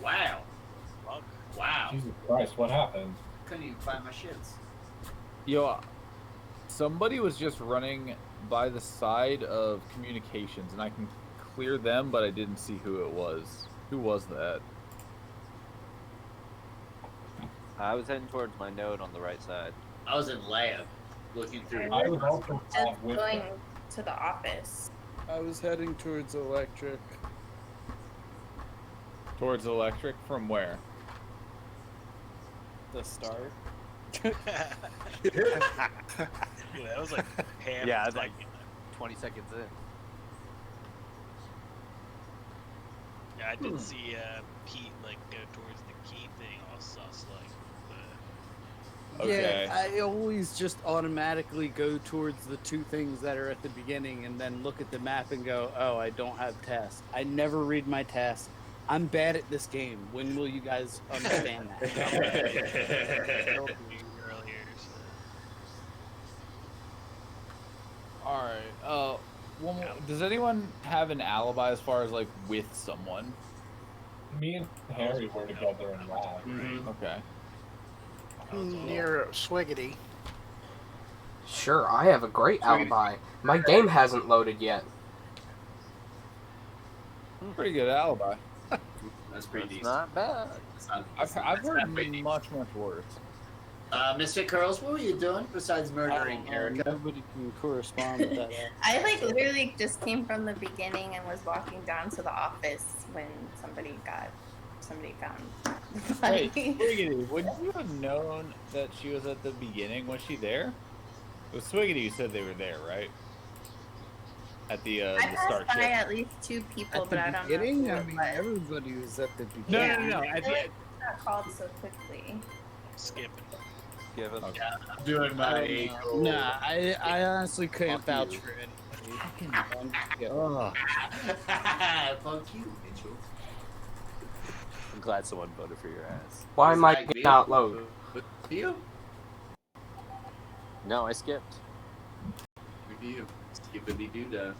S2: Wow. Wow.
S8: Jesus Christ, what happened?
S2: Couldn't even find my shits.
S4: Yo, somebody was just running by the side of communications, and I can clear them, but I didn't see who it was. Who was that?
S11: I was heading towards my node on the right side.
S2: I was in lab, looking through.
S8: I was also
S10: Just
S8: with
S10: going
S8: them.
S10: to the office.
S13: I was heading towards electric.
S4: Towards electric from where?
S13: The start.
S6: Yeah, that was like half.
S11: Yeah, it's like 20 seconds in.
S6: Yeah, I did see Pete like go towards the key thing, all sus like.
S4: Okay.
S13: Yeah, I always just automatically go towards the two things that are at the beginning and then look at the map and go, oh, I don't have tasks. I never read my tasks. I'm bad at this game. When will you guys understand that?
S6: Killed me earlier, so.
S4: All right. One more. Does anyone have an alibi as far as like with someone?
S8: Me and Harry were together in lab.
S2: Mm-hmm.
S4: Okay.
S14: Near Swiggity.
S1: Sure, I have a great alibi. My game hasn't loaded yet.
S4: Pretty good alibi.
S2: That's pretty
S11: It's
S2: decent.
S11: not bad.
S4: I've heard much worse.
S2: Misfit Curls, what were you doing besides murdering
S13: Oh,
S2: Erica?
S13: nobody can correspond with that.
S10: I like literally just came from the beginning and was walking down to the office when somebody found the body.
S4: Wait, Swiggity, would you have known that she was at the beginning? Was she there? It was Swiggity who said they were there, right? At the
S10: I
S4: start
S10: passed by
S4: shift.
S10: at least 2 people,
S13: At
S10: but
S13: the
S10: I don't
S13: beginning,
S10: know.
S13: I mean, everybody was at the
S4: No,
S13: beginning.
S4: no.
S10: I
S4: At
S10: feel
S4: the
S10: like it got called so quickly.
S6: Skipping.
S11: Give him.
S2: Yeah, I'm doing my.
S13: Nah, I honestly couldn't
S11: Fuck
S13: vouch
S11: you.
S13: for anybody.
S4: Ugh.
S2: Fuck you, Mitchell.
S11: I'm glad someone voted for your ass.
S1: Why
S2: Is
S1: am I
S2: that
S1: getting
S2: me?
S1: not load?
S2: You?
S11: No, I skipped.
S2: Good you. Skippity doo dah.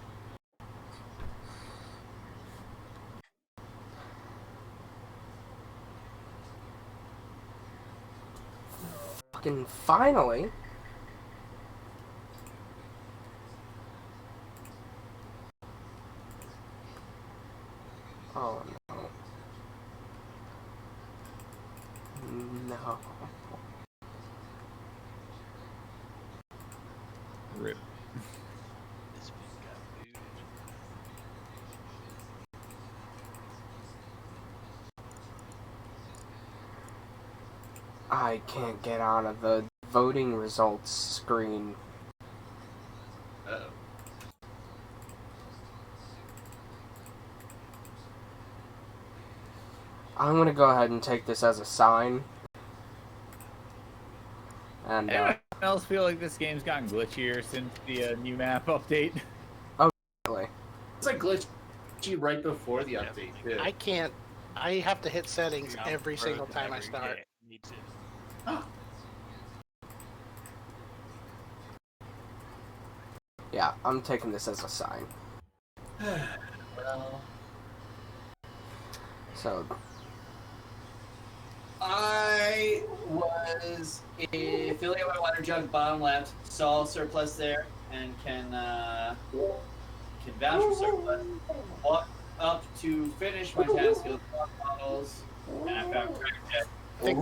S1: Fucking finally. Oh no. No.
S4: Rip.
S6: This one got booted.
S1: I can't get out of the voting results screen.
S2: Uh-oh.
S1: I'm gonna go ahead and take this as a sign. And
S4: Anyone else feel like this game's gotten glitchier since the new map update?
S1: really.
S2: It's like glitchy right before the update, too.
S14: I can't. I have to hit settings
S6: Yeah, I'm
S14: every single
S6: broken
S14: time I
S6: every
S14: start.
S6: day. Me too.
S1: Yeah, I'm taking this as a sign.
S2: Well,
S1: So,
S2: I was filling up my water jug bottom left, saw surplus there, and can vouch for surplus. Walk up to finish my task of water bottles, and I found crack jet.
S14: I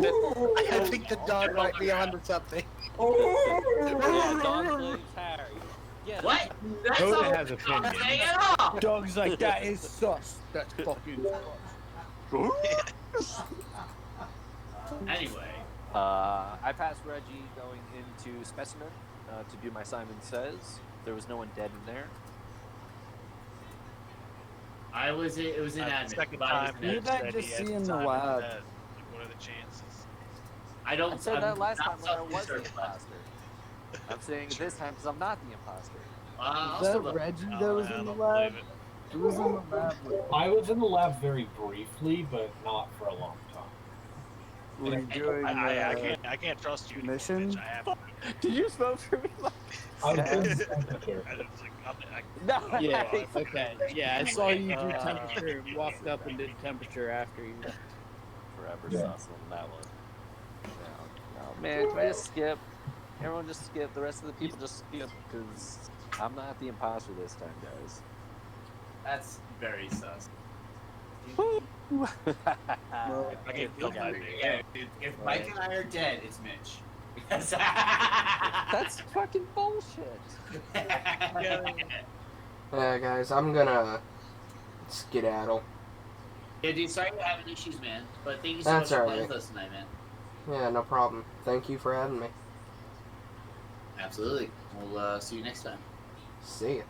S14: think the dog might be onto something.
S11: Yeah, dog slaves Harry. Yeah.
S2: What? That's
S4: Coda
S2: not
S4: has
S2: what I'm
S4: opinions.
S2: saying at all.
S13: Dog's like, that is sus. That's fucking sus.
S2: Anyway,
S11: I passed Reggie going into Specimen to do my Simon Says. There was no one dead in there.
S2: it was in admin.
S6: Second
S2: Bodies
S6: time.
S2: in
S13: You
S2: admin.
S13: guys
S6: that
S13: just
S6: he has
S13: see in the
S6: time
S13: lab.
S6: to- What are the chances?
S2: I don't.
S11: I said
S2: I'm
S11: that last
S2: not
S11: time when I was the
S2: self-destruct.
S11: imposter. I'm saying it this time because I'm not the imposter.
S2: I'll
S13: Is
S2: still
S13: that
S2: look.
S13: Reggie that
S6: Oh,
S13: was
S6: I
S13: in the
S6: don't
S13: lab?
S6: believe it.
S13: Who was in the lab?
S8: I was in the lab very briefly, but not for a long time.
S13: Were you doing
S6: I can't trust you. anymore,
S13: mission?
S6: Mitch. I have to.
S11: Did you vote for me?
S8: I was in
S6: I
S8: temperature.
S6: was like,
S11: No.
S13: Yeah, okay. Yeah, I saw you do
S11: Uh,
S13: temperature and walked up and did temperature after you.
S11: Forever
S8: Yeah.
S11: sus on that one. No, man, can I just skip? Everyone just skip. The rest of the people just skip because I'm not the imposter this time, guys.
S2: That's very sus. Well,
S6: I get killed by me.
S2: Yeah, if Mike and I are dead, it's Mitch.
S11: That's fucking bullshit.
S1: Guys, I'm gonna skedaddle.
S2: Yeah, dude, sorry you're having issues, man. But thank you so
S1: That's
S2: much for playing
S1: alright.
S2: with us tonight, man.
S1: Yeah, no problem. Thank you for having me.
S2: Absolutely. We'll see you next time.
S1: See ya.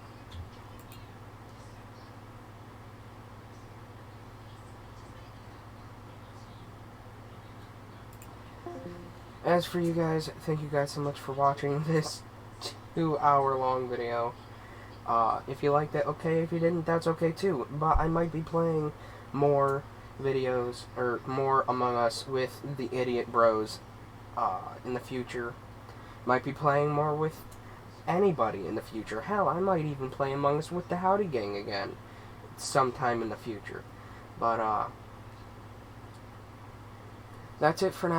S1: As for you guys, thank you guys so much for watching this 2-hour-long video. If you liked it, okay. If you didn't, that's okay too. But I might be playing more videos, or more Among Us with the Idiot Bros, in the future. Might be playing more with anybody in the future. Hell, I might even play Among Us with the Howdy Gang again sometime in the future. But, that's it for now.